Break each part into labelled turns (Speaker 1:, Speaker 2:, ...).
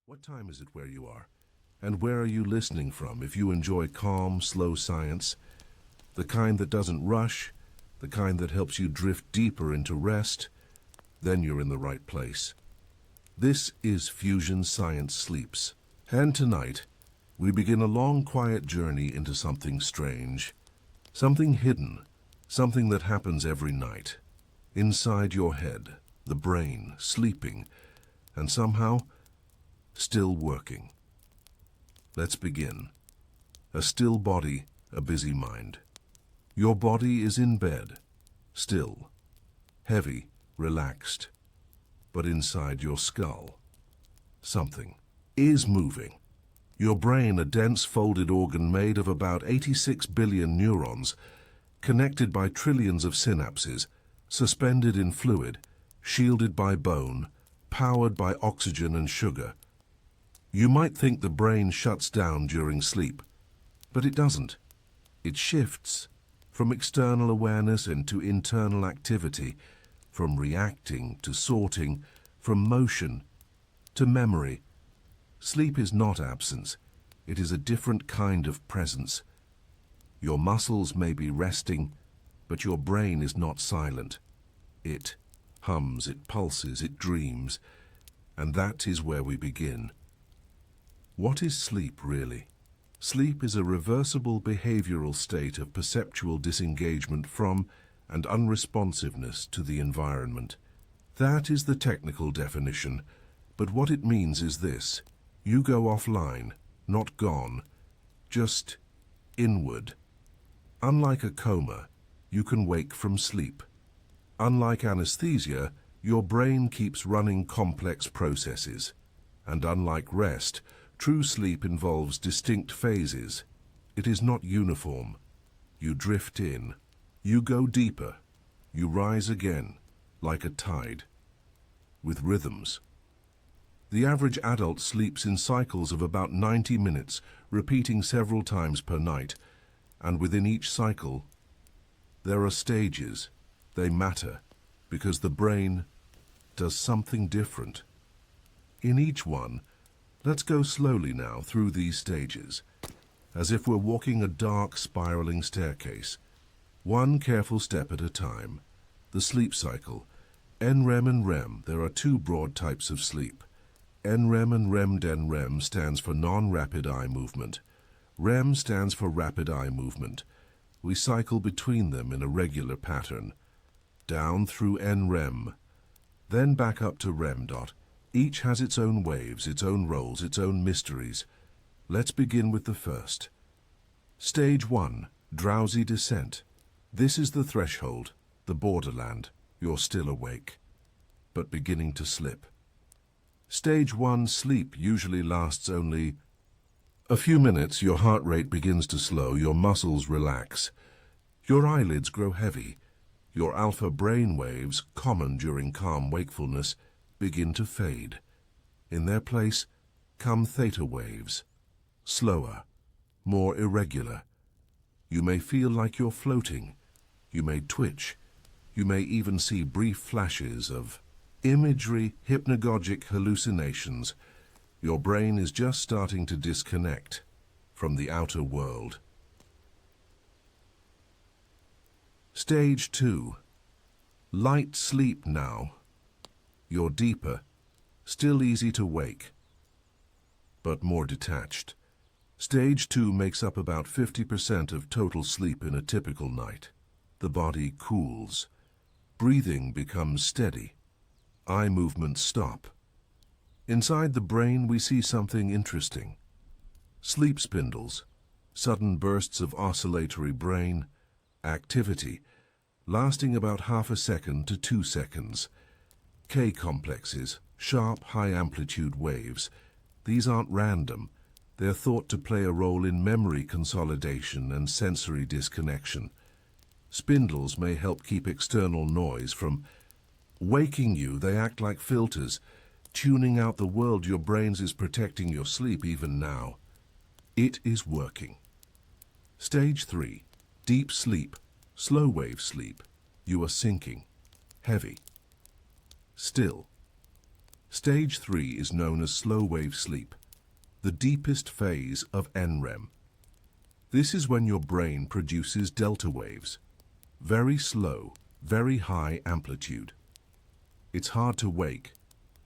Speaker 1: What time is it where you are? And where are you listening from if you enjoy calm, slow science, the kind that doesn't rush, the kind that helps you drift deeper into rest, then you're in the right place. This is Fusion Science Sleeps, and tonight we begin a long, quiet journey into something strange, something hidden, something that happens every night, inside your head, the brain, sleeping, and somehow still working. Let's begin. A still body, a busy mind. Your body is in bed, still, heavy, relaxed. But inside your skull, something is moving. Your brain, a dense folded organ made of about 86 billion neurons, connected by trillions of synapses, suspended in fluid, shielded by bone, powered by oxygen and sugar. You might think the brain shuts down during sleep, but it doesn't. It shifts from external awareness into internal activity, from reacting to sorting, from motion to memory. Sleep is not absence. It is a different kind of presence. Your muscles may be resting, but your brain is not silent. It hums, it pulses, it dreams, and that is where we begin. What is sleep really? Sleep is a reversible behavioral state of perceptual disengagement from and unresponsiveness to the environment. That is the technical definition, but what it means is this: you go offline, not gone, just inward. Unlike a coma, you can wake from sleep. Unlike anesthesia, your brain keeps running complex processes. And unlike rest, true sleep involves distinct phases. It is not uniform. You drift in. You go deeper. You rise again, like a tide, with rhythms. The average adult sleeps in cycles of about 90 minutes, repeating several times per night. And within each cycle, there are stages. They matter because the brain does something different. In each one, let's go slowly now through these stages, as if we're walking a dark, spiraling staircase, one careful step at a time. The sleep cycle. NREM and REM. There are two broad types of sleep. NREM and REM stands for non-rapid eye movement. REM stands for rapid eye movement. We cycle between them in a regular pattern. Down through NREM, then back up to REM. Each has its own waves, its own roles, its own mysteries. Let's begin with the first. Stage 1, drowsy descent. This is the threshold, the borderland. You're still awake, but beginning to slip. Stage 1, sleep, usually lasts only a few minutes. Your heart rate begins to slow, your muscles relax. Your eyelids grow heavy. Your alpha brain waves, common during calm wakefulness, begin to fade. In their place come theta waves, slower, more irregular. You may feel like you're floating. You may twitch. You may even see brief flashes of imagery, hypnagogic hallucinations. Your brain is just starting to disconnect from the outer world. Stage 2. Light sleep now. You're deeper, still easy to wake, but more detached. Stage 2 makes up about 50% of total sleep in a typical night. The body cools. Breathing becomes steady. Eye movements stop. Inside the brain we see something interesting. Sleep spindles, sudden bursts of oscillatory brain activity, lasting about half a second to 2 seconds. K-complexes, sharp, high-amplitude waves. These aren't random. They're thought to play a role in memory consolidation and sensory disconnection. Spindles may help keep external noise from waking you. They act like filters, tuning out the world. Your brain is protecting your sleep even now. It is working. Stage 3. Deep sleep, slow-wave sleep. You are sinking, heavy, still. Stage 3 is known as slow-wave sleep, the deepest phase of NREM. This is when your brain produces delta waves, very slow, very high amplitude. It's hard to wake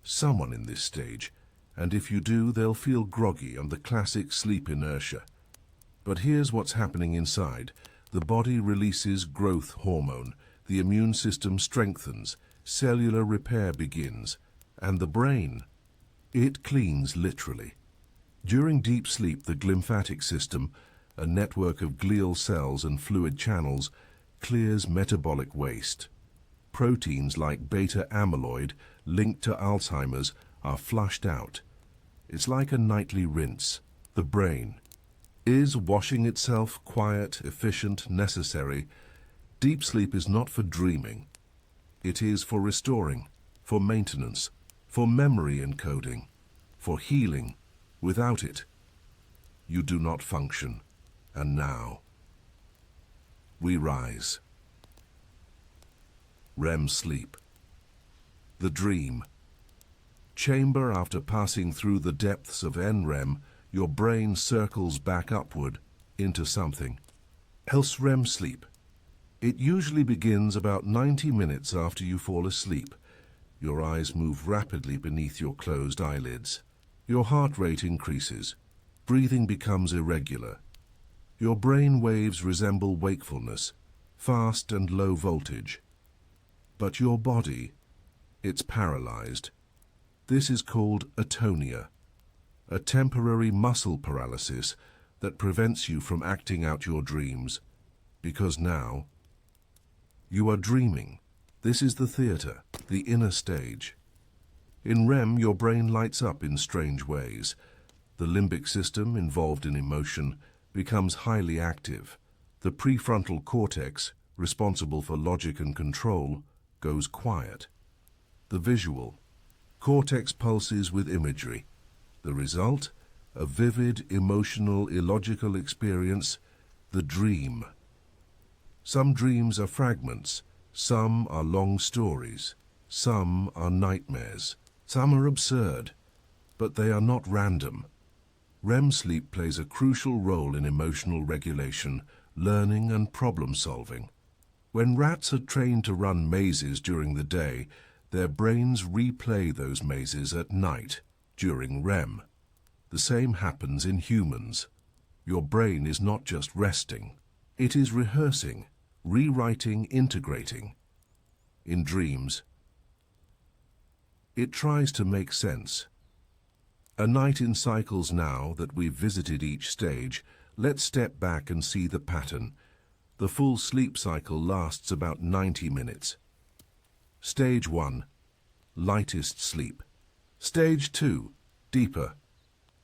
Speaker 1: someone in this stage, and if you do, they'll feel groggy on the classic sleep inertia. But here's what's happening inside. The body releases growth hormone, the immune system strengthens, cellular repair begins, and the brain, it cleans literally. During deep sleep, the glymphatic system, a network of glial cells and fluid channels, clears metabolic waste. Proteins like beta amyloid, linked to Alzheimer's, are flushed out. It's like a nightly rinse. The brain is washing itself, quiet, efficient, necessary. Deep sleep is not for dreaming. It is for restoring, for maintenance, for memory encoding, for healing. Without it, you do not function. And now, we rise. REM sleep. The dream. Chamber after passing through the depths of NREM, your brain circles back upward into something else. REM sleep. It usually begins about 90 minutes after you fall asleep. Your eyes move rapidly beneath your closed eyelids. Your heart rate increases. Breathing becomes irregular. Your brain waves resemble wakefulness, fast and low voltage. But your body, it's paralyzed. This is called atonia, a temporary muscle paralysis that prevents you from acting out your dreams, because now you are dreaming. This is the theater, the inner stage. In REM, your brain lights up in strange ways. The limbic system, involved in emotion, becomes highly active. The prefrontal cortex, responsible for logic and control, goes quiet. The visual cortex pulses with imagery. The result? A vivid, emotional, illogical experience, the dream. Some dreams are fragments, some are long stories, some are nightmares, some are absurd, but they are not random. REM sleep plays a crucial role in emotional regulation, learning and problem solving. When rats are trained to run mazes during the day, their brains replay those mazes at night, during REM. The same happens in humans. Your brain is not just resting. It is rehearsing, rewriting, integrating. In dreams, it tries to make sense. A night in cycles. Now that we've visited each stage, let's step back and see the pattern. The full sleep cycle lasts about 90 minutes. Stage 1, lightest sleep. Stage 2, deeper.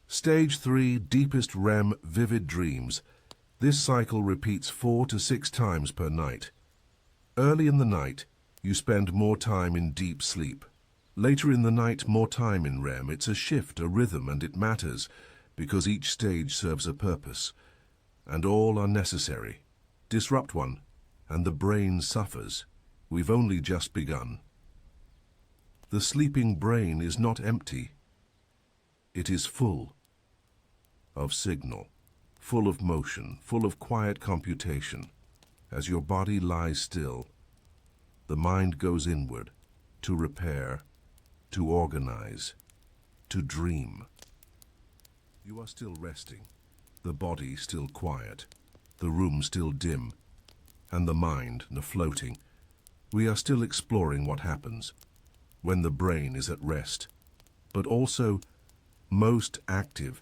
Speaker 1: Stage 3, deepest REM, vivid dreams. This cycle repeats 4 to 6 times per night. Early in the night, you spend more time in deep sleep. Later in the night, more time in REM. It's a shift, a rhythm, and it matters because each stage serves a purpose, and all are necessary. Disrupt one, and the brain suffers. We've only just begun. The sleeping brain is not empty. It is full of signal, full of motion, full of quiet computation. As your body lies still, the mind goes inward to repair, to organize, to dream. You are still resting, the body still quiet, the room still dim, and the mind floating. We are still exploring what happens when the brain is at rest, but also most active,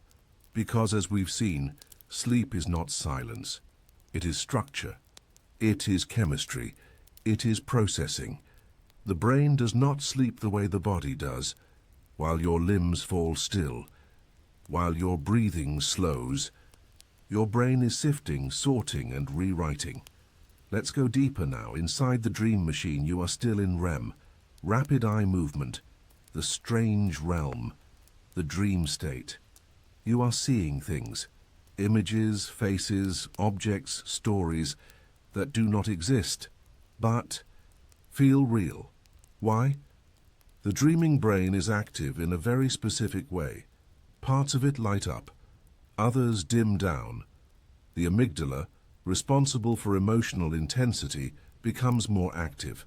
Speaker 1: because as we've seen, sleep is not silence. It is structure. It is chemistry. It is processing. The brain does not sleep the way the body does. While your limbs fall still, while your breathing slows, your brain is sifting, sorting, and rewriting. Let's go deeper now. Inside the dream machine, you are still in REM. Rapid eye movement, the strange realm, the dream state. You are seeing things, images, faces, objects, stories that do not exist, but feel real. Why? The dreaming brain is active in a very specific way. Parts of it light up, others dim down. The amygdala, responsible for emotional intensity, becomes more active.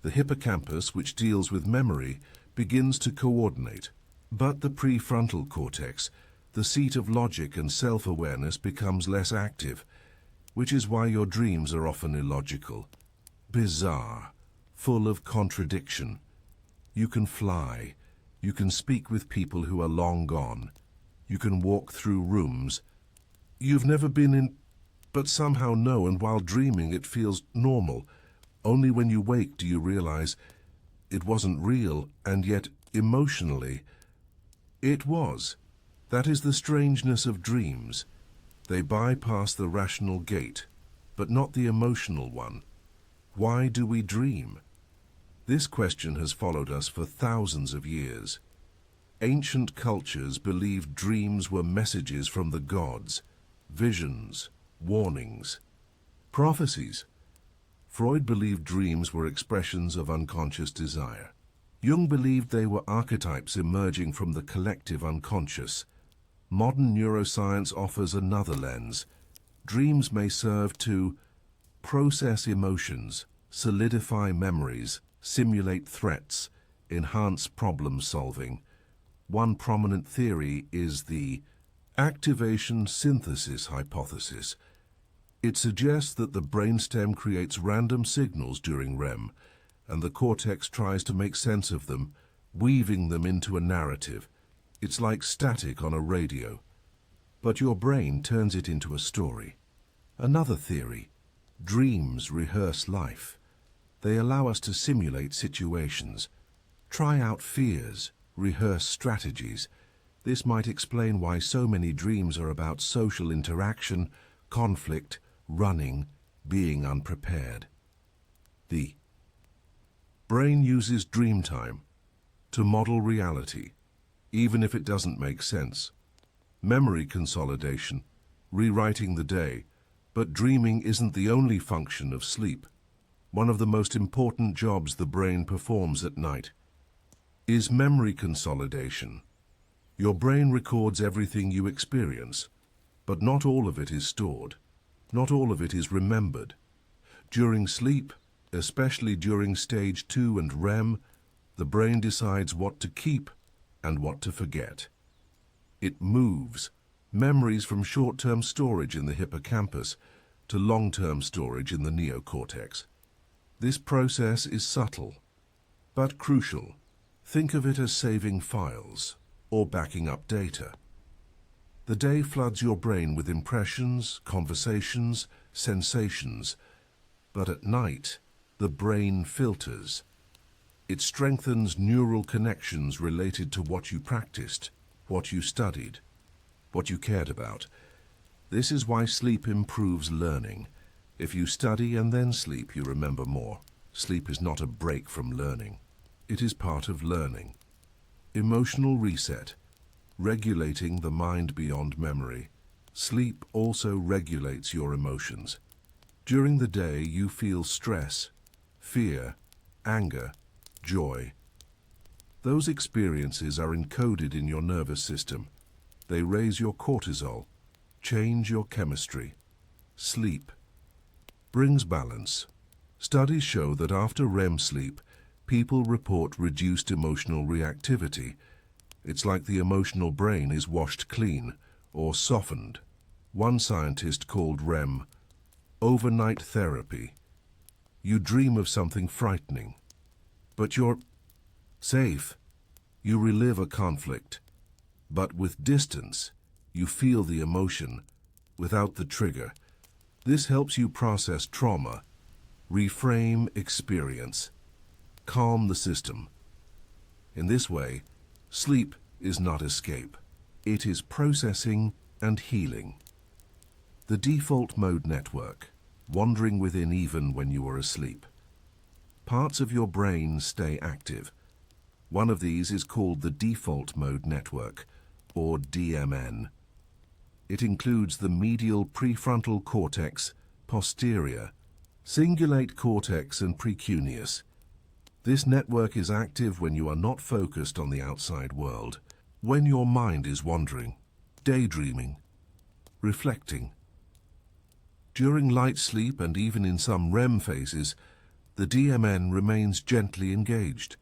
Speaker 1: The hippocampus, which deals with memory, begins to coordinate. But the prefrontal cortex, the seat of logic and self-awareness, becomes less active, which is why your dreams are often illogical, bizarre, full of contradiction. You can fly, you can speak with people who are long gone, you can walk through rooms you've never been in, but somehow know, and while dreaming it feels normal. Only when you wake do you realize it wasn't real, and yet emotionally it was. That is the strangeness of dreams. They bypass the rational gate, but not the emotional one. Why do we dream? This question has followed us for thousands of years. Ancient cultures believed dreams were messages from the gods, visions, warnings, prophecies. Freud believed dreams were expressions of unconscious desire. Jung believed they were archetypes emerging from the collective unconscious. Modern neuroscience offers another lens. Dreams may serve to process emotions, solidify memories, simulate threats, enhance problem-solving. One prominent theory is the activation synthesis hypothesis. It suggests that the brainstem creates random signals during REM, and the cortex tries to make sense of them, weaving them into a narrative. It's like static on a radio, but your brain turns it into a story. Another theory: dreams rehearse life. They allow us to simulate situations, try out fears, rehearse strategies. This might explain why so many dreams are about social interaction, conflict, running, being unprepared. The brain uses dream time to model reality, even if it doesn't make sense. Memory consolidation, rewriting the day. But dreaming isn't the only function of sleep. One of the most important jobs the brain performs at night is memory consolidation. Your brain records everything you experience, but not all of it is stored. Not all of it is remembered. During sleep, especially during stage 2 and REM, the brain decides what to keep and what to forget. It moves memories from short-term storage in the hippocampus to long-term storage in the neocortex. This process is subtle, but crucial. Think of it as saving files or backing up data. The day floods your brain with impressions, conversations, sensations, but at night, the brain filters. It strengthens neural connections related to what you practiced, what you studied, what you cared about. This is why sleep improves learning. If you study and then sleep, you remember more. Sleep is not a break from learning. It is part of learning. Emotional reset, regulating the mind beyond memory. Sleep also regulates your emotions. During the day, you feel stress, fear, anger, joy. Those experiences are encoded in your nervous system. They raise your cortisol, change your chemistry. Sleep brings balance. Studies show that after REM sleep, people report reduced emotional reactivity. It's like the emotional brain is washed clean or softened. One scientist called REM overnight therapy. You dream of something frightening, but you're safe. You relive a conflict, but with distance, you feel the emotion without the trigger. This helps you process trauma, reframe experience, calm the system. In this way, sleep is not escape. It is processing and healing. The default mode network, wandering within even when you are asleep. Parts of your brain stay active. One of these is called the default mode network, or DMN. It includes the medial prefrontal cortex, posterior, cingulate cortex and precuneus. This network is active when you are not focused on the outside world, when your mind is wandering, daydreaming, reflecting. During light sleep and even in some REM phases, the DMN remains gently engaged.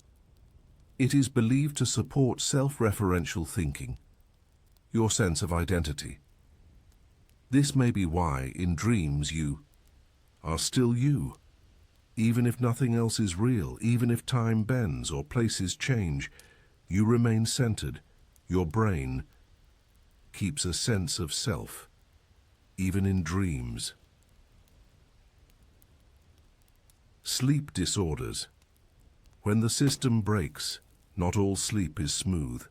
Speaker 1: It is believed to support self-referential thinking, your sense of identity. This may be why, in dreams, you are still you. Even if nothing else is real, even if time bends or places change, you remain centered. Your brain keeps a sense of self, even in dreams. Sleep disorders. When the system breaks, not all sleep is smooth.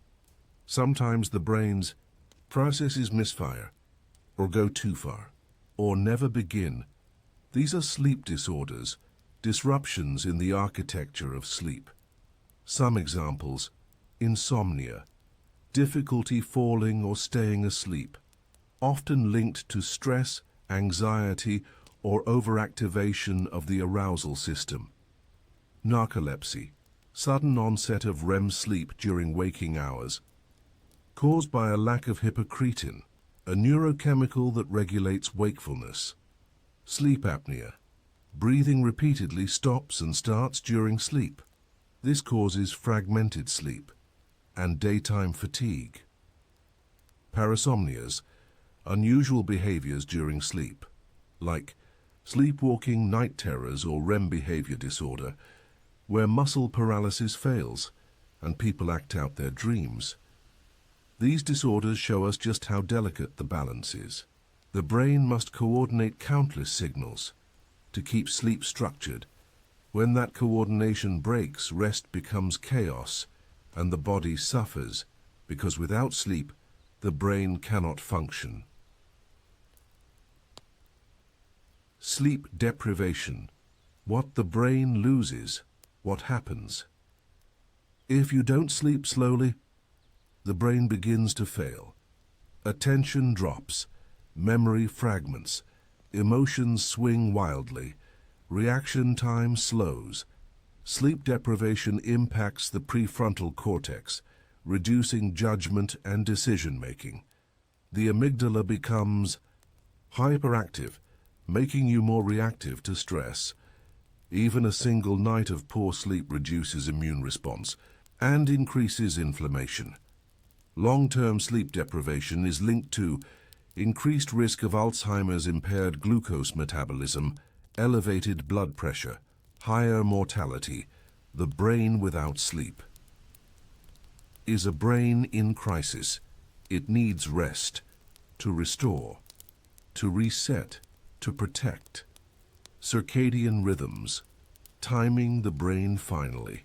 Speaker 1: Sometimes the brain's processes misfire, or go too far, or never begin. These are sleep disorders, disruptions in the architecture of sleep. Some examples: insomnia, difficulty falling or staying asleep, often linked to stress, anxiety, or overactivation of the arousal system. Narcolepsy, sudden onset of REM sleep during waking hours, caused by a lack of hypocretin, a neurochemical that regulates wakefulness. Sleep apnea, breathing repeatedly stops and starts during sleep. This causes fragmented sleep and daytime fatigue. Parasomnias, unusual behaviors during sleep, like sleepwalking, night terrors, or REM behavior disorder, where muscle paralysis fails and people act out their dreams. These disorders show us just how delicate the balance is. The brain must coordinate countless signals to keep sleep structured. When that coordination breaks, rest becomes chaos, and the body suffers, because without sleep, the brain cannot function. Sleep deprivation. What the brain loses, what happens. If you don't sleep slowly, the brain begins to fail. Attention drops, memory fragments, emotions swing wildly, reaction time slows. Sleep deprivation impacts the prefrontal cortex, reducing judgment and decision-making. The amygdala becomes hyperactive, making you more reactive to stress. Even a single night of poor sleep reduces immune response and increases inflammation. Long-term sleep deprivation is linked to increased risk of Alzheimer's, impaired glucose metabolism, elevated blood pressure, higher mortality. The brain without sleep is a brain in crisis. It needs rest to restore, to reset, to protect. Circadian rhythms, timing the brain finally.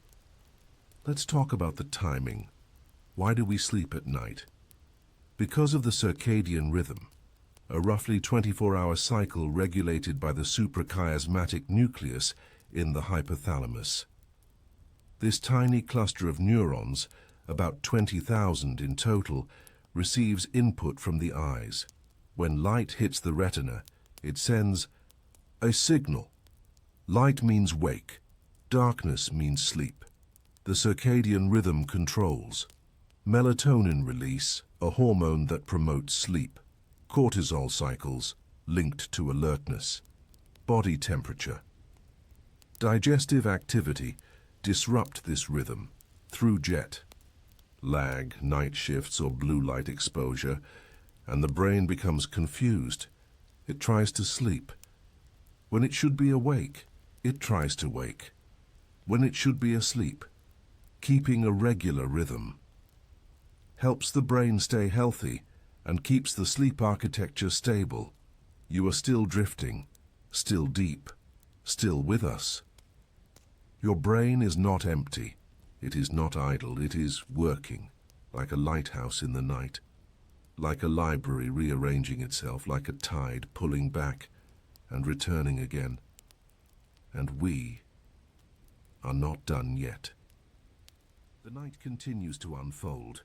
Speaker 1: Let's talk about the timing. Why do we sleep at night? Because of the circadian rhythm, a roughly 24-hour cycle regulated by the suprachiasmatic nucleus in the hypothalamus. This tiny cluster of neurons, about 20,000 in total, receives input from the eyes. When light hits the retina, it sends a signal. Light means wake, darkness means sleep. The circadian rhythm controls melatonin release, a hormone that promotes sleep, cortisol cycles linked to alertness, body temperature. Digestive activity disrupt this rhythm through jet lag, night shifts, or blue light exposure, and the brain becomes confused. It tries to sleep. When it should be awake, it tries to wake. When it should be asleep, keeping a regular rhythm helps the brain stay healthy and keeps the sleep architecture stable. You are still drifting, still deep, still with us. Your brain is not empty. It is not idle. It is working, like a lighthouse in the night, like a library rearranging itself, like a tide pulling back and returning again. And we are not done yet. The night continues to unfold,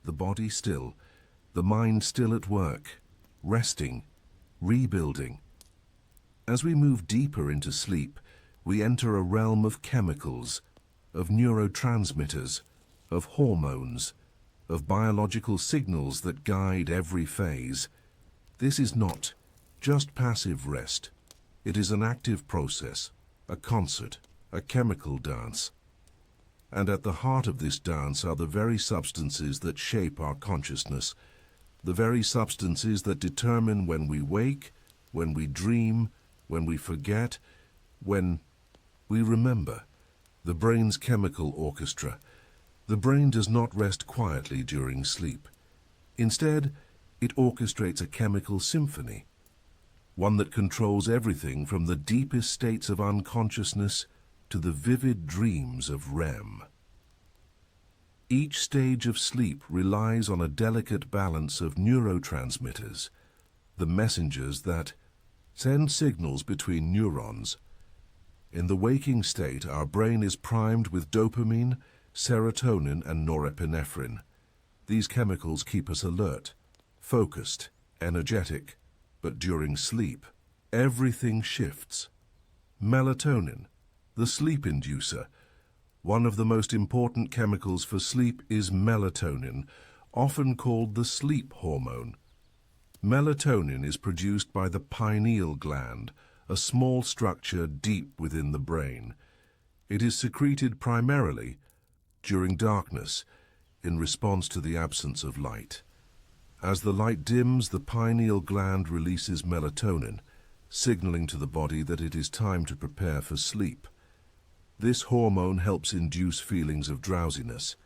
Speaker 1: the body still, the mind still at work, resting, rebuilding. As we move deeper into sleep, we enter a realm of chemicals, of neurotransmitters, of hormones, of biological signals that guide every phase. This is not just passive rest. It is an active process, a concert, a chemical dance. And at the heart of this dance are the very substances that shape our consciousness, the very substances that determine when we wake, when we dream, when we forget, when we remember. The brain's chemical orchestra. The brain does not rest quietly during sleep. Instead, it orchestrates a chemical symphony, one that controls everything from the deepest states of unconsciousness to the vivid dreams of REM. Each stage of sleep relies on a delicate balance of neurotransmitters, the messengers that send signals between neurons. In the waking state, our brain is primed with dopamine, serotonin, and norepinephrine. These chemicals keep us alert, focused, energetic. But during sleep, everything shifts. Melatonin, the sleep inducer. One of the most important chemicals for sleep is melatonin, often called the sleep hormone. Melatonin is produced by the pineal gland, a small structure deep within the brain. It is secreted primarily during darkness, in response to the absence of light. As the light dims, the pineal gland releases melatonin, signaling to the body that it is time to prepare for sleep. This hormone helps induce feelings of drowsiness.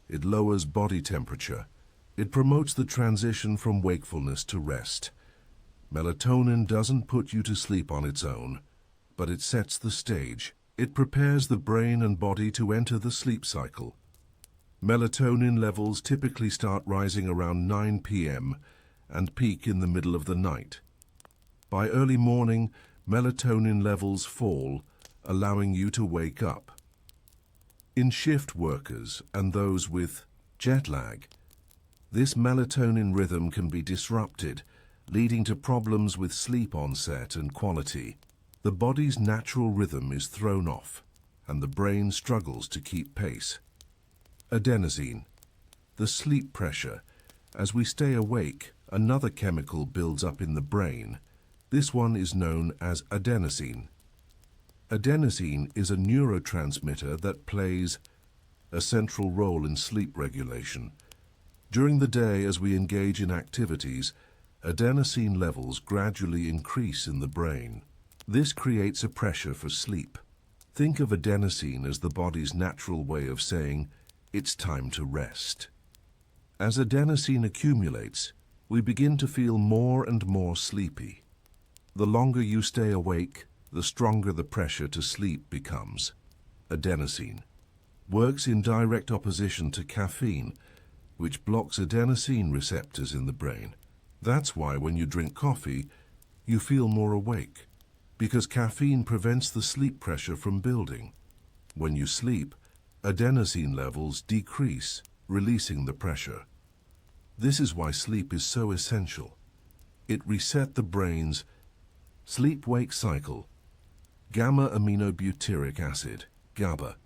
Speaker 1: It lowers body temperature. It promotes the transition from wakefulness to rest. Melatonin doesn't put you to sleep on its own, but it sets the stage. It prepares the brain and body to enter the sleep cycle. Melatonin levels typically start rising around 9 p.m. and peak in the middle of the night. By early morning, melatonin levels fall, allowing you to wake up. In shift workers and those with jet lag, this melatonin rhythm can be disrupted, leading to problems with sleep onset and quality. The body's natural rhythm is thrown off, and the brain struggles to keep pace. Adenosine, the sleep pressure. As we stay awake, another chemical builds up in the brain. This one is known as adenosine. Adenosine is a neurotransmitter that plays a central role in sleep regulation. During the day, as we engage in activities, adenosine levels gradually increase in the brain. This creates a pressure for sleep. Think of adenosine as the body's natural way of saying, "It's time to rest." As adenosine accumulates, we begin to feel more and more sleepy. The longer you stay awake, the stronger the pressure to sleep becomes. Adenosine works in direct opposition to caffeine, which blocks adenosine receptors in the brain. That's why when you drink coffee, you feel more awake, because caffeine prevents the sleep pressure from building. When you sleep, adenosine levels decrease, releasing the pressure. This is why sleep is so essential. It resets the brain's sleep-wake cycle. Gamma-aminobutyric acid, GABA.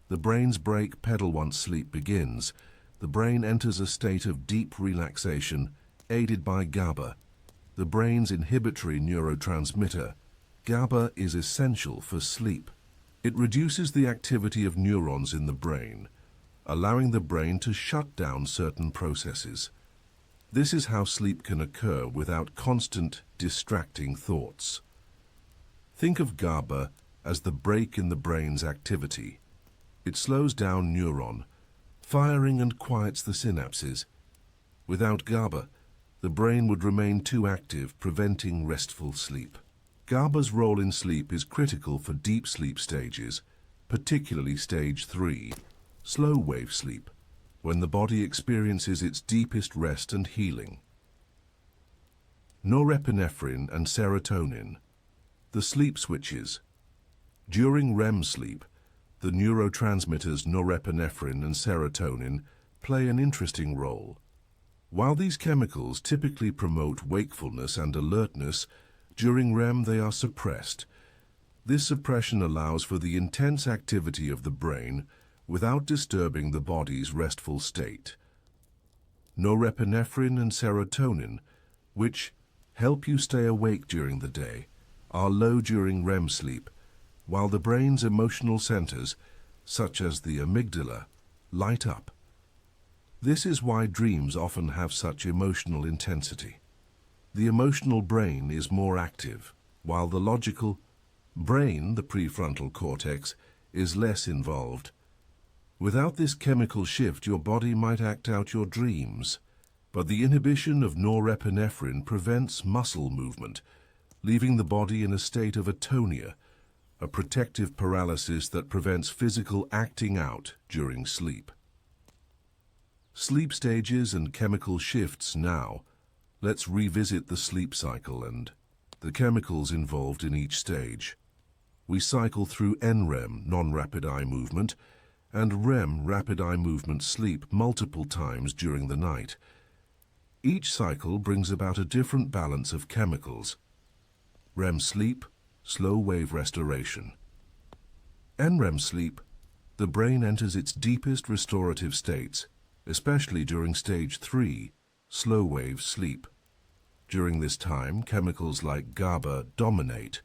Speaker 1: The brain's brake pedal once sleep begins. The brain enters a state of deep relaxation, aided by GABA, the brain's inhibitory neurotransmitter. GABA is essential for sleep. It reduces the activity of neurons in the brain, allowing the brain to shut down certain processes. This is how sleep can occur without constant, distracting thoughts. Think of GABA as the brake in the brain's activity. It slows down neuron firing and quiets the synapses. Without GABA, the brain would remain too active, preventing restful sleep. GABA's role in sleep is critical for deep sleep stages, particularly stage 3, slow wave sleep, when the body experiences its deepest rest and healing. Norepinephrine and serotonin, the sleep switches. During REM sleep, the neurotransmitters norepinephrine and serotonin play an interesting role. While these chemicals typically promote wakefulness and alertness, during REM they are suppressed. This suppression allows for the intense activity of the brain without disturbing the body's restful state. Norepinephrine and serotonin, which help you stay awake during the day, are low during REM sleep, while the brain's emotional centers, such as the amygdala, light up. This is why dreams often have such emotional intensity. The emotional brain is more active, while the logical brain, the prefrontal cortex, is less involved. Without this chemical shift, your body might act out your dreams, but the inhibition of norepinephrine prevents muscle movement, leaving the body in a state of atonia, a protective paralysis that prevents physical acting out during sleep. Sleep stages and chemical shifts now. Let's revisit the sleep cycle and the chemicals involved in each stage. We cycle through NREM, non-rapid eye movement, and REM, rapid eye movement sleep, multiple times during the night. Each cycle brings about a different balance of chemicals. REM sleep, slow wave restoration. NREM sleep, the brain enters its deepest restorative states, especially during stage 3, slow wave sleep. During this time, chemicals like GABA dominate,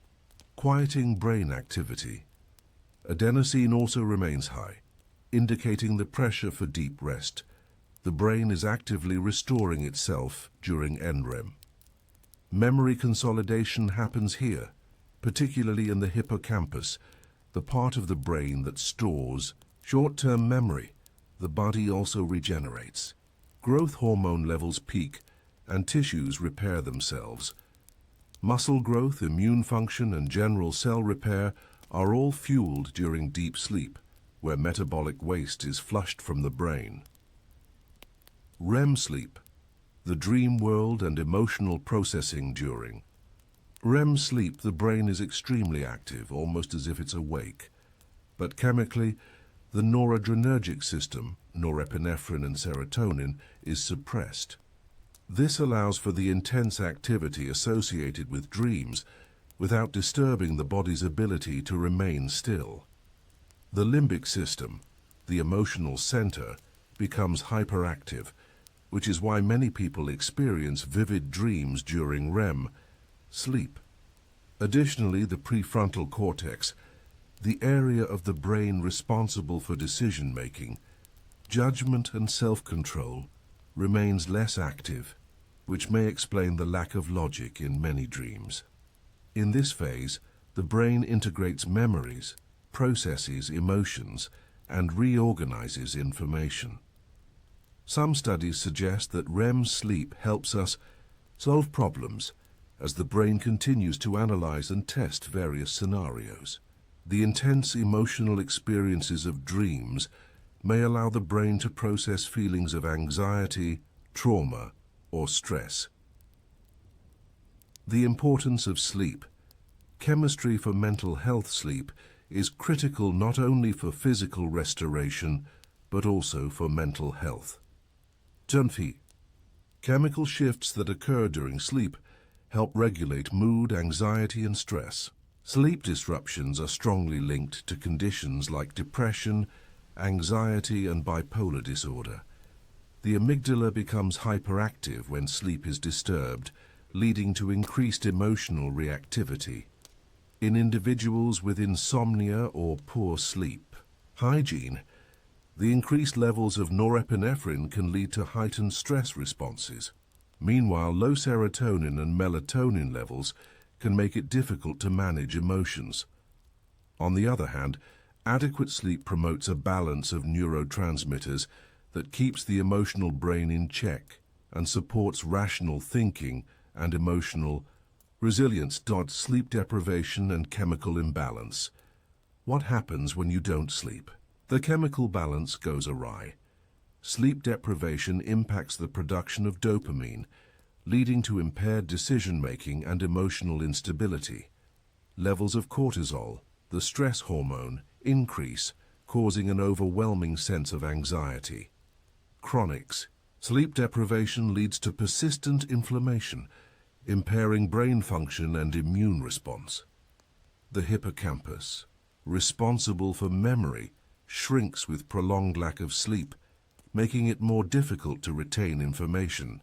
Speaker 1: quieting brain activity. Adenosine also remains high, indicating the pressure for deep rest. The brain is actively restoring itself during NREM. Memory consolidation happens here, particularly in the hippocampus, the part of the brain that stores short-term memory. The body also regenerates. Growth hormone levels peak, and tissues repair themselves. Muscle growth, immune function, and general cell repair are all fueled during deep sleep, where metabolic waste is flushed from the brain. REM sleep, the dream world and emotional processing during REM sleep, the brain is extremely active, almost as if it's awake. But chemically, the noradrenergic system, norepinephrine and serotonin, is suppressed. This allows for the intense activity associated with dreams without disturbing the body's ability to remain still. The limbic system, the emotional center, becomes hyperactive, which is why many people experience vivid dreams during REM sleep. Additionally, the prefrontal cortex, the area of the brain responsible for decision-making, judgment and self-control, remains less active, which may explain the lack of logic in many dreams. In this phase, the brain integrates memories, processes emotions, and reorganizes information. Some studies suggest that REM sleep helps us solve problems as the brain continues to analyze and test various scenarios. The intense emotional experiences of dreams may allow the brain to process feelings of anxiety, trauma, or stress. The importance of sleep. Chemistry for mental health sleep is critical not only for physical restoration, but also for mental health. Junfi. Chemical shifts that occur during sleep help regulate mood, anxiety, and stress. Sleep disruptions are strongly linked to conditions like depression, anxiety, and bipolar disorder. The amygdala becomes hyperactive when sleep is disturbed, leading to increased emotional reactivity. In individuals with insomnia or poor sleep hygiene, the increased levels of norepinephrine can lead to heightened stress responses. Meanwhile, low serotonin and melatonin levels can make it difficult to manage emotions. On the other hand, adequate sleep promotes a balance of neurotransmitters that keeps the emotional brain in check and supports rational thinking and emotional resilience. Sleep deprivation and chemical imbalance. What happens when you don't sleep? The chemical balance goes awry. Sleep deprivation impacts the production of dopamine, leading to impaired decision-making and emotional instability. Levels of cortisol, the stress hormone, increase, causing an overwhelming sense of anxiety. Chronics. Sleep deprivation leads to persistent inflammation, impairing brain function and immune response. The hippocampus, responsible for memory, shrinks with prolonged lack of sleep, making it more difficult to retain information.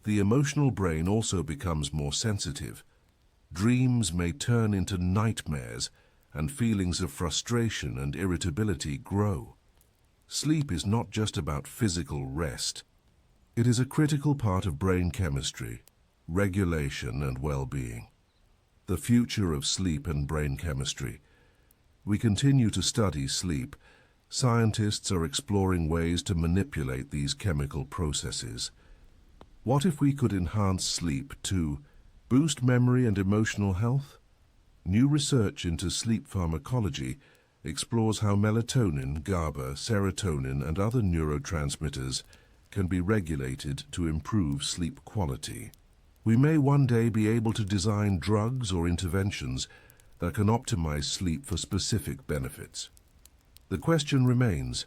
Speaker 1: The emotional brain also becomes more sensitive. Dreams may turn into nightmares, and feelings of frustration and irritability grow. Sleep is not just about physical rest. It is a critical part of brain chemistry, regulation, and well-being. The future of sleep and brain chemistry. We continue to study sleep. Scientists are exploring ways to manipulate these chemical processes. What if we could enhance sleep to boost memory and emotional health? New research into sleep pharmacology explores how melatonin, GABA, serotonin, and other neurotransmitters can be regulated to improve sleep quality. We may one day be able to design drugs or interventions that can optimize sleep for specific benefits. The question remains,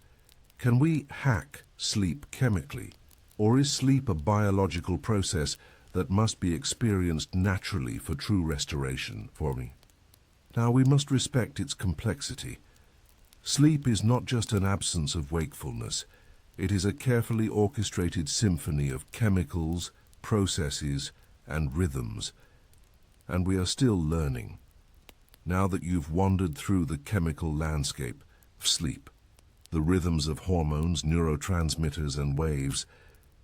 Speaker 1: can we hack sleep chemically, or is sleep a biological process that must be experienced naturally for true restoration for me? Now, we must respect its complexity. Sleep is not just an absence of wakefulness. It is a carefully orchestrated symphony of chemicals, processes, and rhythms. And we are still learning. Now that you've wandered through the chemical landscape of sleep, the rhythms of hormones, neurotransmitters, and waves,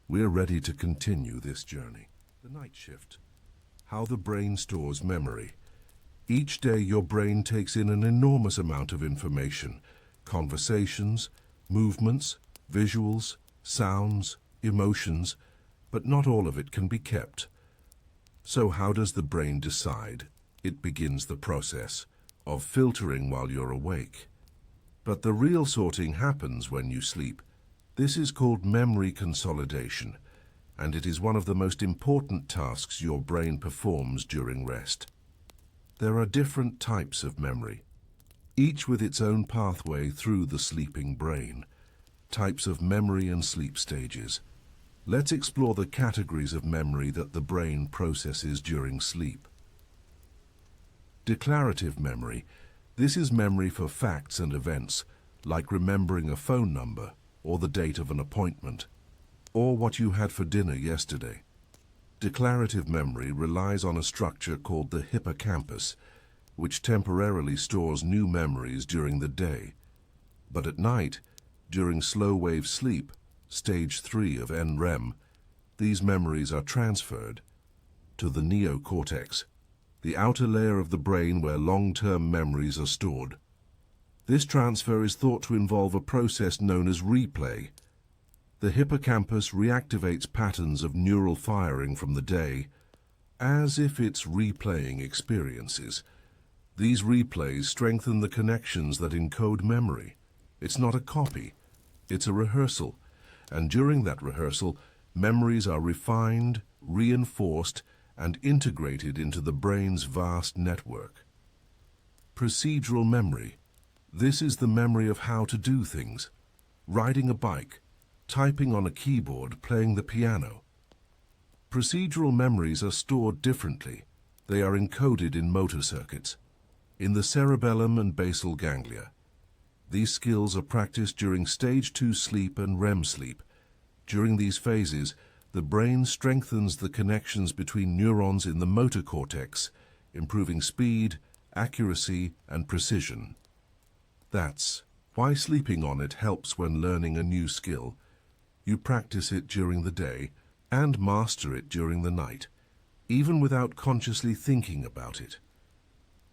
Speaker 1: we're ready to continue this journey. The night shift. How the brain stores memory. Each day your brain takes in an enormous amount of information, conversations, movements, visuals, sounds, emotions, but not all of it can be kept. So how does the brain decide? It begins the process of filtering while you're awake. But the real sorting happens when you sleep. This is called memory consolidation, and it is one of the most important tasks your brain performs during rest. There are different types of memory, each with its own pathway through the sleeping brain. Types of memory and sleep stages. Let's explore the categories of memory that the brain processes during sleep. Declarative memory. This is memory for facts and events, like remembering a phone number, or the date of an appointment, or what you had for dinner yesterday. Declarative memory relies on a structure called the hippocampus, which temporarily stores new memories during the day. But at night, during slow-wave sleep, stage 3 of NREM, these memories are transferred to the neocortex, the outer layer of the brain where long-term memories are stored. This transfer is thought to involve a process known as replay. The hippocampus reactivates patterns of neural firing from the day, as if it's replaying experiences. These replays strengthen the connections that encode memory. It's not a copy, it's a rehearsal, and during that rehearsal, memories are refined, reinforced, and integrated into the brain's vast network. Procedural memory. This is the memory of how to do things. Riding a bike, typing on a keyboard, playing the piano. Procedural memories are stored differently. They are encoded in motor circuits, in the cerebellum and basal ganglia. These skills are practiced during stage 2 sleep and REM sleep. During these phases, the brain strengthens the connections between neurons in the motor cortex, improving speed, accuracy, and precision. That's why sleeping on it helps when learning a new skill. You practice it during the day and master it during the night, even without consciously thinking about it.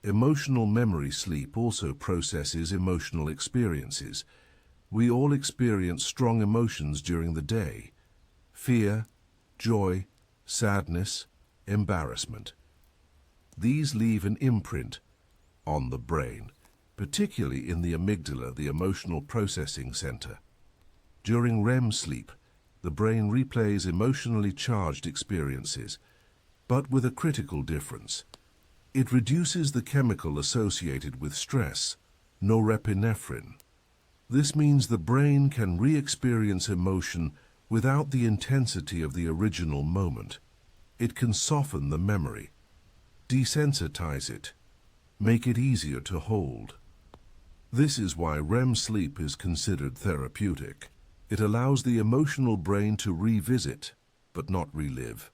Speaker 1: Emotional memory sleep also processes emotional experiences. We all experience strong emotions during the day: fear, joy, sadness, embarrassment. These leave an imprint on the brain, particularly in the amygdala, the emotional processing center. During REM sleep, the brain replays emotionally charged experiences, but with a critical difference. It reduces the chemical associated with stress, norepinephrine. This means the brain can re-experience emotion without the intensity of the original moment. It can soften the memory, desensitize it, make it easier to hold. This is why REM sleep is considered therapeutic. It allows the emotional brain to revisit, but not relive.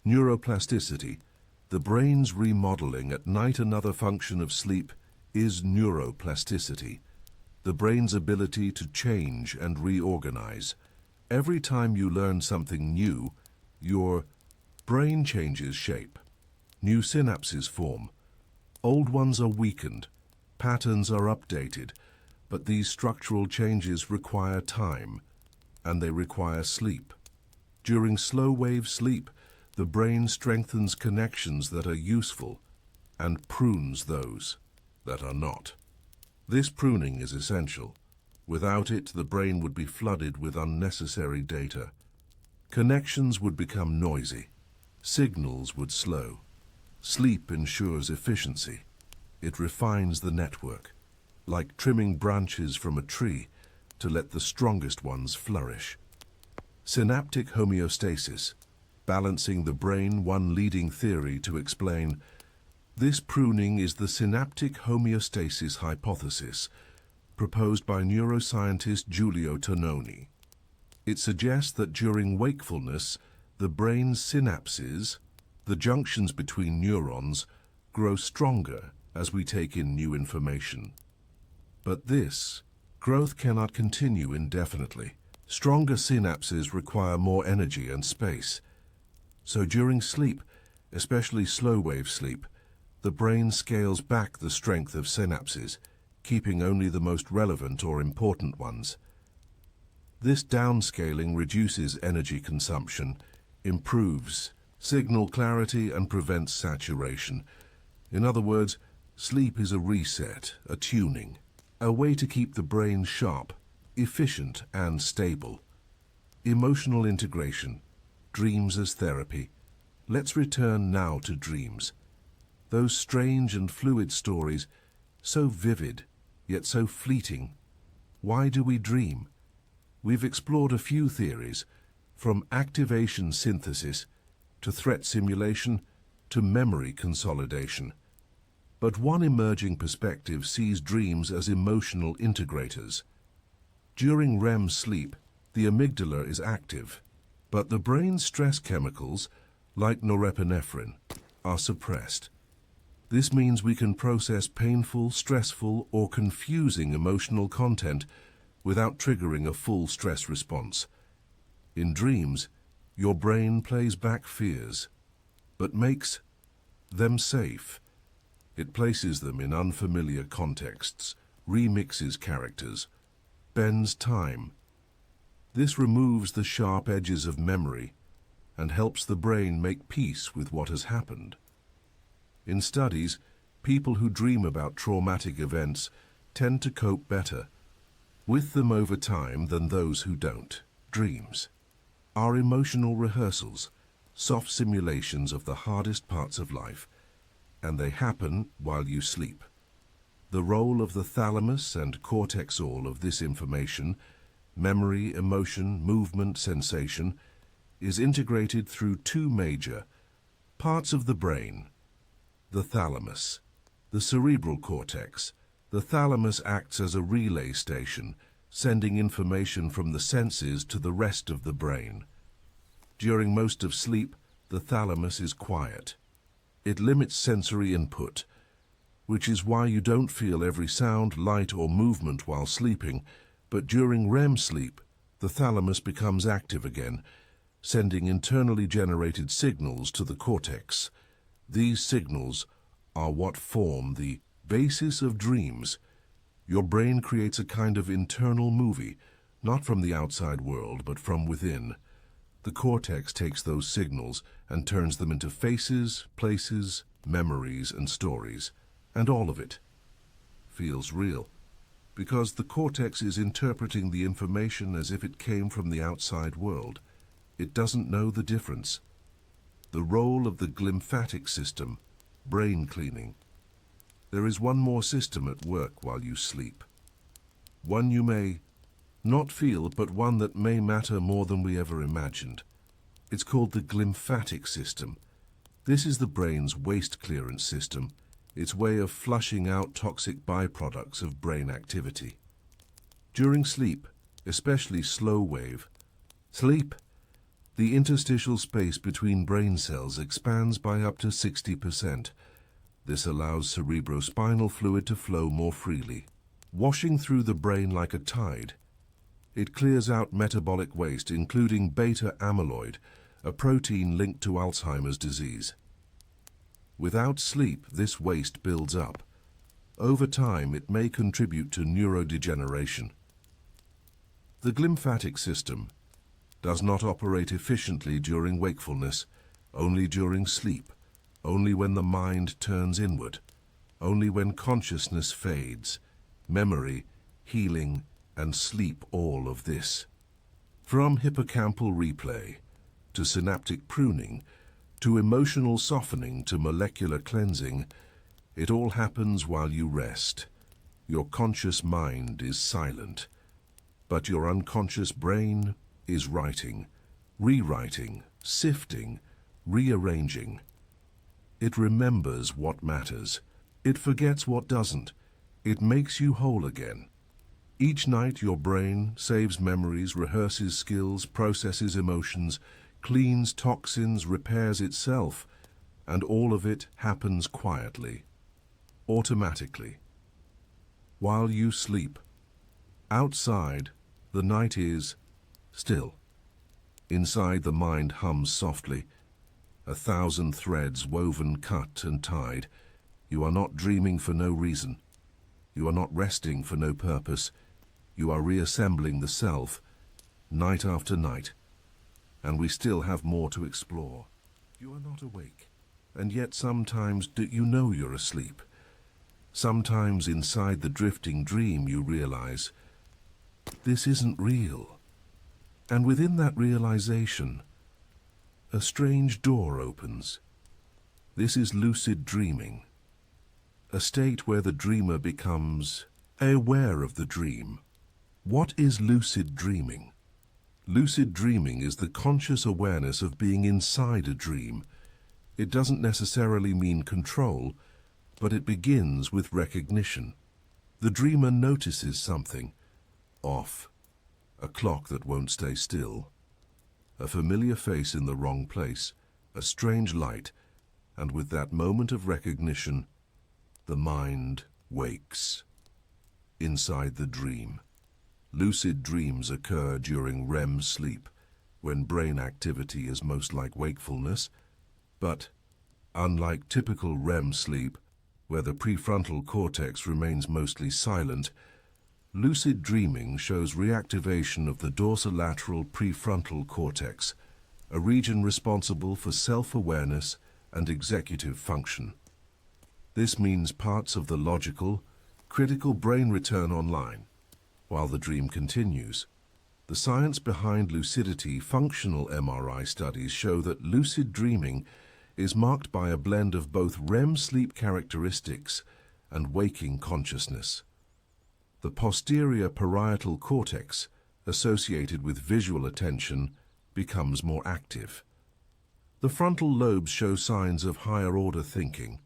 Speaker 1: Neuroplasticity, the brain's remodeling at night. Another function of sleep is neuroplasticity, the brain's ability to change and reorganize. Every time you learn something new, your brain changes shape. New synapses form. Old ones are weakened. Patterns are updated. But these structural changes require time, and they require sleep. During slow-wave sleep, the brain strengthens connections that are useful and prunes those that are not. This pruning is essential. Without it, the brain would be flooded with unnecessary data. Connections would become noisy. Signals would slow. Sleep ensures efficiency. It refines the network, like trimming branches from a tree to let the strongest ones flourish. Synaptic homeostasis, balancing the brain. One leading theory to explain this pruning is the synaptic homeostasis hypothesis, proposed by neuroscientist Giulio Tononi. It suggests that during wakefulness, the brain's synapses, the junctions between neurons, grow stronger as we take in new information. But this growth cannot continue indefinitely. Stronger synapses require more energy and space. So during sleep, especially slow-wave sleep, the brain scales back the strength of synapses, keeping only the most relevant or important ones. This downscaling reduces energy consumption, improves signal clarity, and prevents saturation. In other words, sleep is a reset, a tuning, a way to keep the brain sharp, efficient, and stable. Emotional integration, dreams as therapy. Let's return now to dreams. Those strange and fluid stories, so vivid, yet so fleeting. Why do we dream? We've explored a few theories, from activation synthesis to threat simulation to memory consolidation. But one emerging perspective sees dreams as emotional integrators. During REM sleep, the amygdala is active, but the brain's stress chemicals, like norepinephrine, are suppressed. This means we can process painful, stressful, or confusing emotional content without triggering a full stress response. In dreams, your brain plays back fears, but makes them safe. It places them in unfamiliar contexts, remixes characters, bends time. This removes the sharp edges of memory and helps the brain make peace with what has happened. In studies, people who dream about traumatic events tend to cope better with them over time than those who don't. Dreams are emotional rehearsals, soft simulations of the hardest parts of life, and they happen while you sleep. The role of the thalamus and cortex, all of this information, memory, emotion, movement, sensation, is integrated through two major parts of the brain. The thalamus, the cerebral cortex. The thalamus acts as a relay station, sending information from the senses to the rest of the brain. During most of sleep, the thalamus is quiet. It limits sensory input, which is why you don't feel every sound, light, or movement while sleeping. But during REM sleep, the thalamus becomes active again, sending internally generated signals to the cortex. These signals are what form the basis of dreams. Your brain creates a kind of internal movie, not from the outside world, but from within. The cortex takes those signals and turns them into faces, places, memories, and stories. And all of it feels real, because the cortex is interpreting the information as if it came from the outside world. It doesn't know the difference. The role of the glymphatic system, brain cleaning. There is one more system at work while you sleep. One you may not feel, but one that may matter more than we ever imagined. It's called the glymphatic system. This is the brain's waste clearance system. its way of flushing out toxic byproducts of brain activity. During sleep, especially slow wave sleep, the interstitial space between brain cells expands by up to 60%. This allows cerebrospinal fluid to flow more freely, washing through the brain like a tide. It clears out metabolic waste, including beta amyloid, a protein linked to Alzheimer's disease. Without sleep, this waste builds up. Over time, it may contribute to neurodegeneration. The glymphatic system does not operate efficiently during wakefulness, only during sleep, only when the mind turns inward, only when consciousness fades, memory, healing, and sleep, all of this. From hippocampal replay, to synaptic pruning, to emotional softening, to molecular cleansing, it all happens while you rest. Your conscious mind is silent, but your unconscious brain is writing, rewriting, sifting, rearranging. It remembers what matters. It forgets what doesn't. It makes you whole again. Each night your brain saves memories, rehearses skills, processes emotions, cleans toxins, repairs itself, and all of it happens quietly, automatically, while you sleep. Outside, the night is still. Inside, the mind hums softly, 1,000 threads woven, cut, and tied. You are not dreaming for no reason. You are not resting for no purpose. You are reassembling the self, night after night. And we still have more to explore. You are not awake, and yet sometimes do you know you're asleep. Sometimes inside the drifting dream you realize, this isn't real. And within that realization, a strange door opens. This is lucid dreaming, a state where the dreamer becomes aware of the dream. What is lucid dreaming? Lucid dreaming is the conscious awareness of being inside a dream. It doesn't necessarily mean control, but it begins with recognition. The dreamer notices something off, a clock that won't stay still, a familiar face in the wrong place, a strange light, and with that moment of recognition, the mind wakes. Inside the dream. Lucid dreams occur during REM sleep, when brain activity is most like wakefulness, but unlike typical REM sleep, where the prefrontal cortex remains mostly silent, lucid dreaming shows reactivation of the dorsolateral prefrontal cortex, a region responsible for self-awareness and executive function. This means parts of the logical, critical brain return online, while the dream continues. The science behind lucidity functional MRI studies show that lucid dreaming is marked by a blend of both REM sleep characteristics and waking consciousness. The posterior parietal cortex, associated with visual attention, becomes more active. The frontal lobes show signs of higher-order thinking,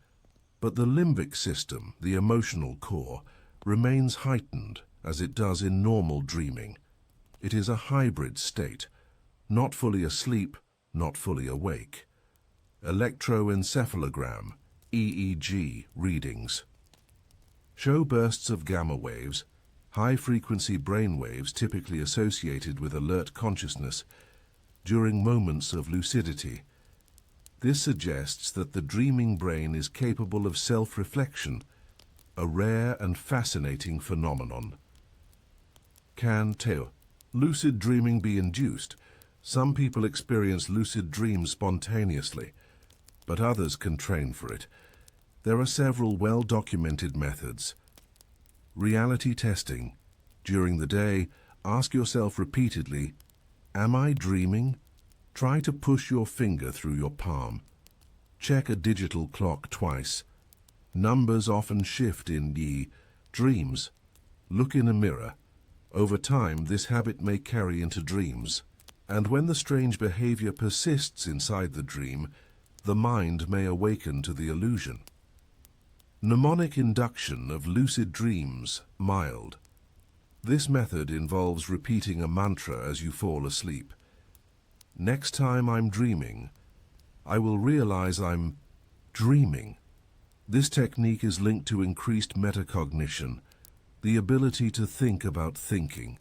Speaker 1: but the limbic system, the emotional core, remains heightened as it does in normal dreaming. It is a hybrid state, not fully asleep, not fully awake. Electroencephalogram, EEG, readings show bursts of gamma waves, high-frequency brain waves typically associated with alert consciousness, during moments of lucidity. This suggests that the dreaming brain is capable of self-reflection, a rare and fascinating phenomenon. Can lucid dreaming be induced? Some people experience lucid dreams spontaneously, but others can train for it. There are several well-documented methods. Reality testing. During the day, ask yourself repeatedly, am I dreaming? Try to push your finger through your palm. Check a digital clock twice. Numbers often shift in the dreams. Look in a mirror. Over time, this habit may carry into dreams. And when the strange behavior persists inside the dream, the mind may awaken to the illusion. Mnemonic induction of lucid dreams, mild. This method involves repeating a mantra as you fall asleep. Next time I'm dreaming, I will realize I'm dreaming. This technique is linked to increased metacognition, the ability to think about thinking.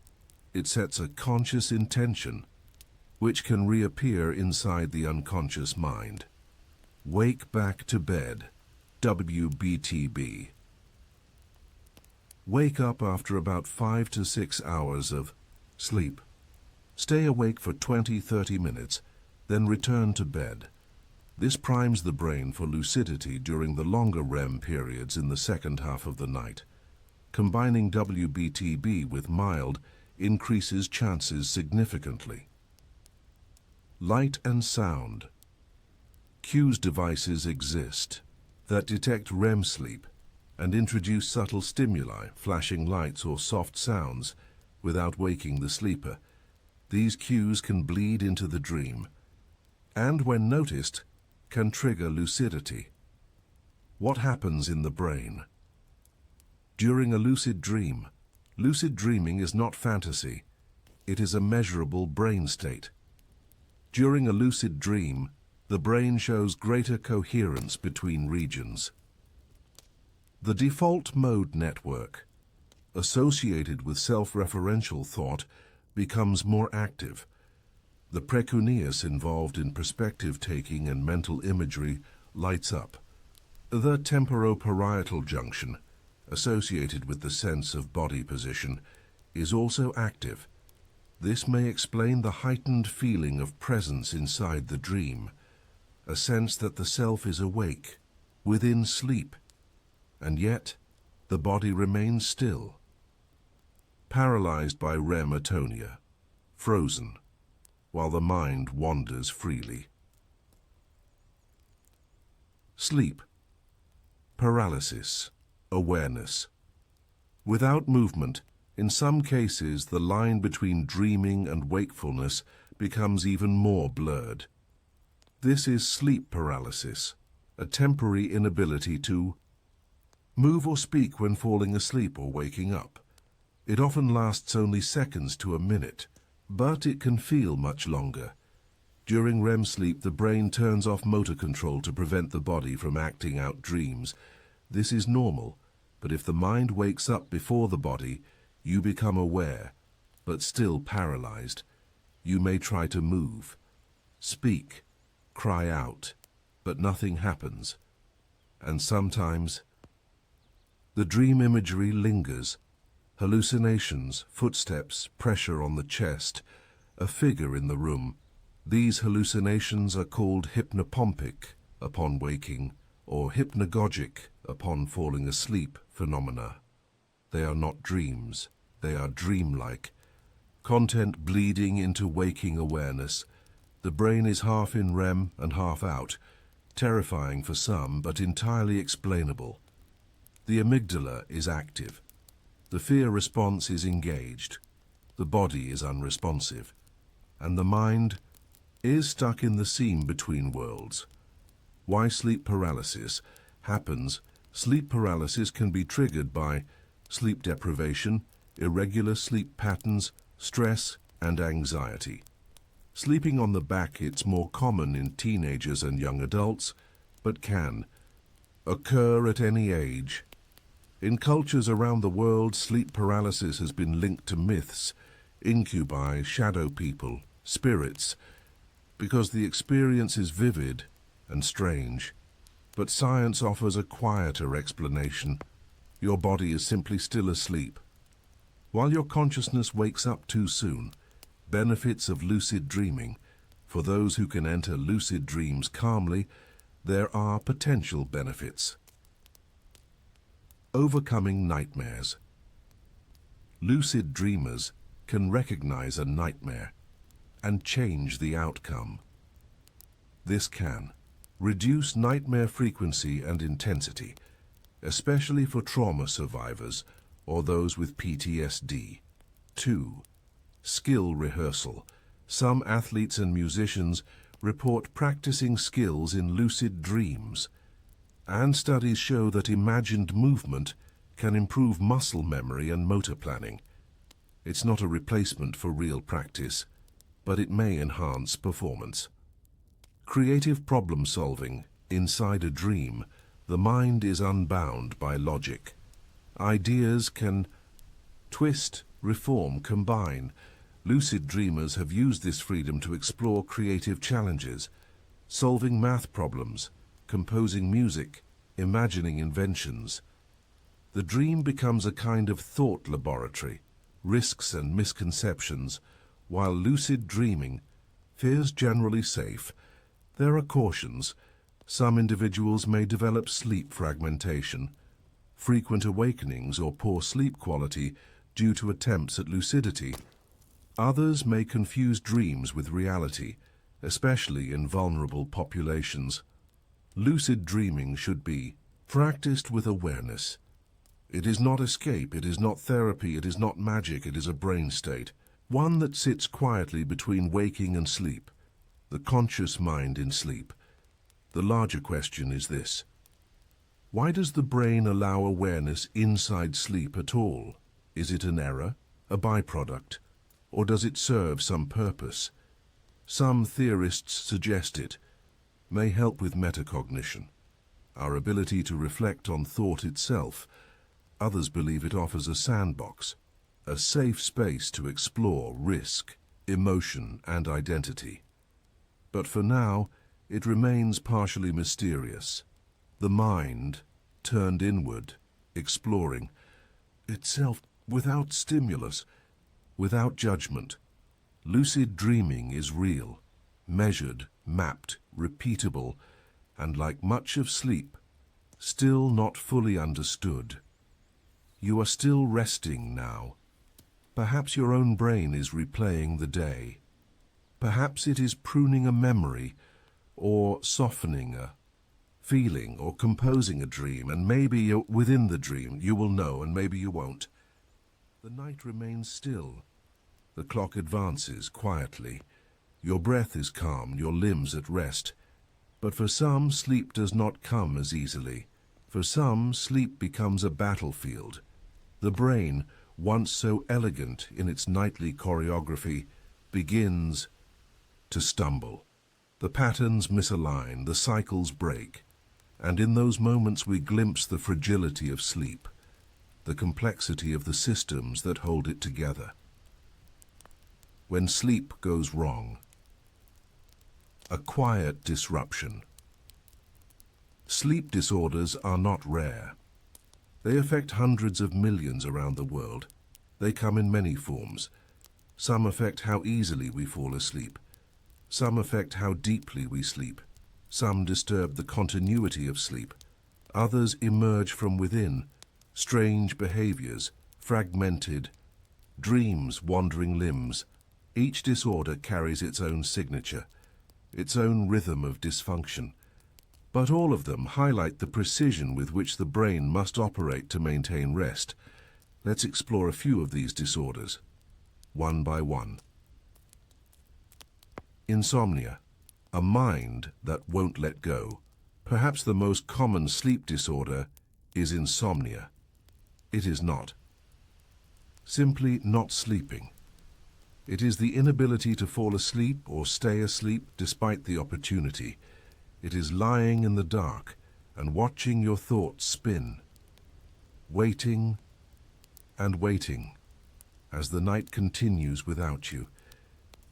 Speaker 1: It sets a conscious intention, which can reappear inside the unconscious mind. Wake back to bed, WBTB. Wake up after about 5 to 6 hours of sleep. Stay awake for 20-30 minutes, then return to bed. This primes the brain for lucidity during the longer REM periods in the second half of the night. Combining WBTB with mild increases chances significantly. Light and sound. Cues devices exist that detect REM sleep and introduce subtle stimuli, flashing lights or soft sounds, without waking the sleeper. These cues can bleed into the dream, and when noticed, can trigger lucidity. What happens in the brain? During a lucid dreaming is not fantasy. It is a measurable brain state. During a lucid dream, the brain shows greater coherence between regions. The default mode network, associated with self-referential thought, becomes more active. The precuneus involved in perspective taking and mental imagery lights up. The temporoparietal junction, associated with the sense of body position, is also active. This may explain the heightened feeling of presence inside the dream, a sense that the self is awake, within sleep, and yet the body remains still. Paralyzed by REM atonia, frozen, while the mind wanders freely. Sleep, paralysis, awareness. Without movement, in some cases the line between dreaming and wakefulness becomes even more blurred. This is sleep paralysis, a temporary inability to move or speak when falling asleep or waking up. It often lasts only seconds to a minute, but it can feel much longer. During REM sleep, the brain turns off motor control to prevent the body from acting out dreams. This is normal, but if the mind wakes up before the body, you become aware, but still paralyzed. You may try to move, speak, cry out, but nothing happens. And sometimes the dream imagery lingers. Hallucinations, footsteps, pressure on the chest, a figure in the room. These hallucinations are called hypnopompic upon waking or hypnagogic upon falling asleep phenomena. They are not dreams, they are dreamlike. Content bleeding into waking awareness. The brain is half in REM and half out, terrifying for some but entirely explainable. The amygdala is active. The fear response is engaged. The body is unresponsive. And the mind is stuck in the seam between worlds. Why sleep paralysis happens? Sleep paralysis can be triggered by sleep deprivation, irregular sleep patterns, stress, and anxiety. Sleeping on the back, it's more common in teenagers and young adults, but can occur at any age. In cultures around the world, sleep paralysis has been linked to myths, incubi, shadow people, spirits, because the experience is vivid and strange. But science offers a quieter explanation. Your body is simply still asleep. While your consciousness wakes up too soon, benefits of lucid dreaming. For those who can enter lucid dreams calmly, there are potential benefits. Overcoming nightmares. Lucid dreamers can recognize a nightmare and change the outcome. This can reduce nightmare frequency and intensity, especially for trauma survivors or those with PTSD. 2. Skill rehearsal. Some athletes and musicians report practicing skills in lucid dreams. And studies show that imagined movement can improve muscle memory and motor planning. It's not a replacement for real practice, but it may enhance performance. Creative problem solving. Inside a dream, the mind is unbound by logic. Ideas can twist, reform, combine. Lucid dreamers have used this freedom to explore creative challenges, solving math problems, composing music, imagining inventions. The dream becomes a kind of thought laboratory, risks and misconceptions, while lucid dreaming feels generally safe. There are cautions. Some individuals may develop sleep fragmentation, frequent awakenings or poor sleep quality due to attempts at lucidity. Others may confuse dreams with reality, especially in vulnerable populations. Lucid dreaming should be practiced with awareness. It is not escape, it is not therapy, it is not magic, it is a brain state, one that sits quietly between waking and sleep, the conscious mind in sleep. The larger question is this: why does the brain allow awareness inside sleep at all? Is it an error, a byproduct, or does it serve some purpose? Some theorists suggest it may help with metacognition, our ability to reflect on thought itself. Others believe it offers a sandbox, a safe space to explore risk, emotion, and identity. But for now, it remains partially mysterious. The mind, turned inward, exploring itself without stimulus, without judgment. Lucid dreaming is real, measured, mapped, repeatable, and like much of sleep, still not fully understood. You are still resting now. Perhaps your own brain is replaying the day. Perhaps it is pruning a memory, or softening a feeling, or composing a dream, and maybe within the dream you will know and maybe you won't. The night remains still. The clock advances quietly. Your breath is calm, your limbs at rest. But for some, sleep does not come as easily. For some, sleep becomes a battlefield. The brain, once so elegant in its nightly choreography, begins to stumble. The patterns misalign, the cycles break, and in those moments we glimpse the fragility of sleep, the complexity of the systems that hold it together. When sleep goes wrong, a quiet disruption. Sleep disorders are not rare. They affect hundreds of millions around the world. They come in many forms. Some affect how easily we fall asleep. Some affect how deeply we sleep. Some disturb the continuity of sleep. Others emerge from within. Strange behaviors, fragmented dreams, wandering limbs. Each disorder carries its own signature, its own rhythm of dysfunction. But all of them highlight the precision with which the brain must operate to maintain rest. Let's explore a few of these disorders, one by one. Insomnia, a mind that won't let go. Perhaps the most common sleep disorder is insomnia. It is not simply not sleeping. It is the inability to fall asleep or stay asleep despite the opportunity. It is lying in the dark and watching your thoughts spin, waiting and waiting as the night continues without you.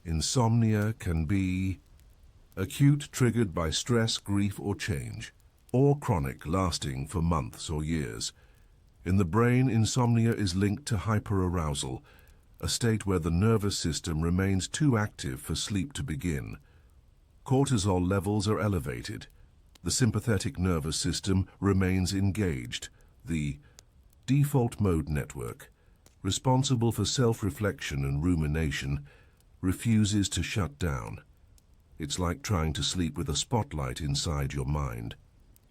Speaker 1: Insomnia can be acute, triggered by stress, grief, or change, or chronic, lasting for months or years. In the brain, insomnia is linked to hyperarousal, a state where the nervous system remains too active for sleep to begin. Cortisol levels are elevated. The sympathetic nervous system remains engaged. The default mode network, responsible for self-reflection and rumination, refuses to shut down. It's like trying to sleep with a spotlight inside your mind.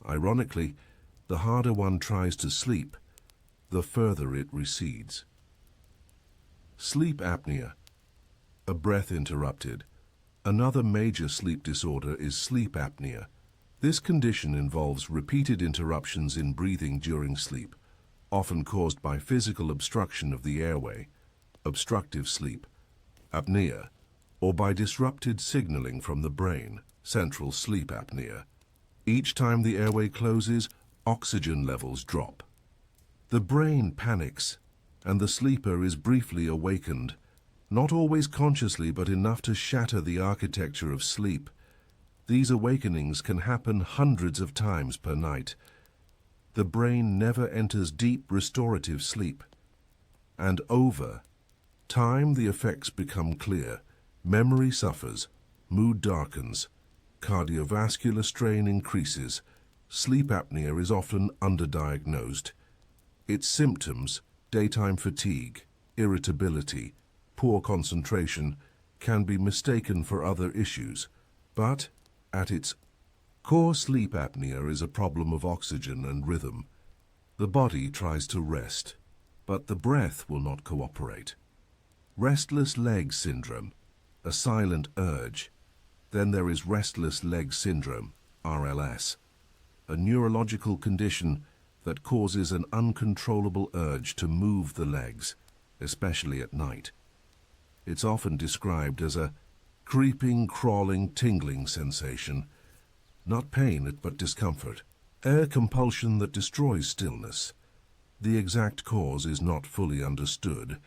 Speaker 1: Ironically, the harder one tries to sleep, the further it recedes. Sleep apnea, a breath interrupted. Another major sleep disorder is sleep apnea, This condition involves repeated interruptions in breathing during sleep, often caused by physical obstruction of the airway, obstructive sleep, apnea, or by disrupted signaling from the brain, central sleep apnea. Each time the airway closes, oxygen levels drop. The brain panics, and the sleeper is briefly awakened, not always consciously but enough to shatter the architecture of sleep. These awakenings can happen hundreds of times per night. The brain never enters deep restorative sleep. And over time the effects become clear. Memory suffers, mood darkens, cardiovascular strain increases, sleep apnea is often underdiagnosed. Its symptoms, daytime fatigue, irritability, poor concentration, can be mistaken for other issues, but at its core, sleep apnea is a problem of oxygen and rhythm. The body tries to rest, but the breath will not cooperate. Restless leg syndrome, a silent urge. Then there is restless leg syndrome, RLS, a neurological condition that causes an uncontrollable urge to move the legs, especially at night. It's often described as a creeping, crawling, tingling sensation, not pain but discomfort, air compulsion that destroys stillness. The exact cause is not fully understood,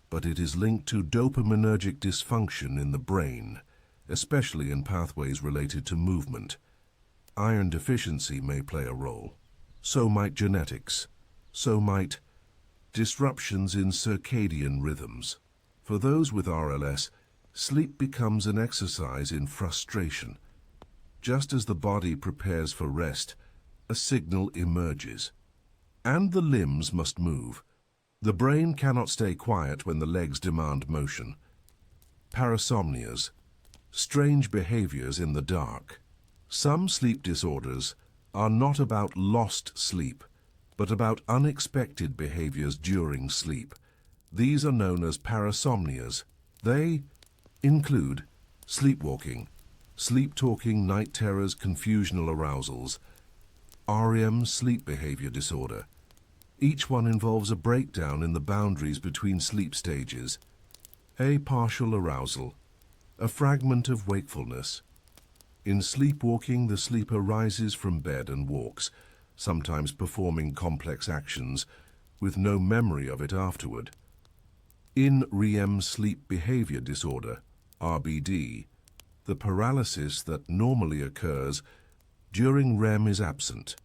Speaker 1: but it is linked to dopaminergic dysfunction in the brain, especially in pathways related to movement. Iron deficiency may play a role. So might genetics. So might disruptions in circadian rhythms. For those with RLS, sleep becomes an exercise in frustration. Just as the body prepares for rest, a signal emerges. And the limbs must move. The brain cannot stay quiet when the legs demand motion. Parasomnias, strange behaviors in the dark. Some sleep disorders are not about lost sleep, but about unexpected behaviors during sleep. These are known as parasomnias. They include sleepwalking, sleep-talking, night terrors, confusional arousals, REM sleep behavior disorder. Each one involves a breakdown in the boundaries between sleep stages. A partial arousal, a fragment of wakefulness. In sleepwalking, the sleeper rises from bed and walks, sometimes performing complex actions, with no memory of it afterward. In REM sleep behavior disorder, RBD, the paralysis that normally occurs during REM is absent.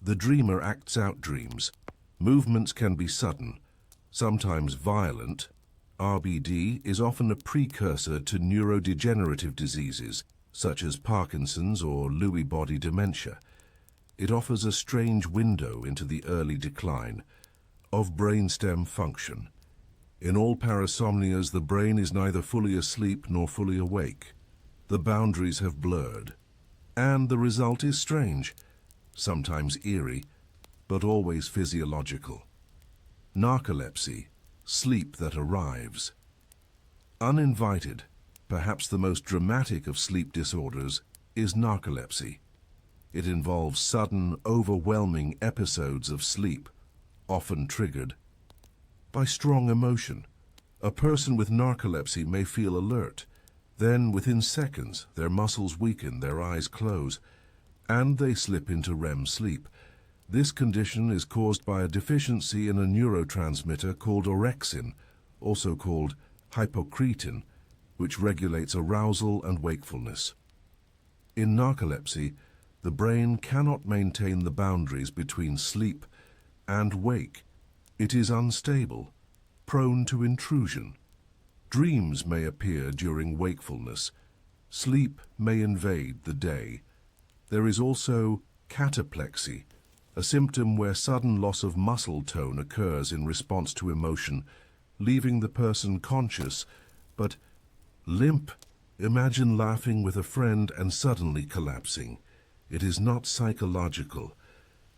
Speaker 1: The dreamer acts out dreams. Movements can be sudden, sometimes violent. RBD is often a precursor to neurodegenerative diseases, such as Parkinson's or Lewy body dementia. It offers a strange window into the early decline of brainstem function. In all parasomnias, the brain is neither fully asleep nor fully awake. The boundaries have blurred. And the result is strange, sometimes eerie, but always physiological. Narcolepsy, sleep that arrives. Uninvited, perhaps the most dramatic of sleep disorders, is narcolepsy. It involves sudden, overwhelming episodes of sleep, often triggered by strong emotion. A person with narcolepsy may feel alert. Then, within seconds, their muscles weaken, their eyes close, and they slip into REM sleep. This condition is caused by a deficiency in a neurotransmitter called orexin, also called hypocretin, which regulates arousal and wakefulness. In narcolepsy, the brain cannot maintain the boundaries between sleep and wake. It is unstable, prone to intrusion. Dreams may appear during wakefulness. Sleep may invade the day. There is also cataplexy, a symptom where sudden loss of muscle tone occurs in response to emotion, leaving the person conscious but limp. Imagine laughing with a friend and suddenly collapsing. It is not psychological,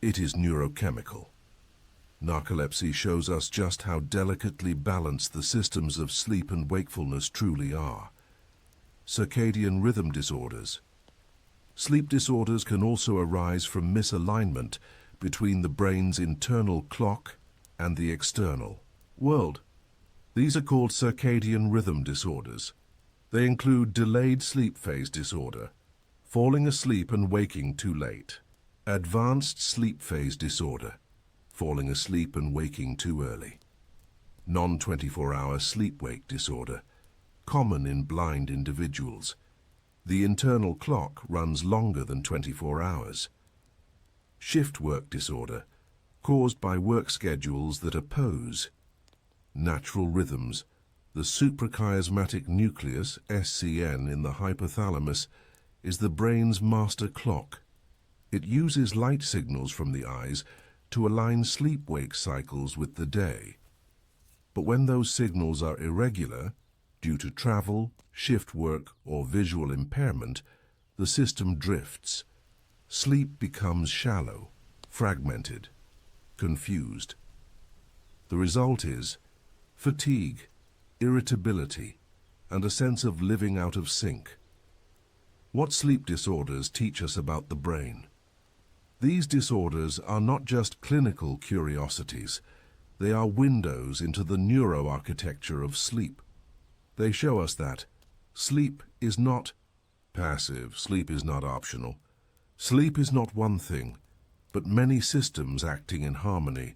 Speaker 1: it is neurochemical. Narcolepsy shows us just how delicately balanced the systems of sleep and wakefulness truly are. Circadian rhythm disorders. Sleep disorders can also arise from misalignment between the brain's internal clock and the external world. These are called circadian rhythm disorders. They include delayed sleep phase disorder, falling asleep and waking too late; advanced sleep phase disorder, falling asleep and waking too early; non-24-hour sleep-wake disorder, common in blind individuals. The internal clock runs longer than 24 hours. Shift work disorder, caused by work schedules that oppose natural rhythms. The suprachiasmatic nucleus, SCN, in the hypothalamus is the brain's master clock. It uses light signals from the eyes to align sleep-wake cycles with the day. But when those signals are irregular, due to travel, shift work, or visual impairment, the system drifts. Sleep becomes shallow, fragmented, confused. The result is fatigue, irritability, and a sense of living out of sync. What sleep disorders teach us about the brain? These disorders are not just clinical curiosities. They are windows into the neuroarchitecture of sleep. They show us that sleep is not passive, sleep is not optional. Sleep is not one thing, but many systems acting in harmony.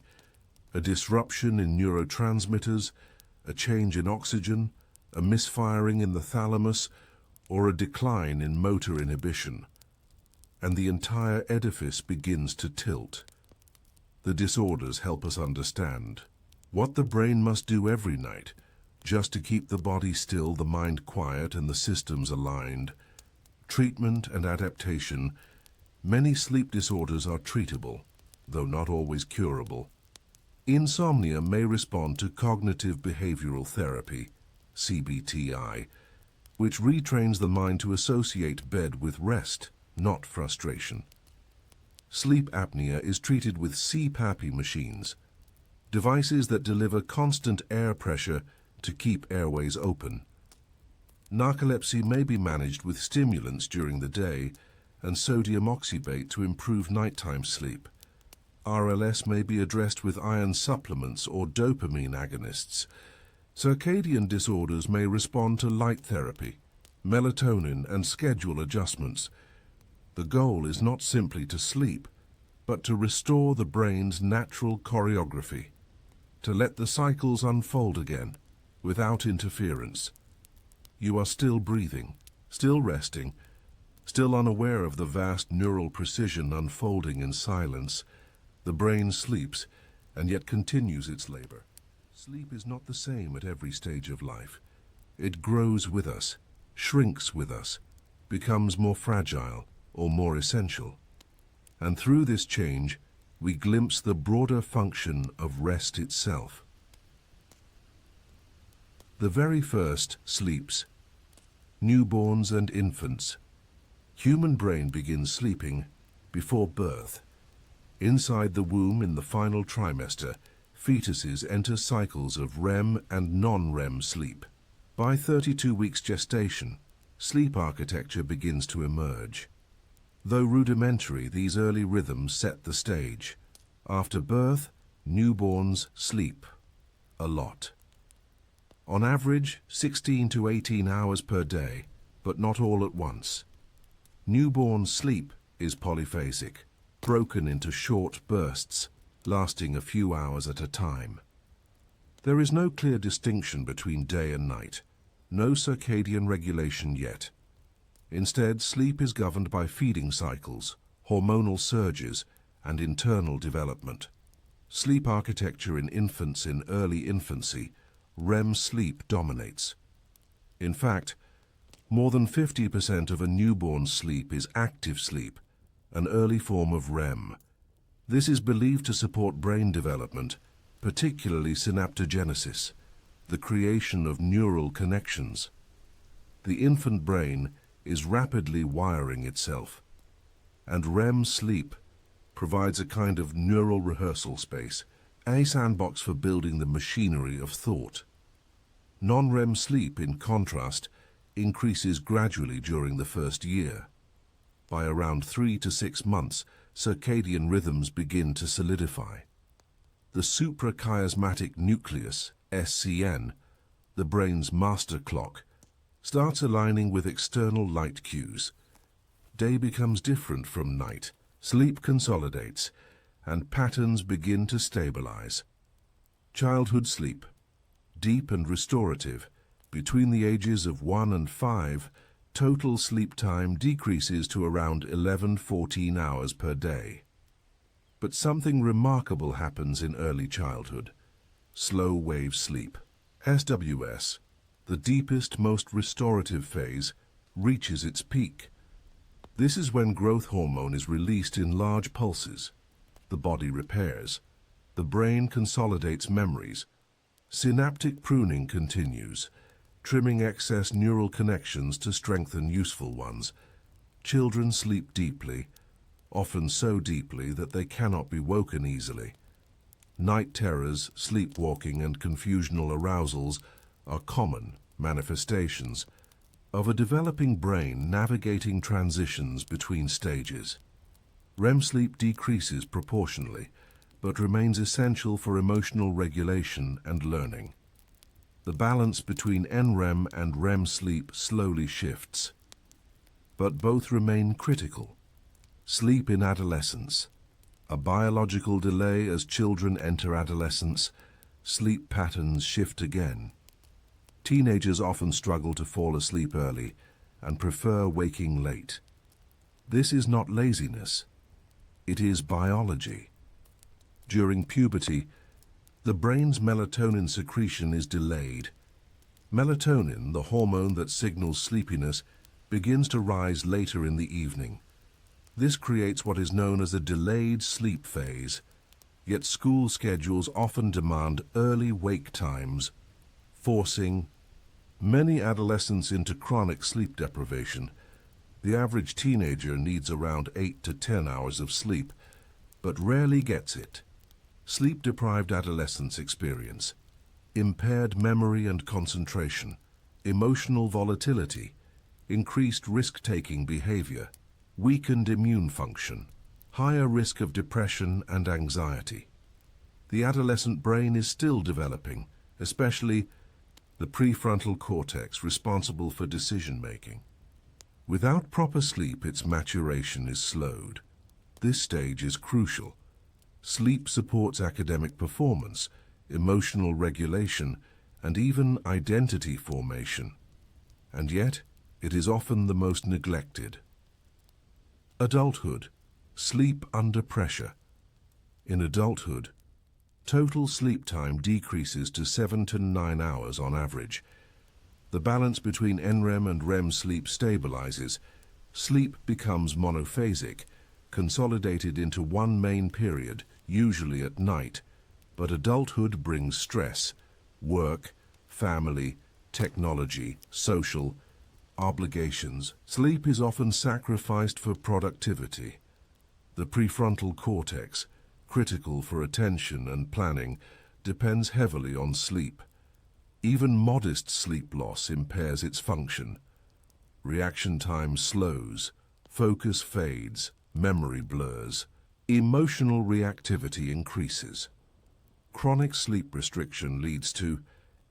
Speaker 1: A disruption in neurotransmitters, a change in oxygen, a misfiring in the thalamus, or a decline in motor inhibition, and the entire edifice begins to tilt. The disorders help us understand what the brain must do every night just to keep the body still, the mind quiet, and the systems aligned. Treatment and adaptation. Many sleep disorders are treatable, though not always curable. Insomnia may respond to cognitive behavioral therapy, CBTI, which retrains the mind to associate bed with rest, not frustration. Sleep apnea is treated with CPAP machines, devices that deliver constant air pressure to keep airways open. Narcolepsy may be managed with stimulants during the day and sodium oxybate to improve nighttime sleep. RLS may be addressed with iron supplements or dopamine agonists. Circadian disorders may respond to light therapy, melatonin, and schedule adjustments. The goal is not simply to sleep, but to restore the brain's natural choreography, to let the cycles unfold again, without interference. You are still breathing, still resting, still unaware of the vast neural precision unfolding in silence. The brain sleeps, and yet continues its labor. Sleep is not the same at every stage of life. It grows with us, shrinks with us, becomes more fragile or more essential. And through this change, we glimpse the broader function of rest itself. The very first sleeps. Newborns and infants. Human brain begins sleeping before birth. Inside the womb in the final trimester, fetuses enter cycles of REM and non-REM sleep. By 32 weeks gestation, sleep architecture begins to emerge. Though rudimentary, these early rhythms set the stage. After birth, newborns sleep a lot. On average, 16 to 18 hours per day, but not all at once. Newborn sleep is polyphasic, broken into short bursts, lasting a few hours at a time. There is no clear distinction between day and night, no circadian regulation yet. Instead, sleep is governed by feeding cycles, hormonal surges, and internal development. Sleep architecture in infants in early infancy, REM sleep dominates. In fact, more than 50% of a newborn's sleep is active sleep, an early form of REM. This is believed to support brain development, particularly synaptogenesis, the creation of neural connections. The infant brain is rapidly wiring itself, and REM sleep provides a kind of neural rehearsal space, a sandbox for building the machinery of thought. Non-REM sleep, in contrast, increases gradually during the first year. By around 3 to 6 months, circadian rhythms begin to solidify. The suprachiasmatic nucleus, SCN, the brain's master clock, starts aligning with external light cues. Day becomes different from night, sleep consolidates, and patterns begin to stabilize. Childhood sleep, deep and restorative. Between the ages of 1 and 5, total sleep time decreases to around 11–14 hours per day. But something remarkable happens in early childhood. Slow wave sleep, SWS, the deepest, most restorative phase, reaches its peak. This is when growth hormone is released in large pulses. The body repairs. The brain consolidates memories. Synaptic pruning continues, trimming excess neural connections to strengthen useful ones. Children sleep deeply, often so deeply that they cannot be woken easily. Night terrors, sleepwalking, and confusional arousals are common manifestations of a developing brain navigating transitions between stages. REM sleep decreases proportionally, but remains essential for emotional regulation and learning. The balance between NREM and REM sleep slowly shifts, but both remain critical. Sleep in adolescence, a biological delay as children enter adolescence, sleep patterns shift again. Teenagers often struggle to fall asleep early and prefer waking late. This is not laziness, it is biology. During puberty, the brain's melatonin secretion is delayed. Melatonin, the hormone that signals sleepiness, begins to rise later in the evening. This creates what is known as a delayed sleep phase, yet school schedules often demand early wake times, forcing many adolescents into chronic sleep deprivation. The average teenager needs around 8 to 10 hours of sleep, but rarely gets it. Sleep-deprived adolescents experience impaired memory and concentration, emotional volatility, increased risk-taking behavior, weakened immune function, higher risk of depression and anxiety. The adolescent brain is still developing, especially the prefrontal cortex responsible for decision-making. Without proper sleep, its maturation is slowed. This stage is crucial. Sleep supports academic performance, emotional regulation, and even identity formation. And yet, it is often the most neglected. Adulthood, sleep under pressure. In adulthood, total sleep time decreases to 7 to 9 hours on average. The balance between NREM and REM sleep stabilizes. Sleep becomes monophasic, consolidated into one main period, usually at night. But adulthood brings stress, work, family, technology, social obligations. Sleep is often sacrificed for productivity. The prefrontal cortex, critical for attention and planning, depends heavily on sleep. Even modest sleep loss impairs its function. Reaction time slows, focus fades, memory blurs, emotional reactivity increases. Chronic sleep restriction leads to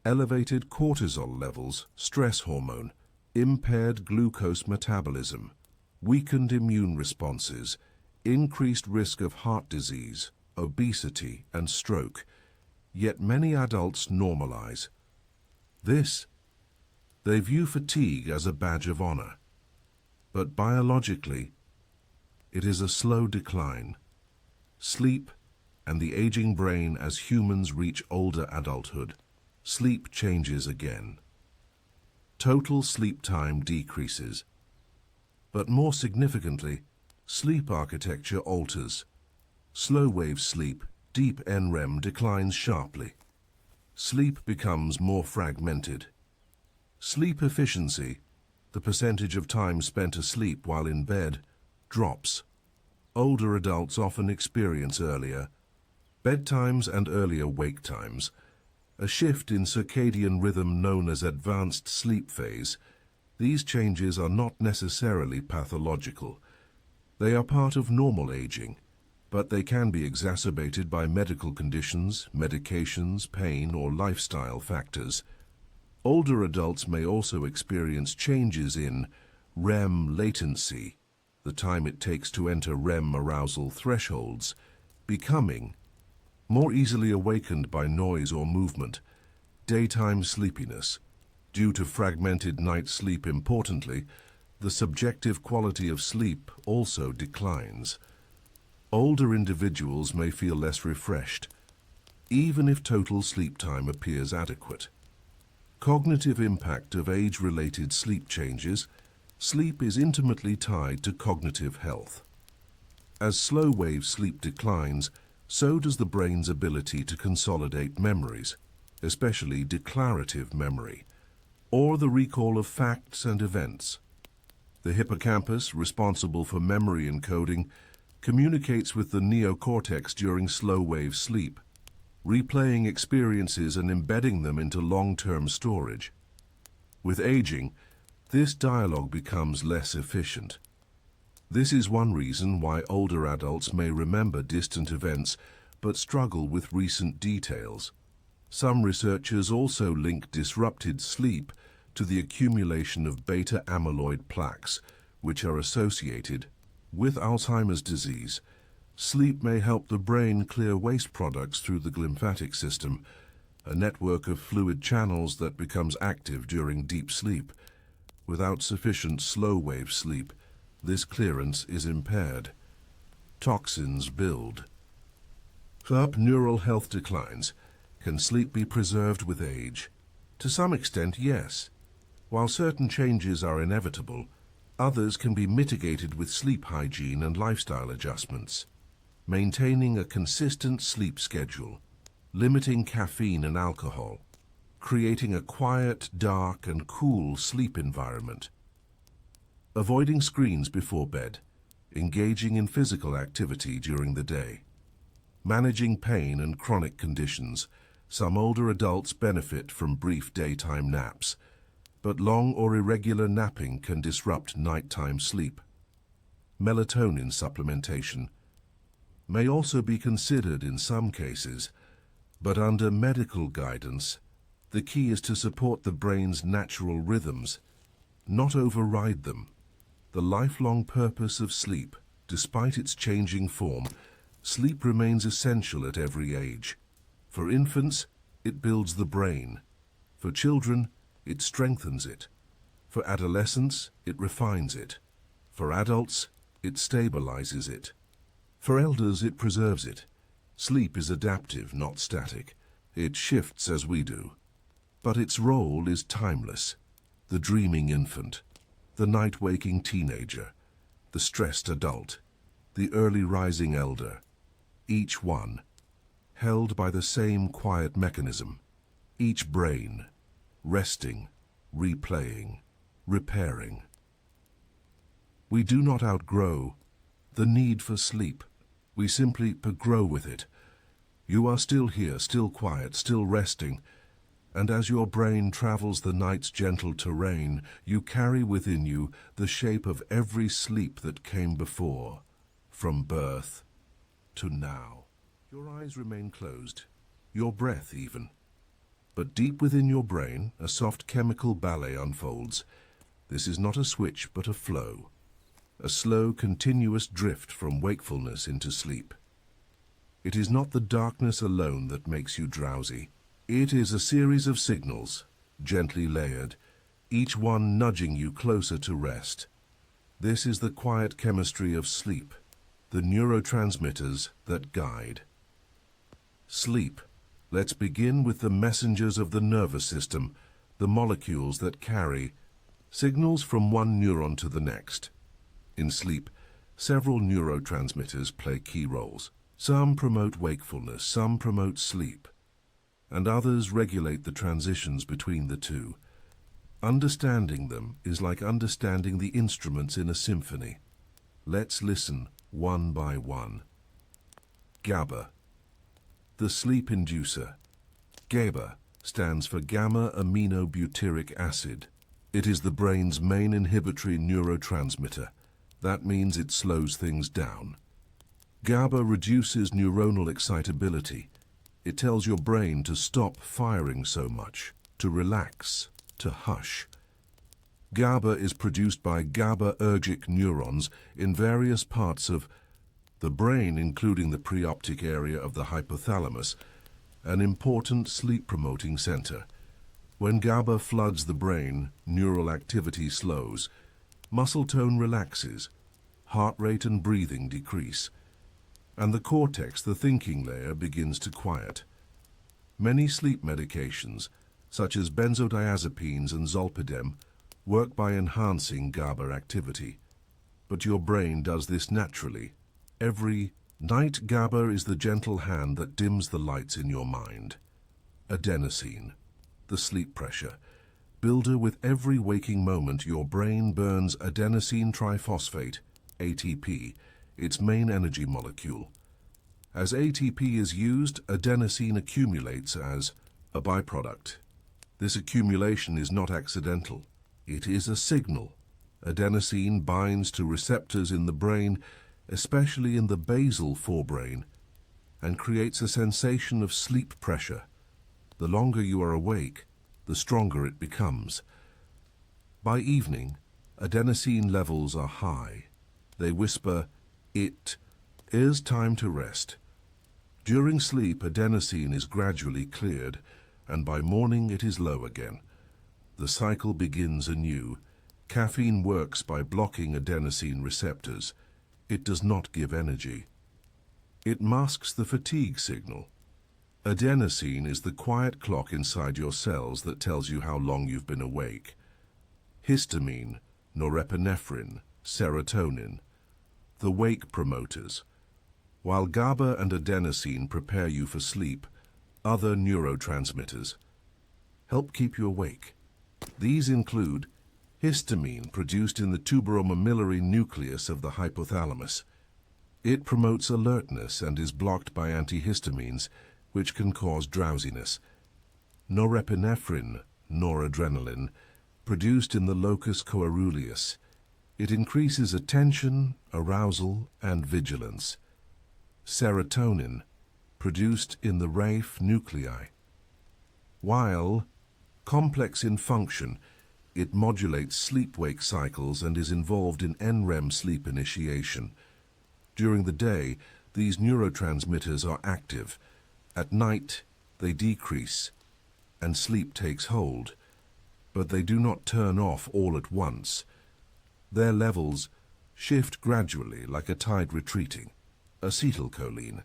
Speaker 1: elevated cortisol levels, stress hormone, impaired glucose metabolism, weakened immune responses, increased risk of heart disease, obesity, and stroke. Yet many adults normalize this. They view fatigue as a badge of honor. But biologically, it is a slow decline. Sleep and the aging brain as humans reach older adulthood. Sleep changes again. Total sleep time decreases. But more significantly, sleep architecture alters. Slow-wave sleep, deep NREM, declines sharply. Sleep becomes more fragmented. Sleep efficiency, the percentage of time spent asleep while in bed, drops. Older adults often experience earlier bedtimes and earlier wake times, a shift in circadian rhythm known as advanced sleep phase. These changes are not necessarily pathological. They are part of normal aging, but they can be exacerbated by medical conditions, medications, pain, or lifestyle factors. Older adults may also experience changes in REM latency, the time it takes to enter REM arousal thresholds, becoming more easily awakened by noise or movement, daytime sleepiness. Due to fragmented night sleep, importantly, the subjective quality of sleep also declines. Older individuals may feel less refreshed, even if total sleep time appears adequate. Cognitive impact of age-related sleep changes. Sleep is intimately tied to cognitive health. As slow-wave sleep declines, so does the brain's ability to consolidate memories, especially declarative memory, or the recall of facts and events. The hippocampus, responsible for memory encoding, communicates with the neocortex during slow-wave sleep, replaying experiences and embedding them into long-term storage. With aging, this dialogue becomes less efficient. This is one reason why older adults may remember distant events but struggle with recent details. Some researchers also link disrupted sleep to the accumulation of beta-amyloid plaques, which are associated with Alzheimer's disease. Sleep may help the brain clear waste products through the glymphatic system, a network of fluid channels that becomes active during deep sleep. Without sufficient slow-wave sleep, this clearance is impaired. Toxins build. Sharp neural health declines. Can sleep be preserved with age? To some extent, yes. While certain changes are inevitable, others can be mitigated with sleep hygiene and lifestyle adjustments. Maintaining a consistent sleep schedule, limiting caffeine and alcohol, creating a quiet, dark, and cool sleep environment. Avoiding screens before bed, engaging in physical activity during the day. Managing pain and chronic conditions. Some older adults benefit from brief daytime naps, but long or irregular napping can disrupt nighttime sleep. Melatonin supplementation may also be considered in some cases, but under medical guidance, the key is to support the brain's natural rhythms, not override them. The lifelong purpose of sleep, despite its changing form, sleep remains essential at every age. For infants, it builds the brain. For children, it strengthens it. For adolescents, it refines it. For adults, it stabilizes it. For elders, it preserves it. Sleep is adaptive, not static. It shifts as we do. But its role is timeless. The dreaming infant, the night-waking teenager, the stressed adult, the early rising elder, each one held by the same quiet mechanism, each brain resting, replaying, repairing. We do not outgrow the need for sleep. We simply grow with it. You are still here, still quiet, still resting, and as your brain travels the night's gentle terrain, you carry within you the shape of every sleep that came before, from birth to now. Your eyes remain closed, your breath even. But deep within your brain, a soft chemical ballet unfolds. This is not a switch, but a flow. A slow, continuous drift from wakefulness into sleep. It is not the darkness alone that makes you drowsy. It is a series of signals, gently layered, each one nudging you closer to rest. This is the quiet chemistry of sleep, the neurotransmitters that guide. Sleep. Let's begin with the messengers of the nervous system, the molecules that carry signals from one neuron to the next. In sleep, several neurotransmitters play key roles. Some promote wakefulness, some promote sleep, and others regulate the transitions between the two. Understanding them is like understanding the instruments in a symphony. Let's listen one by one. GABA, the sleep inducer. GABA stands for gamma-aminobutyric acid. It is the brain's main inhibitory neurotransmitter. That means it slows things down. GABA reduces neuronal excitability. It tells your brain to stop firing so much, to relax, to hush. GABA is produced by GABAergic neurons in various parts of the brain, including the preoptic area of the hypothalamus, an important sleep-promoting center. When GABA floods the brain, neural activity slows, muscle tone relaxes, heart rate and breathing decrease, and the cortex, the thinking layer, begins to quiet. Many sleep medications, such as benzodiazepines and zolpidem, work by enhancing GABA activity. But your brain does this naturally. Every night, GABA is the gentle hand that dims the lights in your mind. Adenosine, the sleep pressure builder. With every waking moment, your brain burns adenosine triphosphate, ATP, its main energy molecule. As ATP is used, adenosine accumulates as a byproduct. This accumulation is not accidental. It is a signal. Adenosine binds to receptors in the brain, especially in the basal forebrain, and creates a sensation of sleep pressure. The longer you are awake, the stronger it becomes. By evening, adenosine levels are high. They whisper, "It is time to rest." During sleep, adenosine is gradually cleared, and by morning it is low again. The cycle begins anew. Caffeine works by blocking adenosine receptors. It does not give energy. It masks the fatigue signal. Adenosine is the quiet clock inside your cells that tells you how long you've been awake. Histamine, norepinephrine, serotonin, the wake promoters. While GABA and adenosine prepare you for sleep, other neurotransmitters help keep you awake. These include histamine, produced in the tuberomammillary nucleus of the hypothalamus. It promotes alertness and is blocked by antihistamines, which can cause drowsiness. Norepinephrine, noradrenaline, produced in the locus coeruleus. It increases attention, arousal, and vigilance. Serotonin, produced in the raphe nuclei. While complex in function, it modulates sleep-wake cycles and is involved in NREM sleep initiation. During the day, these neurotransmitters are active. At night, they decrease, and sleep takes hold. But they do not turn off all at once. Their levels shift gradually, like a tide retreating. Acetylcholine.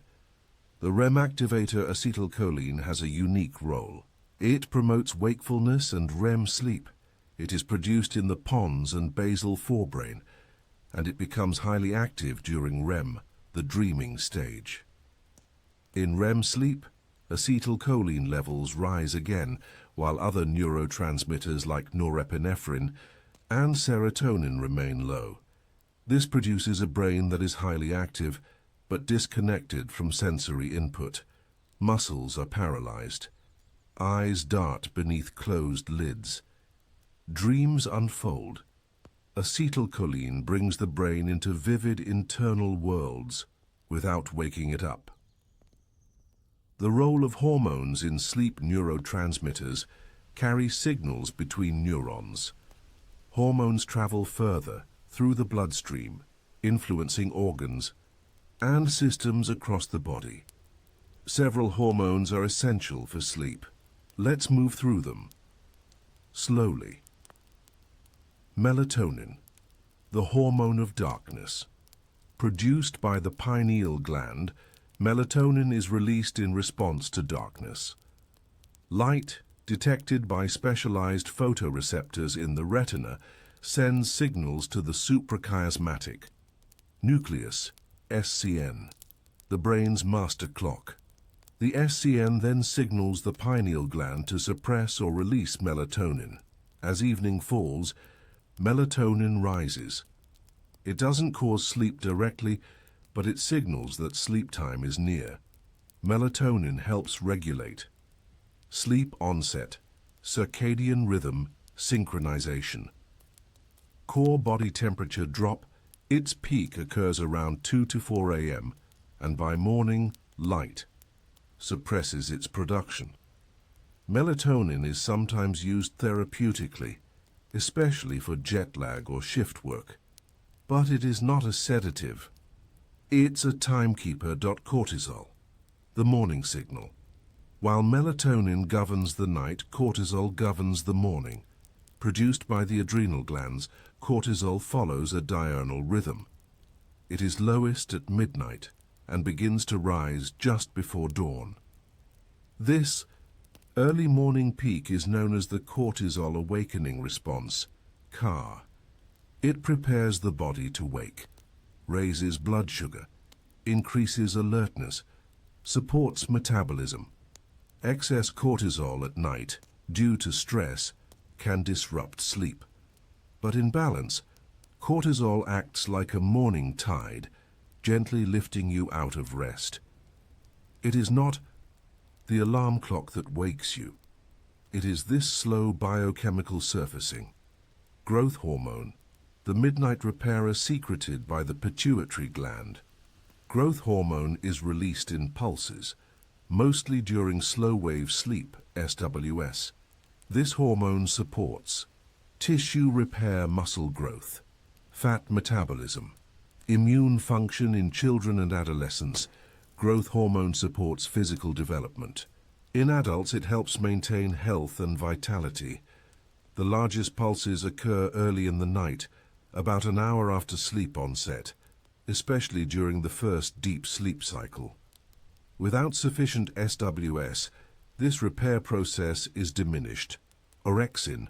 Speaker 1: The REM activator acetylcholine has a unique role. It promotes wakefulness and REM sleep. It is produced in the pons and basal forebrain, and it becomes highly active during REM, the dreaming stage. In REM sleep, acetylcholine levels rise again, while other neurotransmitters like norepinephrine and serotonin remain low. This produces a brain that is highly active, but disconnected from sensory input. Muscles are paralyzed. Eyes dart beneath closed lids. Dreams unfold. Acetylcholine brings the brain into vivid internal worlds without waking it up. The role of hormones in sleep neurotransmitters carry signals between neurons. Hormones travel further through the bloodstream, influencing organs and systems across the body. Several hormones are essential for sleep. Let's move through them slowly. Melatonin, the hormone of darkness. Produced by the pineal gland, melatonin is released in response to darkness. Light, detected by specialized photoreceptors in the retina, sends signals to the suprachiasmatic nucleus, SCN, the brain's master clock. The SCN then signals the pineal gland to suppress or release melatonin. As evening falls, melatonin rises. It doesn't cause sleep directly, but it signals that sleep time is near. Melatonin helps regulate sleep onset, circadian rhythm, synchronization. Core body temperature drop, Its peak occurs around 2 to 4 a.m., and by morning, light suppresses its production. Melatonin is sometimes used therapeutically, especially for jet lag or shift work. But it is not a sedative. It's a timekeeper. Cortisol, the morning signal. While melatonin governs the night, cortisol governs the morning. Produced by the adrenal glands, cortisol follows a diurnal rhythm. It is lowest at midnight and begins to rise just before dawn. This early morning peak is known as the cortisol awakening response, CAR. It prepares the body to wake, raises blood sugar, increases alertness, supports metabolism. Excess cortisol at night, due to stress, can disrupt sleep. But in balance, cortisol acts like a morning tide, gently lifting you out of rest. It is not the alarm clock that wakes you. It is this slow biochemical surfacing. Growth hormone, the midnight repairer secreted by the pituitary gland. Growth hormone is released in pulses, mostly during slow-wave sleep, SWS. This hormone supports tissue repair, muscle growth, fat metabolism, immune function in children and adolescents. Growth hormone supports physical development. In adults, it helps maintain health and vitality. The largest pulses occur early in the night, about an hour after sleep onset, especially during the first deep sleep cycle. Without sufficient SWS, this repair process is diminished. Orexin,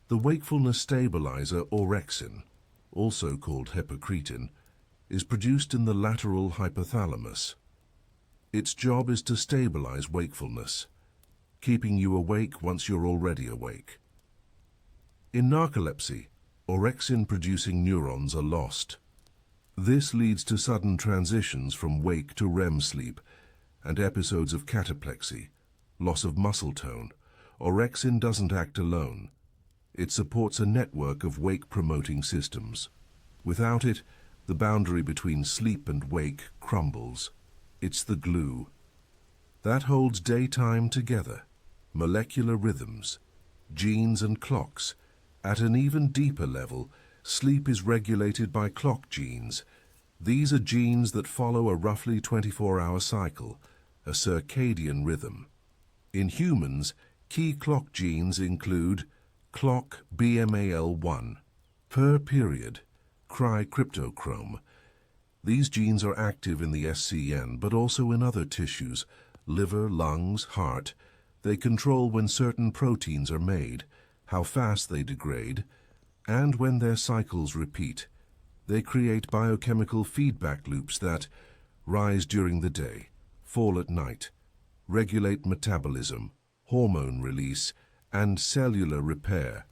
Speaker 1: the wakefulness stabilizer orexin, also called hypocretin, is produced in the lateral hypothalamus. Its job is to stabilize wakefulness, keeping you awake once you're already awake. In narcolepsy, orexin-producing neurons are lost. This leads to sudden transitions from wake to REM sleep and episodes of cataplexy, loss of muscle tone. Orexin doesn't act alone. It supports a network of wake-promoting systems. Without it, the boundary between sleep and wake crumbles. It's the glue that holds daytime together, molecular rhythms, genes and clocks. At an even deeper level, sleep is regulated by clock genes. These are genes that follow a roughly 24-hour cycle, a circadian rhythm. In humans, key clock genes include clock BMAL1, per period, cryptochrome. These genes are active in the SCN, but also in other tissues, liver, lungs, heart. They control when certain proteins are made, how fast they degrade, and when their cycles repeat. They create biochemical feedback loops that rise during the day, fall at night, regulate metabolism, hormone release, and cellular repair.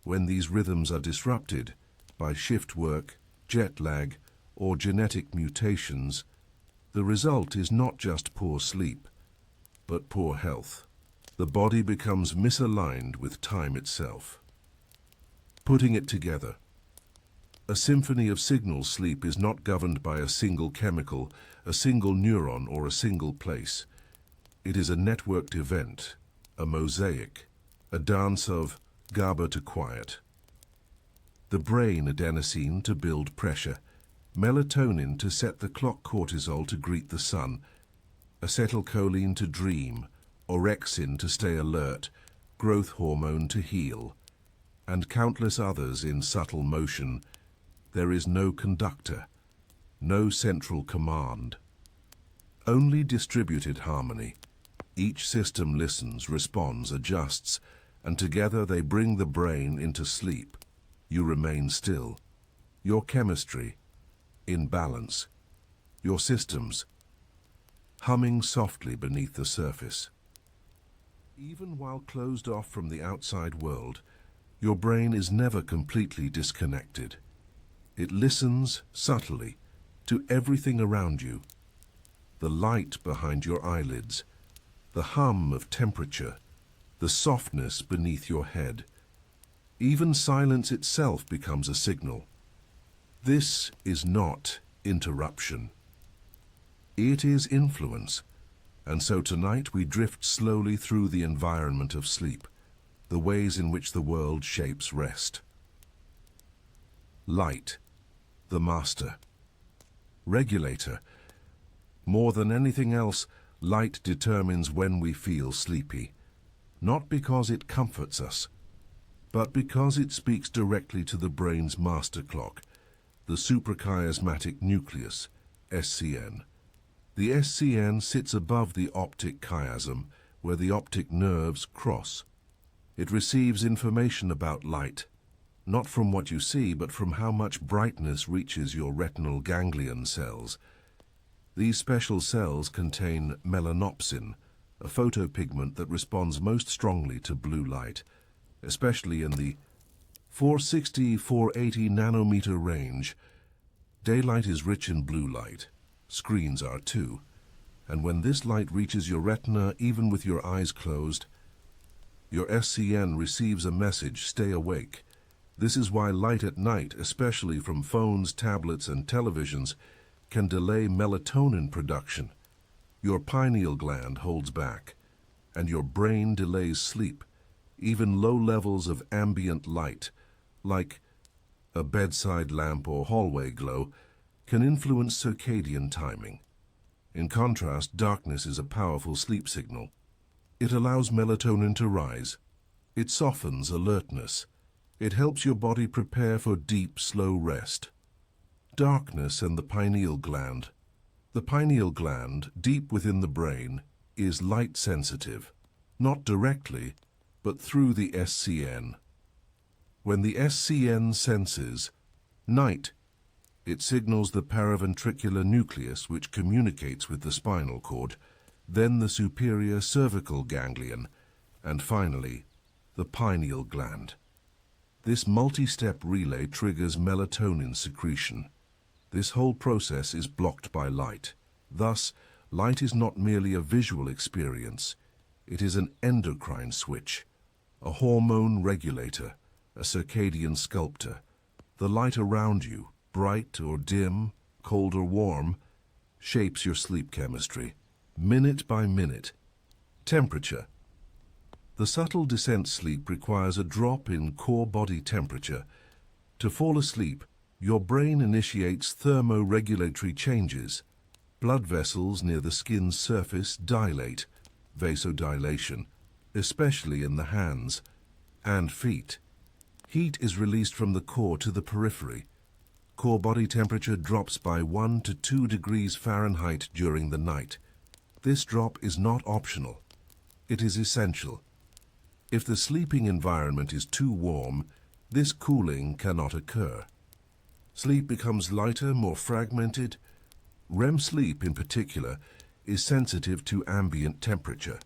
Speaker 1: When these rhythms are disrupted by shift work, jet lag, or genetic mutations, the result is not just poor sleep, but poor health. The body becomes misaligned with time itself. Putting it together, a symphony of signal sleep is not governed by a single chemical, a single neuron, or a single place. It is a networked event, a mosaic, a dance of GABA to quiet. The brain adenosine to build pressure, melatonin to set the clock, cortisol to greet the sun, acetylcholine to dream, orexin to stay alert, growth hormone to heal, and countless others in subtle motion. There is no conductor, no central command, only distributed harmony. Each system listens, responds, adjusts, and together they bring the brain into sleep. You remain still. Your chemistry in balance. Your systems humming softly beneath the surface. Even while closed off from the outside world, your brain is never completely disconnected. It listens subtly to everything around you. The light behind your eyelids, the hum of temperature, the softness beneath your head. Even silence itself becomes a signal. This is not interruption. It is influence. And so tonight we drift slowly through the environment of sleep, the ways in which the world shapes rest. Light, the master. Regulator. More than anything else, light determines when we feel sleepy. Not because it comforts us, but because it speaks directly to the brain's master clock, the suprachiasmatic nucleus, SCN. The SCN sits above the optic chiasm, where the optic nerves cross. It receives information about light, not from what you see, but from how much brightness reaches your retinal ganglion cells. These special cells contain melanopsin, a photopigment that responds most strongly to blue light, especially in the 460–480 nanometer range. Daylight is rich in blue light. Screens are too. And when this light reaches your retina, even with your eyes closed, your SCN receives a message: stay awake. This is why light at night, especially from phones, tablets, and televisions, can delay melatonin production. Your pineal gland holds back, and your brain delays sleep. Even low levels of ambient light, like a bedside lamp or hallway glow, can influence circadian timing. In contrast, darkness is a powerful sleep signal. It allows melatonin to rise. It softens alertness. It helps your body prepare for deep, slow rest. Darkness and the pineal gland. The pineal gland, deep within the brain, is light sensitive, not directly, but through the SCN. When the SCN senses night, it signals the paraventricular nucleus, which communicates with the spinal cord, then the superior cervical ganglion, and finally, the pineal gland. This multi-step relay triggers melatonin secretion. This whole process is blocked by light. Thus, light is not merely a visual experience. It is an endocrine switch, a hormone regulator, a circadian sculptor. The light around you, bright or dim, cold or warm, shapes your sleep chemistry, minute by minute. Temperature. The subtle descent sleep requires a drop in core body temperature. To fall asleep, your brain initiates thermoregulatory changes. Blood vessels near the skin's surface dilate, vasodilation, especially in the hands and feet. Heat is released from the core to the periphery. Core body temperature drops by 1 to 2 degrees Fahrenheit during the night. This drop is not optional. It is essential. If the sleeping environment is too warm, this cooling cannot occur. Sleep becomes lighter, more fragmented. REM sleep, in particular, is sensitive to ambient temperature.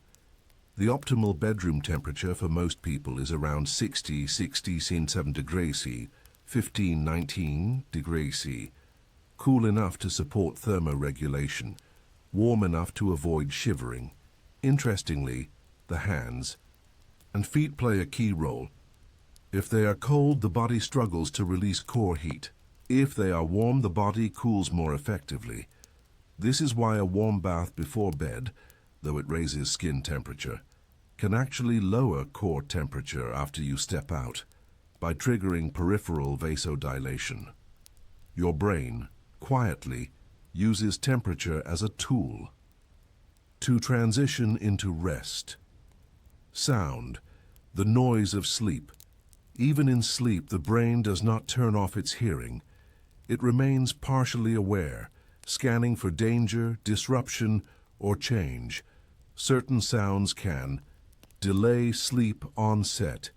Speaker 1: The optimal bedroom temperature for most people is around 60–67 degrees C, 15–19 degrees C, cool enough to support thermoregulation, warm enough to avoid shivering. Interestingly, the hands and feet play a key role. If they are cold, the body struggles to release core heat. If they are warm, the body cools more effectively. This is why a warm bath before bed, though it raises skin temperature, can actually lower core temperature after you step out by triggering peripheral vasodilation. Your brain, quietly, uses temperature as a tool to transition into rest. Sound, the noise of sleep. Even in sleep, the brain does not turn off its hearing. It remains partially aware, scanning for danger, disruption, or change. Certain sounds can delay sleep onset,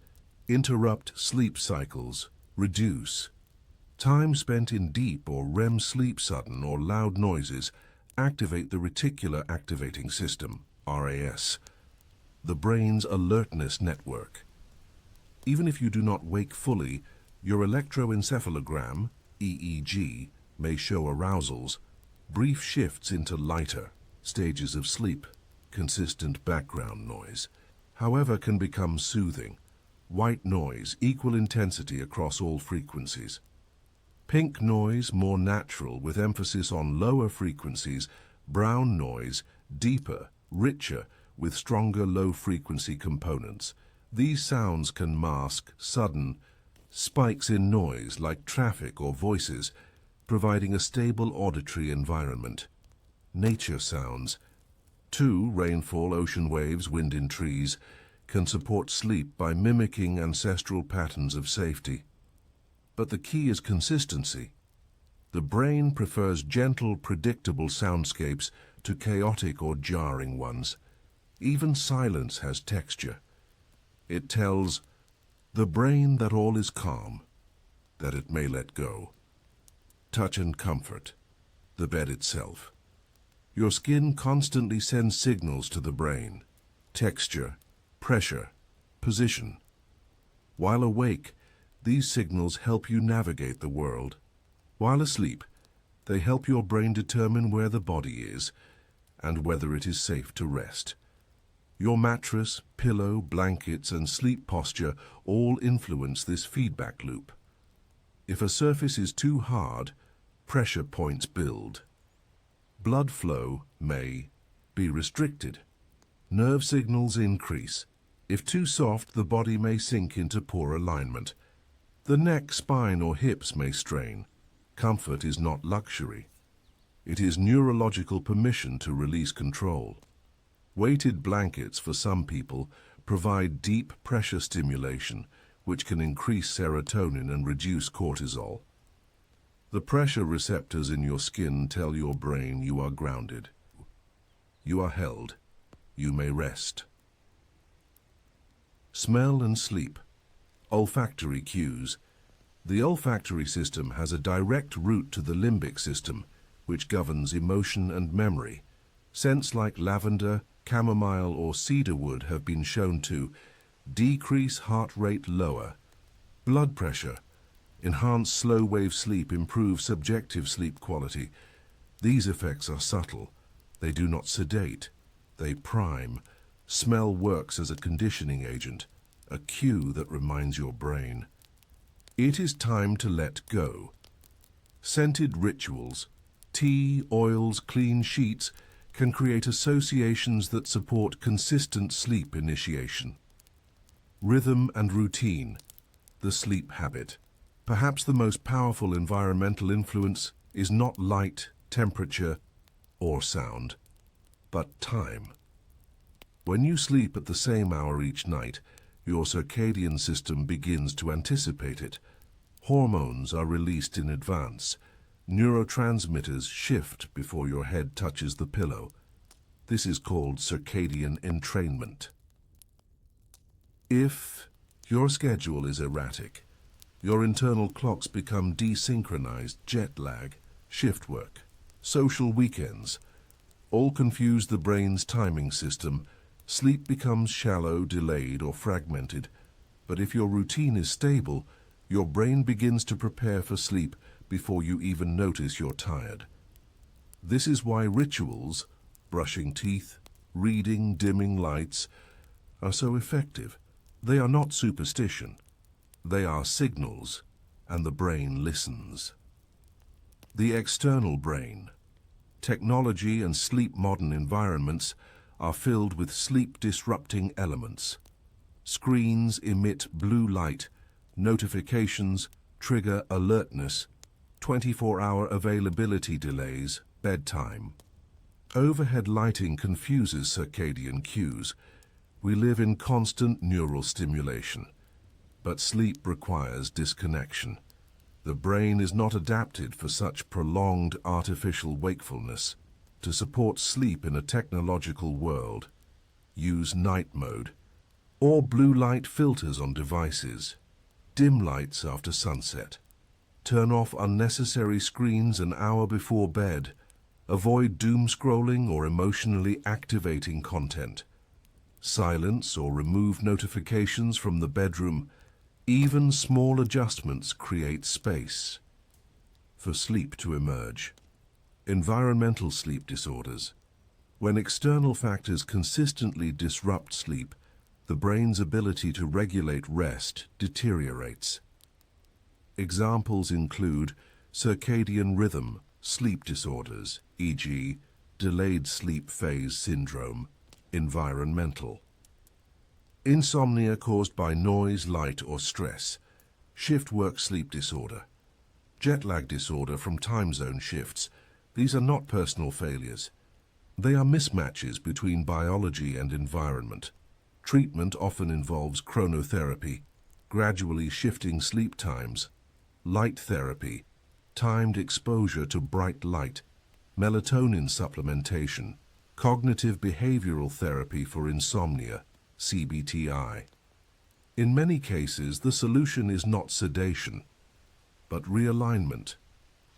Speaker 1: interrupt sleep cycles, reduce. Time spent in deep or REM sleep, sudden or loud noises, activate the reticular activating system, RAS, the brain's alertness network. Even if you do not wake fully, your electroencephalogram, EEG, may show arousals, brief shifts into lighter stages of sleep. Consistent background noise, however, can become soothing. White noise, equal intensity across all frequencies. Pink noise, more natural, with emphasis on lower frequencies. Brown noise, deeper, richer, with stronger low-frequency components. These sounds can mask sudden spikes in noise like traffic or voices, providing a stable auditory environment. Nature sounds. 2. Rainfall, ocean waves, wind in trees can support sleep by mimicking ancestral patterns of safety. But the key is consistency. The brain prefers gentle, predictable soundscapes to chaotic or jarring ones. Even silence has texture. It tells the brain that all is calm, that it may let go. Touch and comfort. The bed itself. Your skin constantly sends signals to the brain. Texture, pressure, position. While awake, these signals help you navigate the world. While asleep, they help your brain determine where the body is and whether it is safe to rest. Your mattress, pillow, blankets, and sleep posture all influence this feedback loop. If a surface is too hard, pressure points build. Blood flow may be restricted. Nerve signals increase. If too soft, the body may sink into poor alignment. The neck, spine, or hips may strain. Comfort is not luxury. It is neurological permission to release control. Weighted blankets for some people provide deep pressure stimulation, which can increase serotonin and reduce cortisol. The pressure receptors in your skin tell your brain you are grounded. You are held. You may rest. Smell and sleep. Olfactory cues. The olfactory system has a direct route to the limbic system, which governs emotion and memory. Scents like lavender, chamomile, or cedarwood have been shown to decrease heart rate, lower blood pressure, enhance slow-wave sleep, improve subjective sleep quality. These effects are subtle. They do not sedate. They prime. Smell works as a conditioning agent, a cue that reminds your brain. It is time to let go. Scented rituals, tea, oils, clean sheets can create associations that support consistent sleep initiation. Rhythm and routine, the sleep habit. Perhaps the most powerful environmental influence is not light, temperature, or sound, but time. When you sleep at the same hour each night, your circadian system begins to anticipate it. Hormones are released in advance. Neurotransmitters shift before your head touches the pillow. This is called circadian entrainment. If your schedule is erratic, your internal clocks become desynchronized. Jet lag, shift work, social weekends, all confuse the brain's timing system. Sleep becomes shallow, delayed, or fragmented. But if your routine is stable, your brain begins to prepare for sleep before you even notice you're tired. This is why rituals, brushing teeth, reading, dimming lights, are so effective. They are not superstition. They are signals, and the brain listens. The external brain. Technology and sleep-modern environments are filled with sleep-disrupting elements. Screens emit blue light, notifications trigger alertness, 24-hour availability delays, bedtime. Overhead lighting confuses circadian cues. We live in constant neural stimulation, but sleep requires disconnection. The brain is not adapted for such prolonged artificial wakefulness. To support sleep in a technological world, use night mode or blue light filters on devices. Dim lights after sunset. Turn off unnecessary screens an hour before bed. Avoid doom scrolling or emotionally activating content. Silence or remove notifications from the bedroom. Even small adjustments create space for sleep to emerge. Environmental sleep disorders. When external factors consistently disrupt sleep, the brain's ability to regulate rest deteriorates. Examples include circadian rhythm, sleep disorders, e.g., delayed sleep phase syndrome, environmental. Insomnia caused by noise, light, or stress, shift work sleep disorder, jet lag disorder from time zone shifts. These are not personal failures. They are mismatches between biology and environment. Treatment often involves chronotherapy, gradually shifting sleep times, light therapy, timed exposure to bright light, melatonin supplementation, cognitive behavioral therapy for insomnia, CBTI. In many cases, the solution is not sedation, but realignment,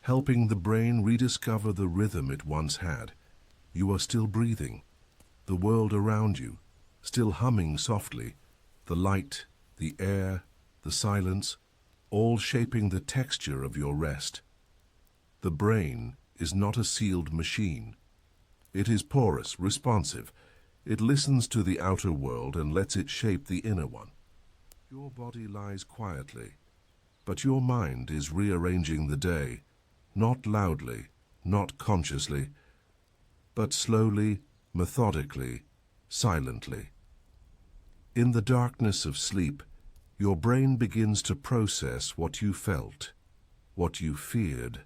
Speaker 1: helping the brain rediscover the rhythm it once had. You are still breathing, the world around you, still humming softly, the light, the air, the silence, all shaping the texture of your rest. The brain is not a sealed machine. It is porous, responsive. It listens to the outer world and lets it shape the inner one. Your body lies quietly, but your mind is rearranging the day, not loudly, not consciously, but slowly, methodically, silently. In the darkness of sleep, your brain begins to process what you felt, what you feared,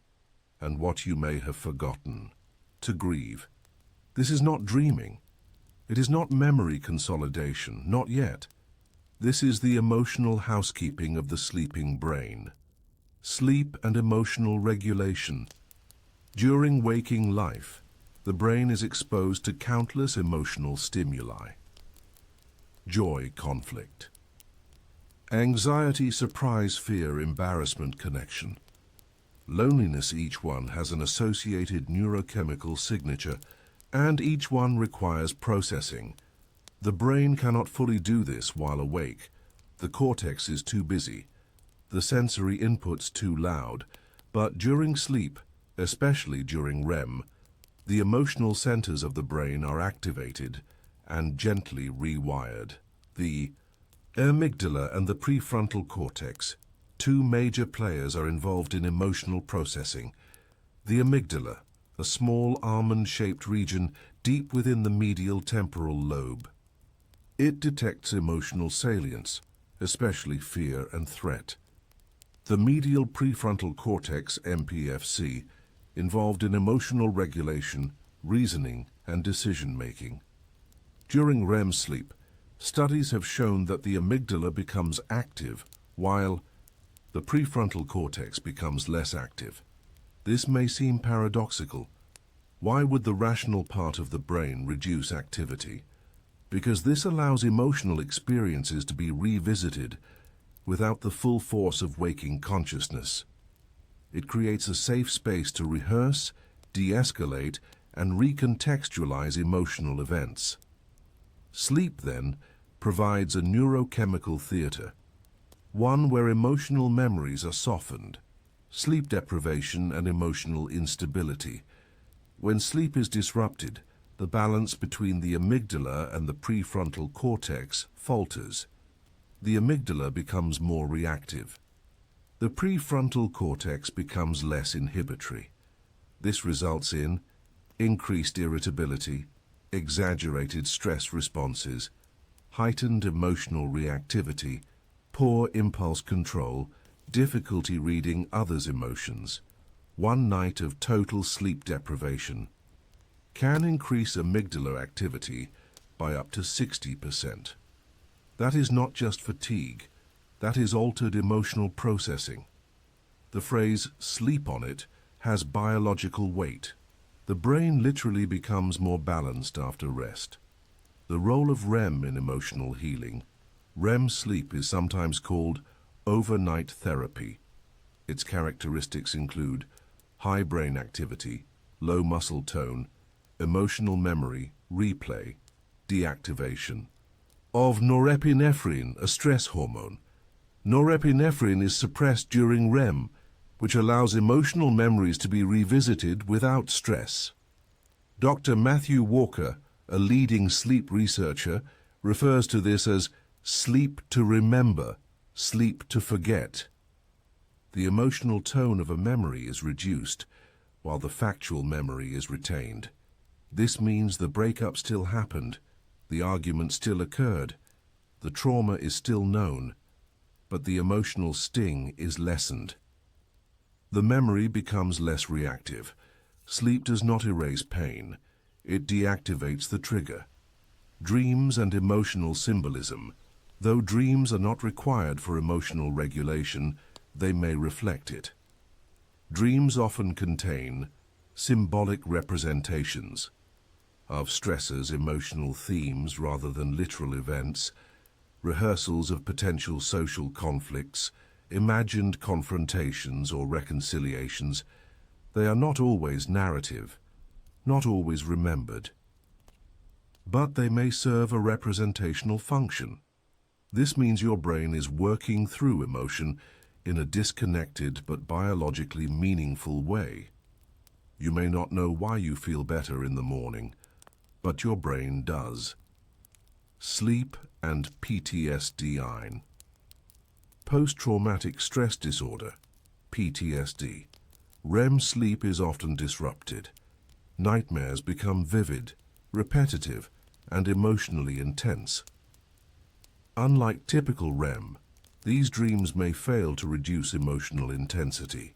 Speaker 1: and what you may have forgotten, to grieve. This is not dreaming. It is not memory consolidation, not yet. This is the emotional housekeeping of the sleeping brain. Sleep and emotional regulation. During waking life, the brain is exposed to countless emotional stimuli. Joy conflict. Anxiety, surprise, fear, embarrassment, connection. Loneliness, each one has an associated neurochemical signature, and each one requires processing. The brain cannot fully do this while awake. The cortex is too busy. The sensory inputs too loud. But during sleep, especially during REM, the emotional centers of the brain are activated and gently rewired. The amygdala and the prefrontal cortex, two major players, are involved in emotional processing. The amygdala, a small almond-shaped region deep within the medial temporal lobe. It detects emotional salience, especially fear and threat. The medial prefrontal cortex, MPFC, involved in emotional regulation, reasoning, and decision-making. During REM sleep, studies have shown that the amygdala becomes active while the prefrontal cortex becomes less active. This may seem paradoxical. Why would the rational part of the brain reduce activity? Because this allows emotional experiences to be revisited without the full force of waking consciousness. It creates a safe space to rehearse, de-escalate, and recontextualize emotional events. Sleep, then, provides a neurochemical theater, one where emotional memories are softened, sleep deprivation and emotional instability. When sleep is disrupted, the balance between the amygdala and the prefrontal cortex falters. The amygdala becomes more reactive. The prefrontal cortex becomes less inhibitory. This results in increased irritability, exaggerated stress responses, heightened emotional reactivity, poor impulse control, difficulty reading others' emotions. One night of total sleep deprivation can increase amygdala activity by up to 60%. That is not just fatigue, that is altered emotional processing. The phrase "sleep on it" has biological weight. The brain literally becomes more balanced after rest. The role of REM in emotional healing. REM sleep is sometimes called overnight therapy. Its characteristics include high brain activity, low muscle tone, emotional memory, replay, deactivation of norepinephrine, a stress hormone. Norepinephrine is suppressed during REM, which allows emotional memories to be revisited without stress. Dr. Matthew Walker, a leading sleep researcher, refers to this as sleep to remember, sleep to forget. The emotional tone of a memory is reduced, while the factual memory is retained. This means the breakup still happened, the argument still occurred, the trauma is still known, but the emotional sting is lessened. The memory becomes less reactive. Sleep does not erase pain, it deactivates the trigger. Dreams and emotional symbolism. Though dreams are not required for emotional regulation, they may reflect it. Dreams often contain symbolic representations of stressors, emotional themes rather than literal events, rehearsals of potential social conflicts, imagined confrontations or reconciliations. They are not always narrative, not always remembered, but they may serve a representational function. This means your brain is working through emotion in a disconnected but biologically meaningful way. You may not know why you feel better in the morning, but your brain does. Sleep and PTSD. Post-traumatic stress disorder, PTSD. REM sleep is often disrupted. Nightmares become vivid, repetitive, and emotionally intense. Unlike typical REM, these dreams may fail to reduce emotional intensity.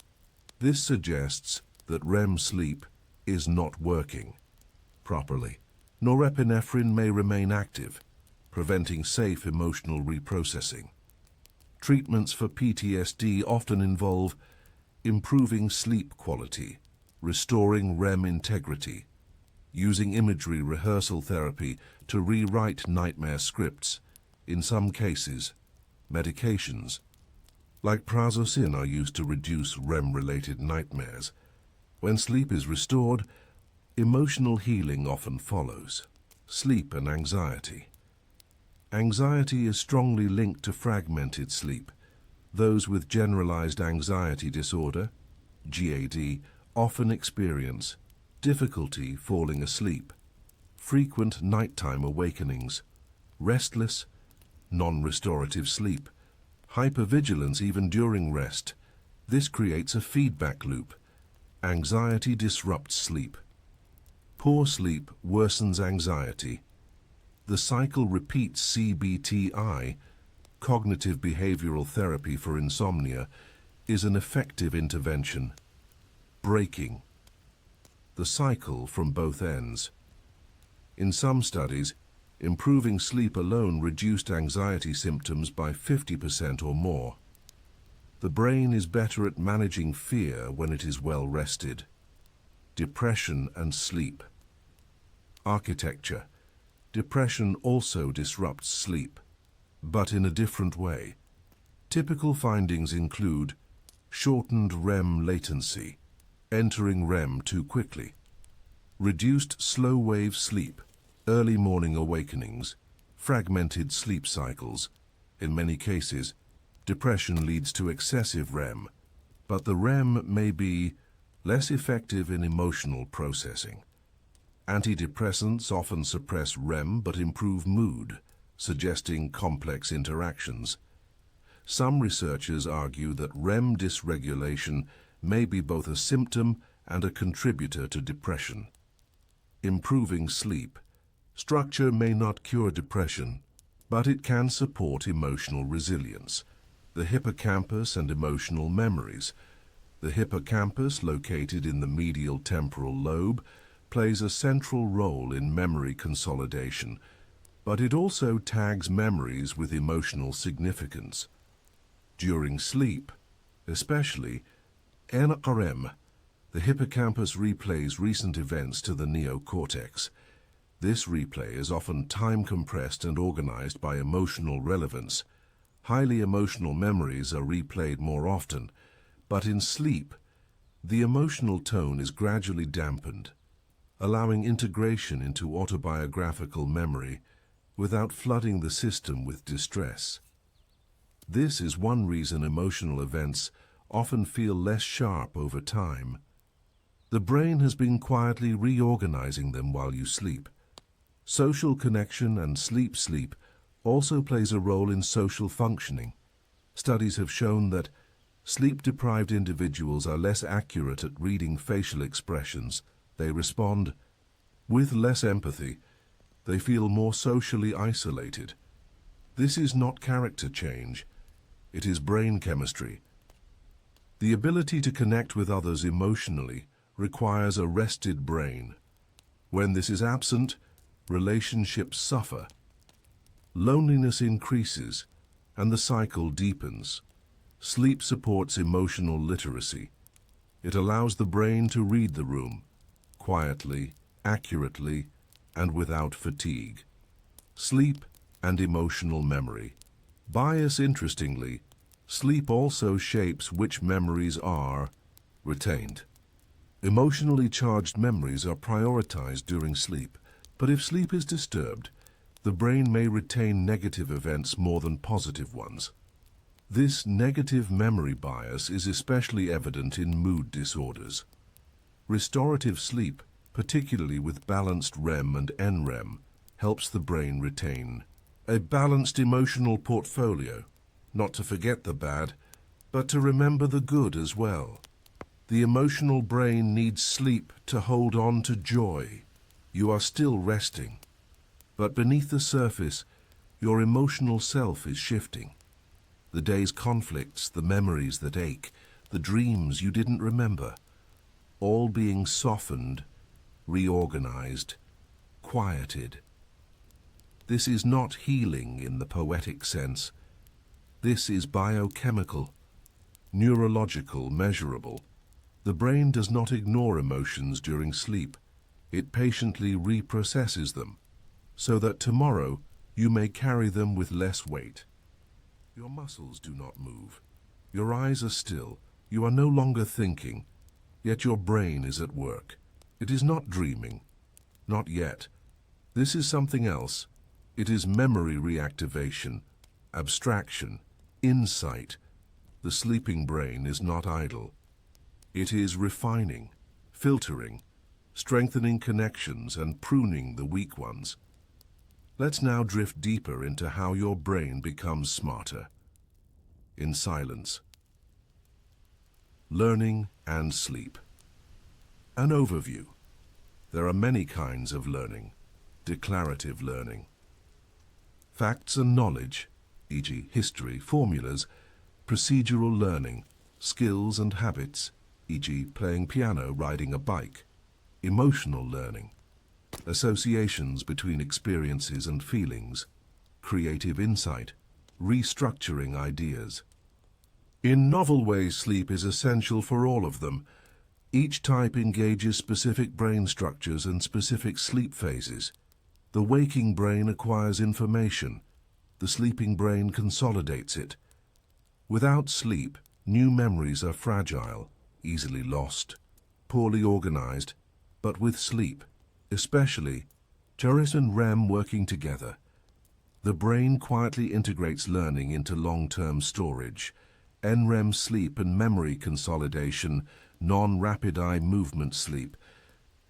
Speaker 1: This suggests that REM sleep is not working properly. Norepinephrine may remain active, preventing safe emotional reprocessing. Treatments for PTSD often involve improving sleep quality, restoring REM integrity, using imagery rehearsal therapy to rewrite nightmare scripts. In some cases, medications, like prazosin, are used to reduce REM-related nightmares. When sleep is restored, emotional healing often follows. Sleep and anxiety. Anxiety is strongly linked to fragmented sleep. Those with generalized anxiety disorder, GAD, often experience difficulty falling asleep, frequent nighttime awakenings, restless, non-restorative sleep, hypervigilance even during rest. This creates a feedback loop. Anxiety disrupts sleep. Poor sleep worsens anxiety. The cycle repeats. CBTI, cognitive behavioral therapy for insomnia, is an effective intervention. Breaking the cycle from both ends. In some studies, improving sleep alone reduced anxiety symptoms by 50% or more. The brain is better at managing fear when it is well rested. Depression and sleep. Architecture. Depression also disrupts sleep, but in a different way. Typical findings include shortened REM latency, entering REM too quickly, reduced slow-wave sleep, early morning awakenings, fragmented sleep cycles. In many cases, depression leads to excessive REM, but the REM may be less effective in emotional processing. Antidepressants often suppress REM but improve mood, suggesting complex interactions. Some researchers argue that REM dysregulation may be both a symptom and a contributor to depression. Improving sleep. Structure may not cure depression, but it can support emotional resilience. The hippocampus and emotional memories. The hippocampus, located in the medial temporal lobe, plays a central role in memory consolidation, but it also tags memories with emotional significance. During sleep, especially NREM, the hippocampus replays recent events to the neocortex. This replay is often time-compressed and organized by emotional relevance. Highly emotional memories are replayed more often, but in sleep, the emotional tone is gradually dampened, allowing integration into autobiographical memory without flooding the system with distress. This is one reason emotional events often feel less sharp over time. The brain has been quietly reorganizing them while you sleep. Social connection and sleep also plays a role in social functioning. Studies have shown that Sleep-deprived individuals are less accurate at reading facial expressions. They respond with less empathy. They feel more socially isolated. This is not character change. It is brain chemistry. The ability to connect with others emotionally requires a rested brain. When this is absent, relationships suffer. Loneliness increases, and the cycle deepens. Sleep supports emotional literacy. It allows the brain to read the room, quietly, accurately, and without fatigue. Sleep and emotional memory. Bias, interestingly, sleep also shapes which memories are retained. Emotionally charged memories are prioritized during sleep, but if sleep is disturbed, the brain may retain negative events more than positive ones. This negative memory bias is especially evident in mood disorders. Restorative sleep, particularly with balanced REM and NREM, helps the brain retain a balanced emotional portfolio, not to forget the bad, but to remember the good as well. The emotional brain needs sleep to hold on to joy. You are still resting, but beneath the surface, your emotional self is shifting. The day's conflicts, the memories that ache, the dreams you didn't remember, all being softened, reorganized, quieted. This is not healing in the poetic sense. This is biochemical, neurological, measurable. The brain does not ignore emotions during sleep. It patiently reprocesses them, so that tomorrow you may carry them with less weight. Your muscles do not move. Your eyes are still. You are no longer thinking, yet your brain is at work. It is not dreaming. Not yet. This is something else. It is memory reactivation, abstraction, insight. The sleeping brain is not idle. It is refining, filtering, strengthening connections and pruning the weak ones. Let's now drift deeper into how your brain becomes smarter. In silence. Learning and sleep. An overview. There are many kinds of learning. Declarative learning. Facts and knowledge, e.g. history, formulas. Procedural learning. Skills and habits, e.g. playing piano, riding a bike. Emotional learning. Associations between experiences and feelings. Creative insight. Restructuring ideas. In novel ways, sleep is essential for all of them. Each type engages specific brain structures and specific sleep phases. The waking brain acquires information. The sleeping brain consolidates it. Without sleep, new memories are fragile, easily lost, poorly organized, but with sleep, especially JERS and REM working together, the brain quietly integrates learning into long-term storage. NREM sleep and memory consolidation, non-rapid eye movement sleep,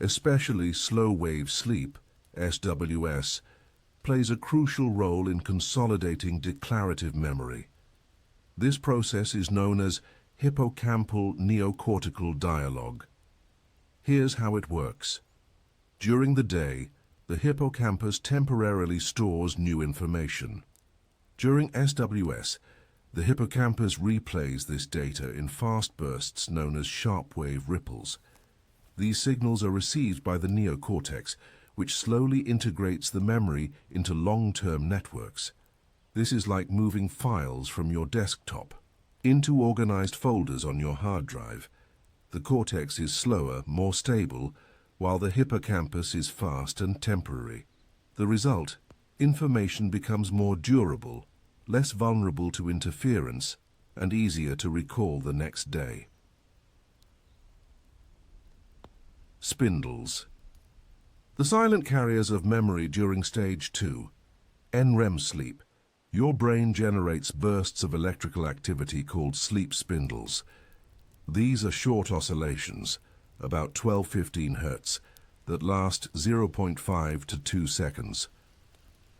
Speaker 1: especially slow-wave sleep, SWS, plays a crucial role in consolidating declarative memory. This process is known as hippocampal neocortical dialogue. Here's how it works. During the day, the hippocampus temporarily stores new information. During SWS, the hippocampus replays this data in fast bursts known as sharp-wave ripples. These signals are received by the neocortex, which slowly integrates the memory into long-term networks. This is like moving files from your desktop into organized folders on your hard drive. The cortex is slower, more stable, while the hippocampus is fast and temporary. The result, information becomes more durable, less vulnerable to interference, and easier to recall the next day. Spindles. The silent carriers of memory during stage 2, NREM sleep. Your brain generates bursts of electrical activity called sleep spindles. These are short oscillations, about 12-15 Hz, that last 0.5 to 2 seconds.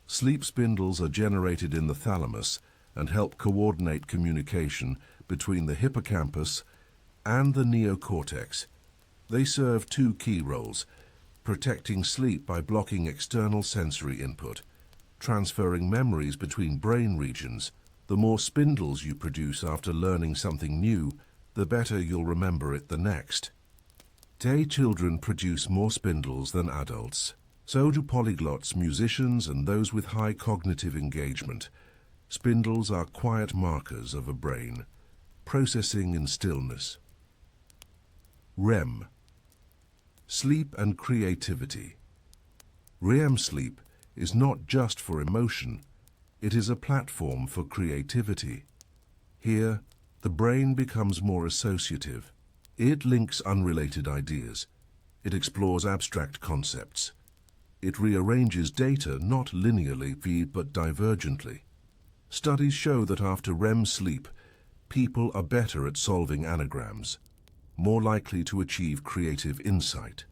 Speaker 1: Sleep spindles are generated in the thalamus and help coordinate communication between the hippocampus and the neocortex. They serve two key roles: protecting sleep by blocking external sensory input, transferring memories between brain regions. The more spindles you produce after learning something new, the better you'll remember it the next. Day children produce more spindles than adults. So do polyglots, musicians, and those with high cognitive engagement. Spindles are quiet markers of a brain, processing in stillness. REM. Sleep and creativity. REM sleep is not just for emotion, it is a platform for creativity. Here, the brain becomes more associative. It links unrelated ideas. It explores abstract concepts. It rearranges data not linearly but divergently. Studies show that after REM sleep, people are better at solving anagrams, more likely to achieve creative insight,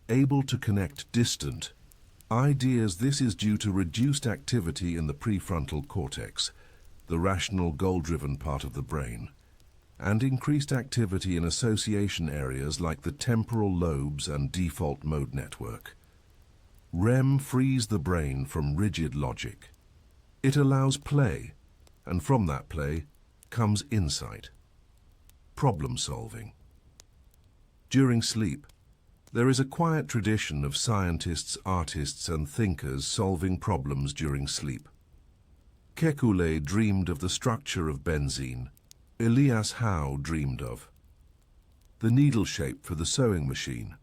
Speaker 1: able to connect distant ideas. This is due to reduced activity in the prefrontal cortex, the rational, goal-driven part of the brain, and increased activity in association areas like the temporal lobes and default mode network. REM frees the brain from rigid logic. It allows play, and from that play comes insight. Problem solving. During sleep, there is a quiet tradition of scientists, artists, and thinkers solving problems during sleep. Kekulé dreamed of the structure of benzene. Elias Howe dreamed of the needle shape for the sewing machine.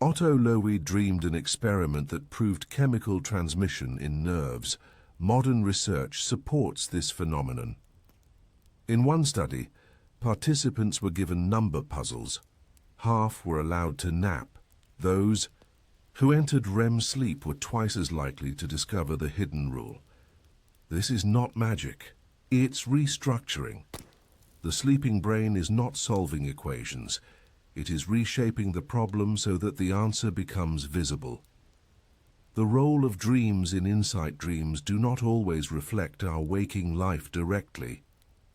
Speaker 1: Otto Loewy dreamed an experiment that proved chemical transmission in nerves. Modern research supports this phenomenon. In one study, participants were given number puzzles. Half were allowed to nap. Those who entered REM sleep were twice as likely to discover the hidden rule. This is not magic. It's restructuring. The sleeping brain is not solving equations. It is reshaping the problem so that the answer becomes visible. The role of dreams in insight. Dreams do not always reflect our waking life directly,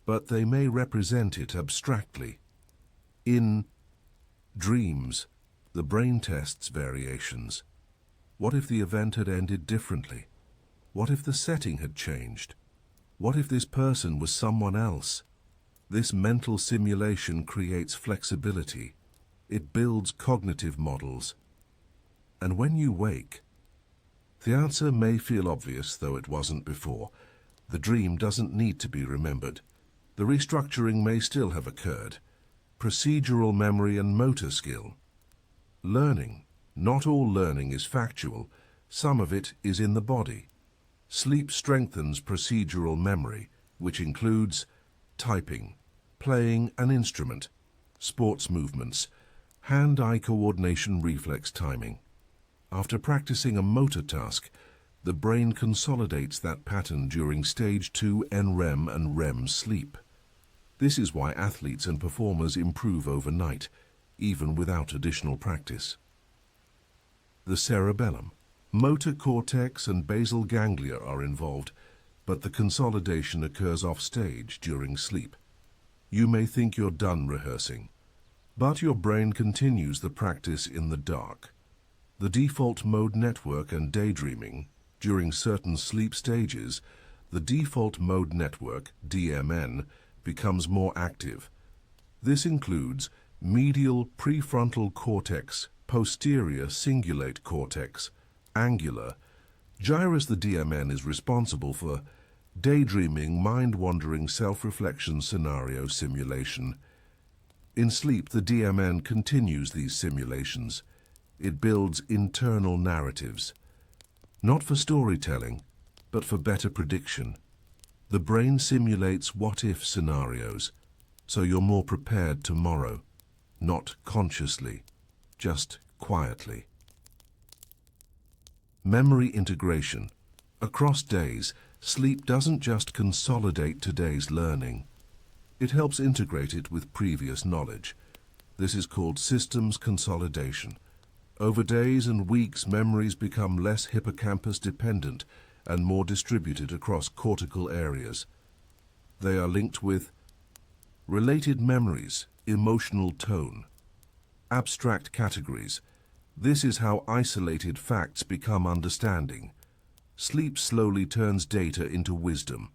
Speaker 1: but they may represent it abstractly. In dreams, the brain tests variations. What if the event had ended differently? What if the setting had changed? What if this person was someone else? This mental simulation creates flexibility. It builds cognitive models. And when you wake, the answer may feel obvious, though it wasn't before. The dream doesn't need to be remembered. The restructuring may still have occurred. Procedural memory and motor skill. Learning. Not all learning is factual. Some of it is in the body. Sleep strengthens procedural memory, which includes typing, playing an instrument, sports movements, hand-eye coordination, reflex timing. After practicing a motor task, the brain consolidates that pattern during stage 2 NREM and REM sleep. This is why athletes and performers improve overnight, even without additional practice. The cerebellum. Motor cortex and basal ganglia are involved, but the consolidation occurs off-stage during sleep. You may think you're done rehearsing, but your brain continues the practice in the dark. The default mode network and daydreaming. During certain sleep stages, the default mode network, DMN, becomes more active. This includes medial prefrontal cortex, posterior cingulate cortex, angular. Gyrus. The DMN is responsible for daydreaming, mind-wandering, self-reflection, scenario simulation. In sleep, the DMN continues these simulations. It builds internal narratives, not for storytelling, but for better prediction. The brain simulates what-if scenarios, so you're more prepared tomorrow, not consciously, just quietly. Memory integration. Across days, sleep doesn't just consolidate today's learning. It helps integrate it with previous knowledge. This is called systems consolidation. Over days and weeks, memories become less hippocampus dependent and more distributed across cortical areas. They are linked with Related memories, emotional tone. Abstract categories. This is how isolated facts become understanding. Sleep slowly turns data into wisdom.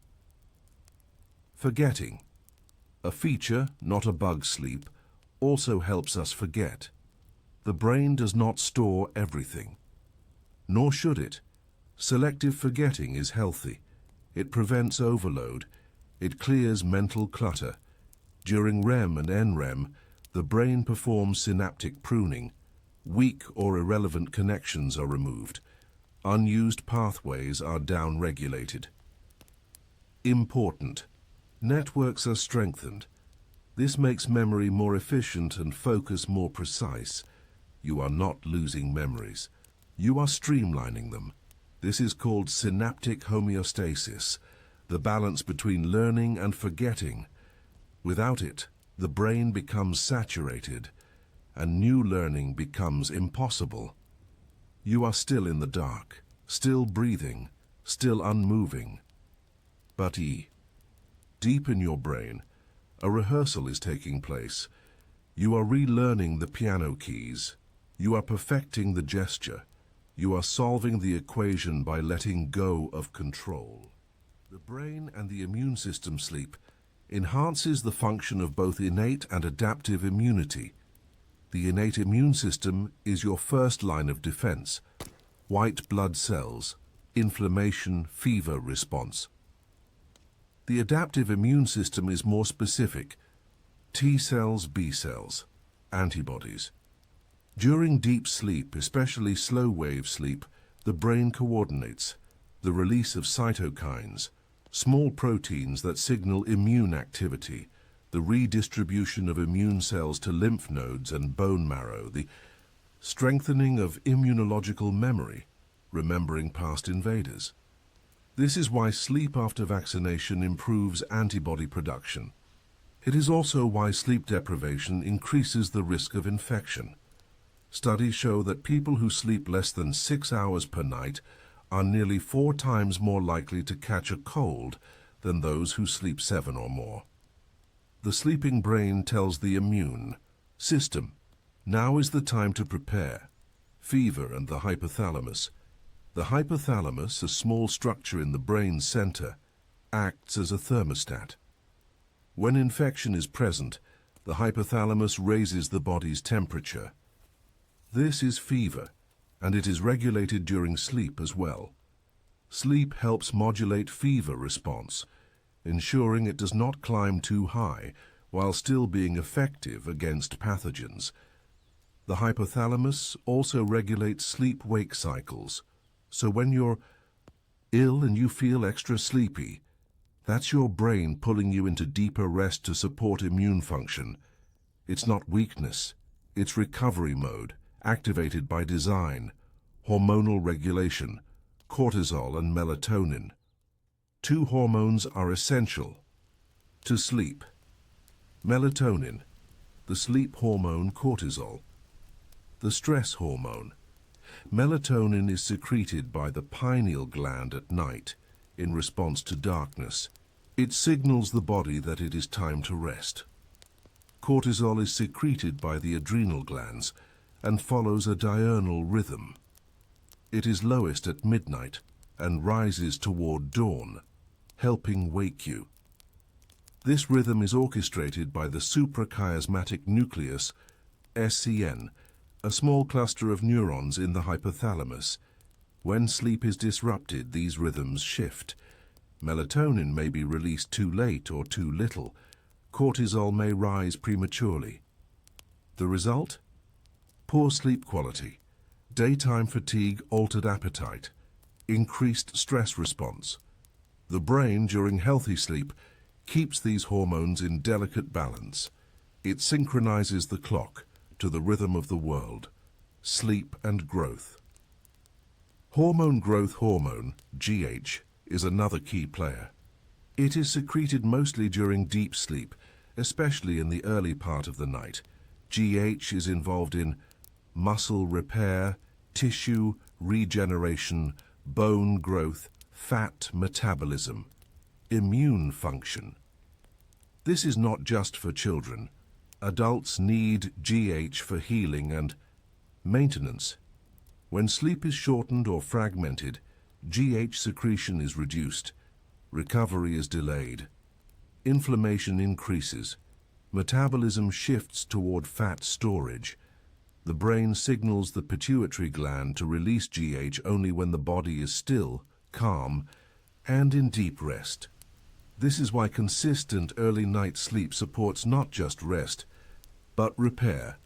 Speaker 1: Forgetting. A feature, not a bug sleep, also helps us forget. The brain does not store everything. Nor should it. Selective forgetting is healthy. It prevents overload. It clears mental clutter. During REM and NREM, the brain performs synaptic pruning. Weak or irrelevant connections are removed. Unused pathways are downregulated. Important. Networks are strengthened. This makes memory more efficient and focus more precise. You are not losing memories. You are streamlining them. This is called synaptic homeostasis, the balance between learning and forgetting. Without it, the brain becomes saturated, and new learning becomes impossible. You are still in the dark, still breathing, still unmoving. But deep in your brain, a rehearsal is taking place. You are relearning the piano keys. You are perfecting the gesture. You are solving the equation by letting go of control. The brain and the immune system sleep enhances the function of both innate and adaptive immunity. The innate immune system is your first line of defense. White blood cells, inflammation, fever response. The adaptive immune system is more specific. T cells, B cells, antibodies. During deep sleep, especially slow-wave sleep, the brain coordinates the release of cytokines, small proteins that signal immune activity, the redistribution of immune cells to lymph nodes and bone marrow, the strengthening of immunological memory, remembering past invaders. This is why sleep after vaccination improves antibody production. It is also why sleep deprivation increases the risk of infection. Studies show that people who sleep less than 6 hours per night are nearly 4 times more likely to catch a cold than those who sleep 7 or more. The sleeping brain tells the immune system, now is the time to prepare. Fever and the hypothalamus. The hypothalamus, a small structure in the brain's center, acts as a thermostat. When infection is present, the hypothalamus raises the body's temperature. This is fever, and it is regulated during sleep as well. Sleep helps modulate fever response, ensuring it does not climb too high while still being effective against pathogens. The hypothalamus also regulates sleep-wake cycles, so when you're ill and you feel extra sleepy, that's your brain pulling you into deeper rest to support immune function. It's not weakness, it's recovery mode, activated by design, hormonal regulation, cortisol and melatonin. 2 hormones are essential to sleep. Melatonin, the sleep hormone cortisol. The stress hormone. Melatonin is secreted by the pineal gland at night in response to darkness. It signals the body that it is time to rest. Cortisol is secreted by the adrenal glands and follows a diurnal rhythm. It is lowest at midnight and rises toward dawn, helping wake you. This rhythm is orchestrated by the suprachiasmatic nucleus, SCN, a small cluster of neurons in the hypothalamus. When sleep is disrupted, these rhythms shift. Melatonin may be released too late or too little. Cortisol may rise prematurely. The result? Poor sleep quality, daytime fatigue, altered appetite, increased stress response. The brain, during healthy sleep, keeps these hormones in delicate balance. It synchronizes the clock to the rhythm of the world, sleep and growth. Hormone growth hormone, GH, is another key player. It is secreted mostly during deep sleep, especially in the early part of the night. GH is involved in muscle repair, tissue regeneration, bone growth, fat metabolism, immune function. This is not just for children. Adults need GH for healing and maintenance. When sleep is shortened or fragmented, GH secretion is reduced, recovery is delayed, inflammation increases, metabolism shifts toward fat storage. The brain signals the pituitary gland to release GH only when the body is still, calm, and in deep rest. This is why consistent early night sleep supports not just rest, but repair,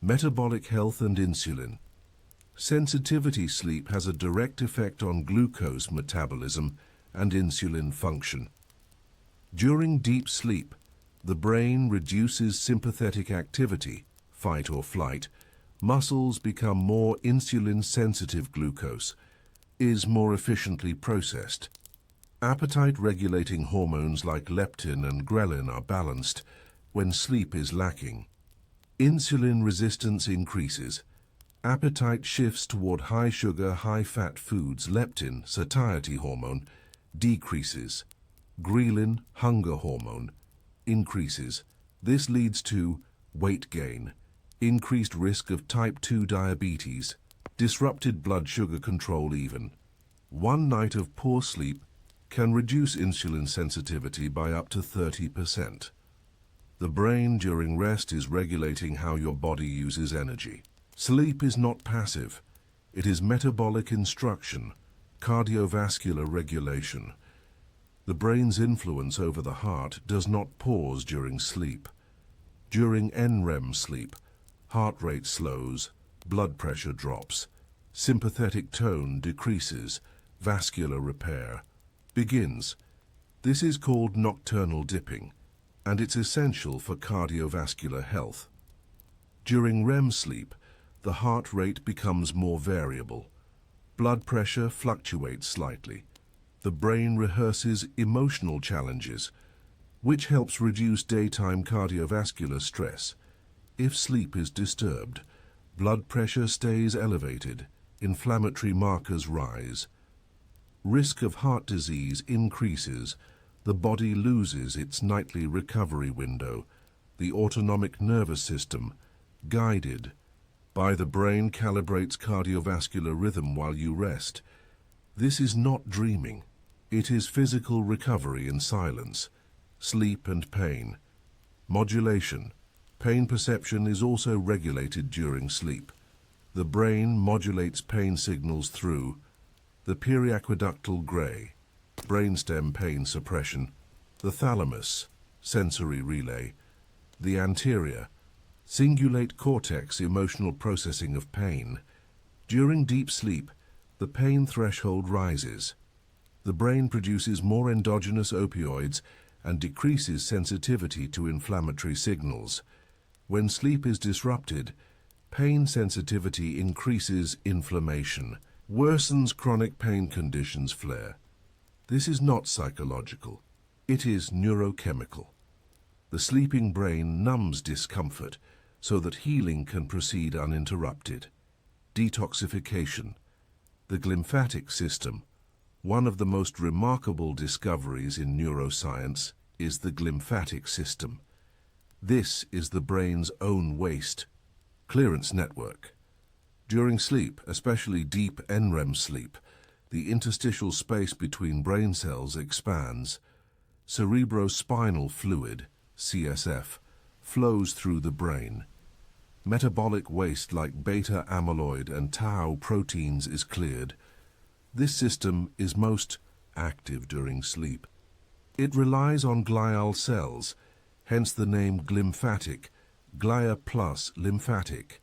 Speaker 1: metabolic health and insulin. Sensitivity sleep has a direct effect on glucose metabolism and insulin function. During deep sleep, the brain reduces sympathetic activity, fight or flight, muscles become more insulin-sensitive, glucose is more efficiently processed. Appetite-regulating hormones like leptin and ghrelin are balanced when sleep is lacking. Insulin resistance increases. Appetite shifts toward high-sugar, high-fat foods. Leptin, satiety hormone, decreases. Ghrelin, hunger hormone, increases. This leads to weight gain, increased risk of type 2 diabetes, disrupted blood sugar control even. One night of poor sleep can reduce insulin sensitivity by up to 30%. The brain during rest is regulating how your body uses energy. Sleep is not passive. It is metabolic instruction, cardiovascular regulation. The brain's influence over the heart does not pause during sleep. During NREM sleep, heart rate slows, blood pressure drops, sympathetic tone decreases, vascular repair begins. This is called nocturnal dipping, and it's essential for cardiovascular health. During REM sleep, the heart rate becomes more variable. Blood pressure fluctuates slightly. The brain rehearses emotional challenges, which helps reduce daytime cardiovascular stress. If sleep is disturbed, blood pressure stays elevated, inflammatory markers rise. Risk of heart disease increases. The body loses its nightly recovery window. The autonomic nervous system, guided by the brain, calibrates cardiovascular rhythm while you rest. This is not dreaming. It is physical recovery in silence. Sleep and pain. Modulation. Pain perception is also regulated during sleep. The brain modulates pain signals through the periaqueductal gray, brainstem pain suppression, the thalamus, sensory relay, the anterior, cingulate cortex, emotional processing of pain. During deep sleep, the pain threshold rises. The brain produces more endogenous opioids and decreases sensitivity to inflammatory signals. When sleep is disrupted, pain sensitivity increases, inflammation worsens, chronic pain conditions flare. This is not psychological. It is neurochemical. The sleeping brain numbs discomfort so that healing can proceed uninterrupted. Detoxification. The glymphatic system. One of the most remarkable discoveries in neuroscience is the glymphatic system. This is the brain's own waste clearance network. During sleep, especially deep NREM sleep, the interstitial space between brain cells expands. Cerebrospinal fluid, CSF, flows through the brain. Metabolic waste like beta amyloid and tau proteins is cleared. This system is most active during sleep. It relies on glial cells, hence the name glymphatic, glia plus lymphatic.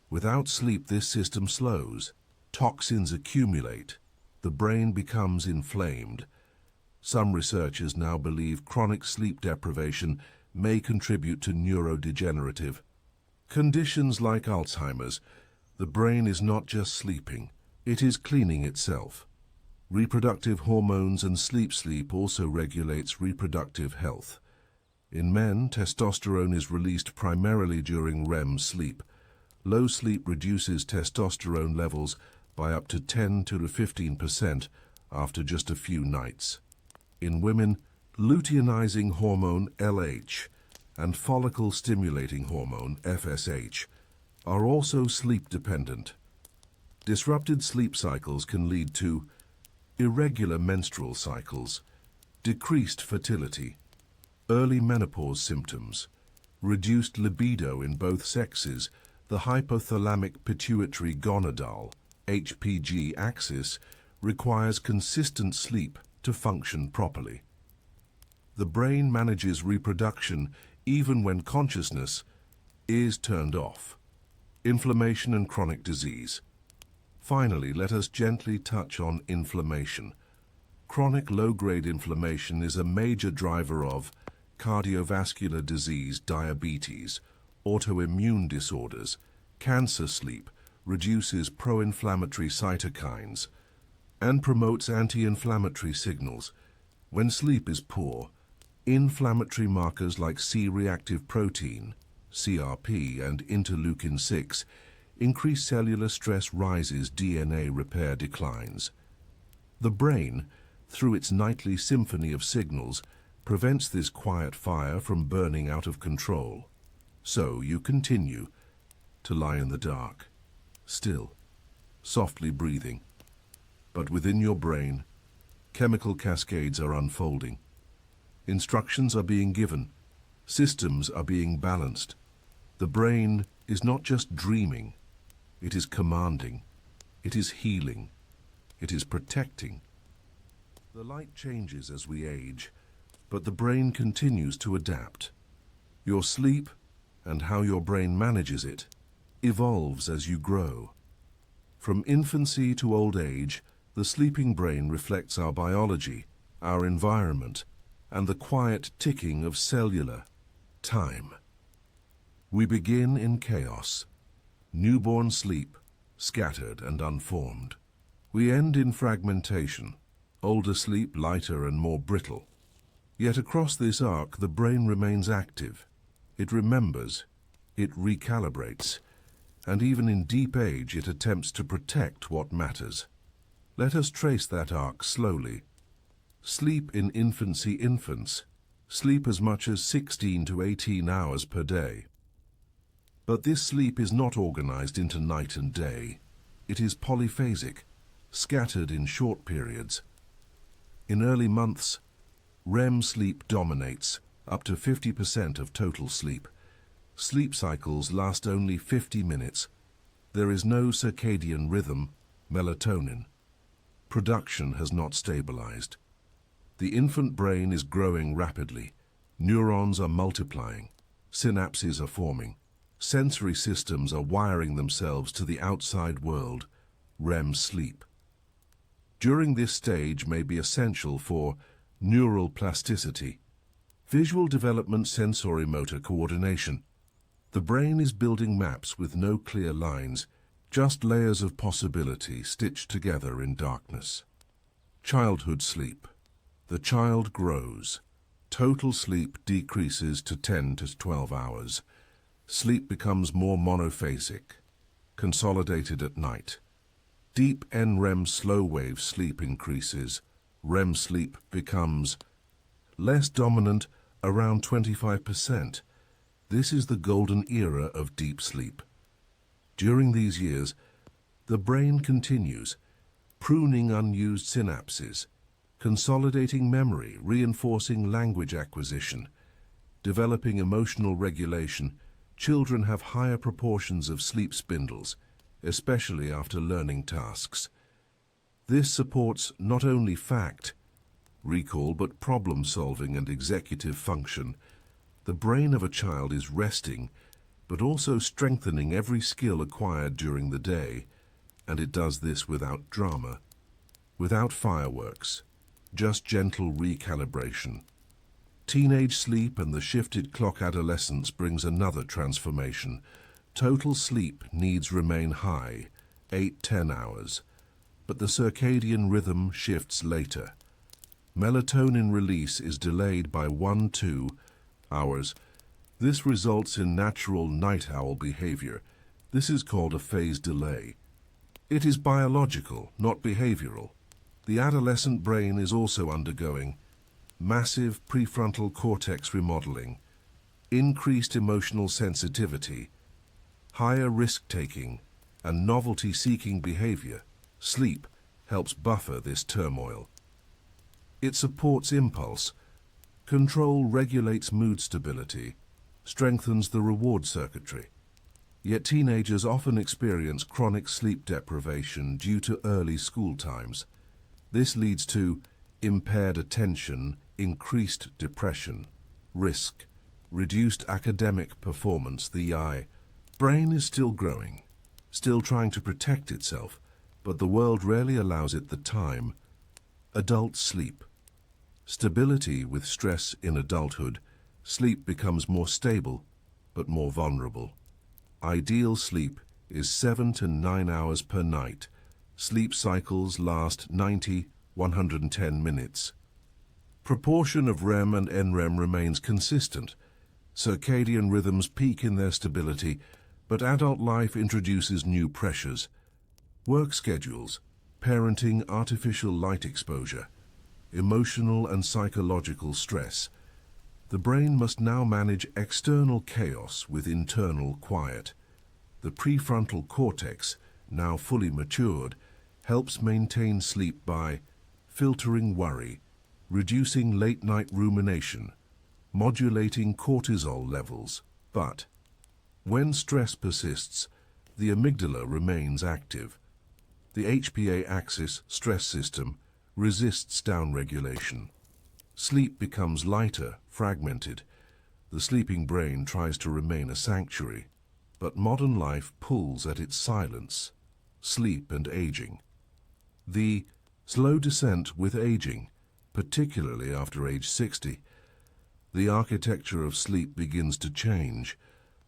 Speaker 1: Without sleep, this system slows. Toxins accumulate. The brain becomes inflamed. Some researchers now believe chronic sleep deprivation may contribute to neurodegenerative conditions like Alzheimer's. The brain is not just sleeping, it is cleaning itself. Reproductive hormones and sleep also regulates reproductive health. In men, testosterone is released primarily during REM sleep. Low sleep reduces testosterone levels by up to 10 to 15% after just a few nights. In women, Luteinizing hormone LH and follicle-stimulating hormone FSH are also sleep-dependent. Disrupted sleep cycles can lead to irregular menstrual cycles, decreased fertility, early menopause symptoms, reduced libido in both sexes. The hypothalamic pituitary gonadal HPG axis requires consistent sleep to function properly. The brain manages reproduction even when consciousness is turned off. Inflammation and chronic disease. Finally, let us gently touch on inflammation. Chronic low-grade inflammation is a major driver of cardiovascular disease, diabetes, autoimmune disorders, cancer. Sleep reduces pro-inflammatory cytokines and promotes anti-inflammatory signals. When sleep is poor, inflammatory markers like C-reactive protein, CRP, and interleukin-6 increase. Cellular stress rises, DNA repair declines. The brain, through its nightly symphony of signals, prevents this quiet fire from burning out of control. So you continue to lie in the dark, still, softly breathing. But within your brain, chemical cascades are unfolding. Instructions are being given. Systems are being balanced. The brain is not just dreaming. It is commanding. It is healing. It is protecting. The light changes as we age, but the brain continues to adapt. Your sleep, and how your brain manages it, evolves as you grow. From infancy to old age, the sleeping brain reflects our biology, our environment, and the quiet ticking of cellular time. We begin in chaos, newborn sleep, scattered and unformed. We end in fragmentation, older sleep lighter and more brittle. Yet across this arc, the brain remains active. It remembers, it recalibrates, and even in deep age it attempts to protect what matters. Let us trace that arc slowly. Sleep in infancy. Infants sleep as much as 16 to 18 hours per day. But this sleep is not organized into night and day. It is polyphasic, scattered in short periods. In early months, REM sleep dominates, up to 50% of total sleep. Sleep cycles last only 50 minutes. There is no circadian rhythm, melatonin. Production has not stabilized. The infant brain is growing rapidly. Neurons are multiplying. Synapses are forming. Sensory systems are wiring themselves to the outside world. REM sleep. During this stage may be essential for neural plasticity, visual development, sensory-motor coordination. The brain is building maps with no clear lines, just layers of possibility stitched together in darkness. Childhood sleep. The child grows. Total sleep decreases to 10 to 12 hours. Sleep becomes more monophasic, consolidated at night. Deep NREM slow-wave sleep increases. REM sleep becomes less dominant, around 25%. This is the golden era of deep sleep. During these years, the brain continues, pruning unused synapses, consolidating memory, reinforcing language acquisition, developing emotional regulation. Children have higher proportions of sleep spindles, especially after learning tasks. This supports not only fact, recall, but problem-solving and executive function. The brain of a child is resting, but also strengthening every skill acquired during the day, and it does this without drama, without fireworks, just gentle recalibration. Teenage sleep and the shifted clock. Adolescence brings another transformation. Total sleep needs remain high, 8–10 hours, but the circadian rhythm shifts later. Melatonin release is delayed by 1–2 hours. This results in natural night owl behavior. This is called a phase delay. It is biological, not behavioral. The adolescent brain is also undergoing massive prefrontal cortex remodeling, increased emotional sensitivity, higher risk-taking, and novelty-seeking behavior, sleep helps buffer this turmoil. It supports impulse. Control regulates mood stability, strengthens the reward circuitry. Yet teenagers often experience chronic sleep deprivation due to early school times. This leads to impaired attention, increased depression, risk, reduced academic performance. The brain is still growing, still trying to protect itself, but the world rarely allows it the time. Adult sleep. Stability with stress in adulthood, sleep becomes more stable, but more vulnerable. Ideal sleep is 7 to 9 hours per night. Sleep cycles last 90-110 minutes. Proportion of REM and NREM remains consistent. Circadian rhythms peak in their stability, but adult life introduces new pressures. Work schedules, parenting, artificial light exposure, emotional and psychological stress. The brain must now manage external chaos with internal quiet. The prefrontal cortex, now fully matured, helps maintain sleep by filtering worry, reducing late-night rumination, modulating cortisol levels. But when stress persists, the amygdala remains active. The HPA axis stress system resists downregulation. Sleep becomes lighter, fragmented. The sleeping brain tries to remain a sanctuary, but modern life pulls at its silence. Sleep and aging. The slow descent with aging, particularly after age 60. The architecture of sleep begins to change.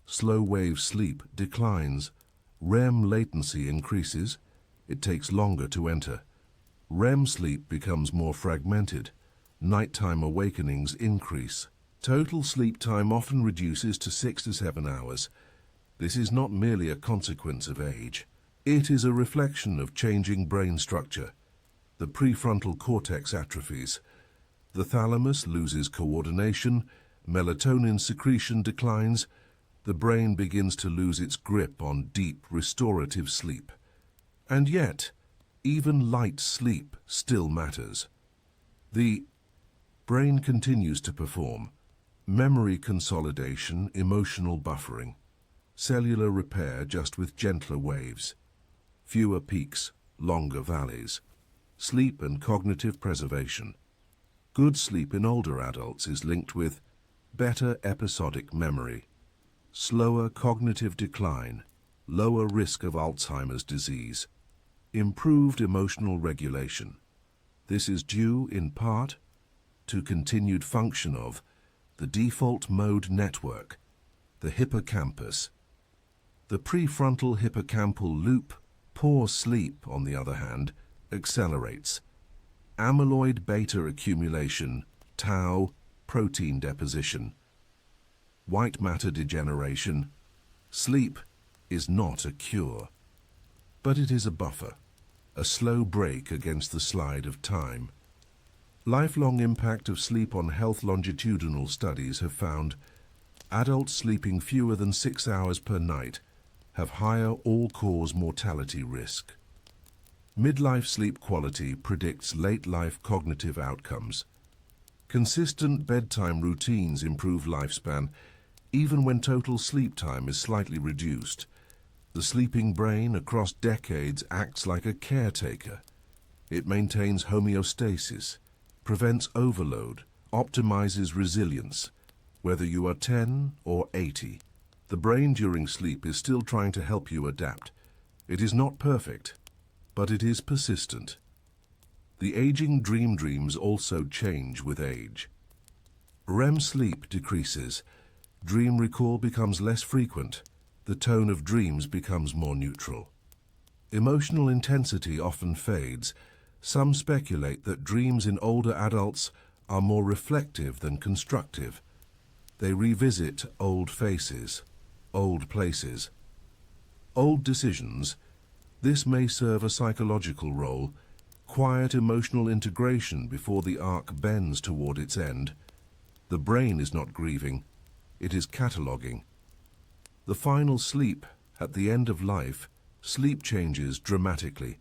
Speaker 1: Slow-wave sleep declines. REM latency increases. It takes longer to enter. REM sleep becomes more fragmented. Nighttime awakenings increase. Total sleep time often reduces to 6 to 7 hours. This is not merely a consequence of age. It is a reflection of changing brain structure. The prefrontal cortex atrophies. The thalamus loses coordination. Melatonin secretion declines. The brain begins to lose its grip on deep, restorative sleep. And yet, even light sleep still matters. The brain continues to perform. Memory consolidation, emotional buffering, cellular repair just with gentler waves, fewer peaks, longer valleys, sleep and cognitive preservation. Good sleep in older adults is linked with better episodic memory, slower cognitive decline, lower risk of Alzheimer's disease, improved emotional regulation. This is due, in part, to continued function of the default mode network, the hippocampus. The prefrontal hippocampal loop, poor sleep, on the other hand, accelerates. Amyloid beta accumulation, tau, protein deposition, white matter degeneration. Sleep is not a cure, but it is a buffer, a slow break against the slide of time. Lifelong impact of sleep on health. Longitudinal studies have found adults sleeping fewer than 6 hours per night have higher all-cause mortality risk. Midlife sleep quality predicts late-life cognitive outcomes. Consistent bedtime routines improve lifespan, even when total sleep time is slightly reduced. The sleeping brain across decades acts like a caretaker. It maintains homeostasis, prevents overload, optimizes resilience. Whether you are 10 or 80, the brain during sleep is still trying to help you adapt. It is not perfect, but it is persistent. The aging dreams also change with age. REM sleep decreases. Dream recall becomes less frequent. The tone of dreams becomes more neutral. Emotional intensity often fades. Some speculate that dreams in older adults are more reflective than constructive. They revisit old faces, old places, old decisions. This may serve a psychological role. quiet emotional integration before the arc bends toward its end. The brain is not grieving, it is cataloguing. The final sleep, at the end of life, sleep changes dramatically.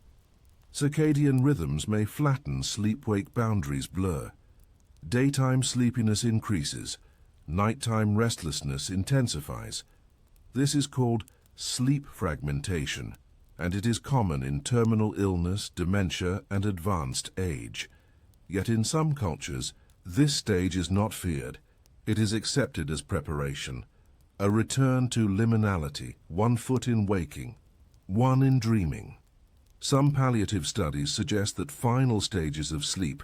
Speaker 1: Circadian rhythms may flatten, sleep-wake boundaries blur. Daytime sleepiness increases, nighttime restlessness intensifies. This is called sleep fragmentation, and it is common in terminal illness, dementia, and advanced age. Yet in some cultures, this stage is not feared. It is accepted as preparation, a return to liminality, one foot in waking, one in dreaming. Some palliative studies suggest that final stages of sleep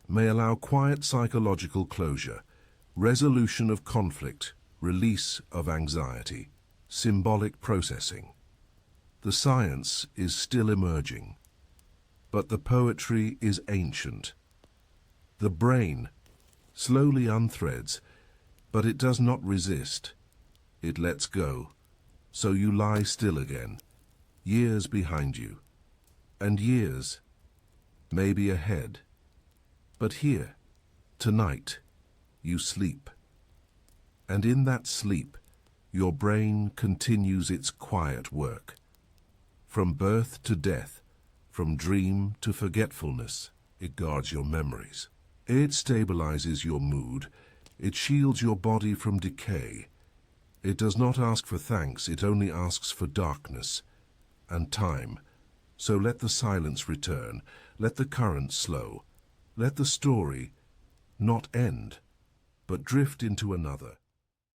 Speaker 1: may allow quiet psychological closure, resolution of conflict, release of anxiety, symbolic processing. The science is still emerging, but the poetry is ancient. The brain slowly unthreads, but it does not resist. It lets go, so you lie still again, years behind you, and years, maybe ahead. But here, tonight, you sleep. And in that sleep, your brain continues its quiet work. From birth to death, from dream to forgetfulness, it guards your memories. It stabilizes your mood. It shields your body from decay. It does not ask for thanks, it only asks for darkness and time. So let the silence return, let the current slow, let the story not end, but drift into another.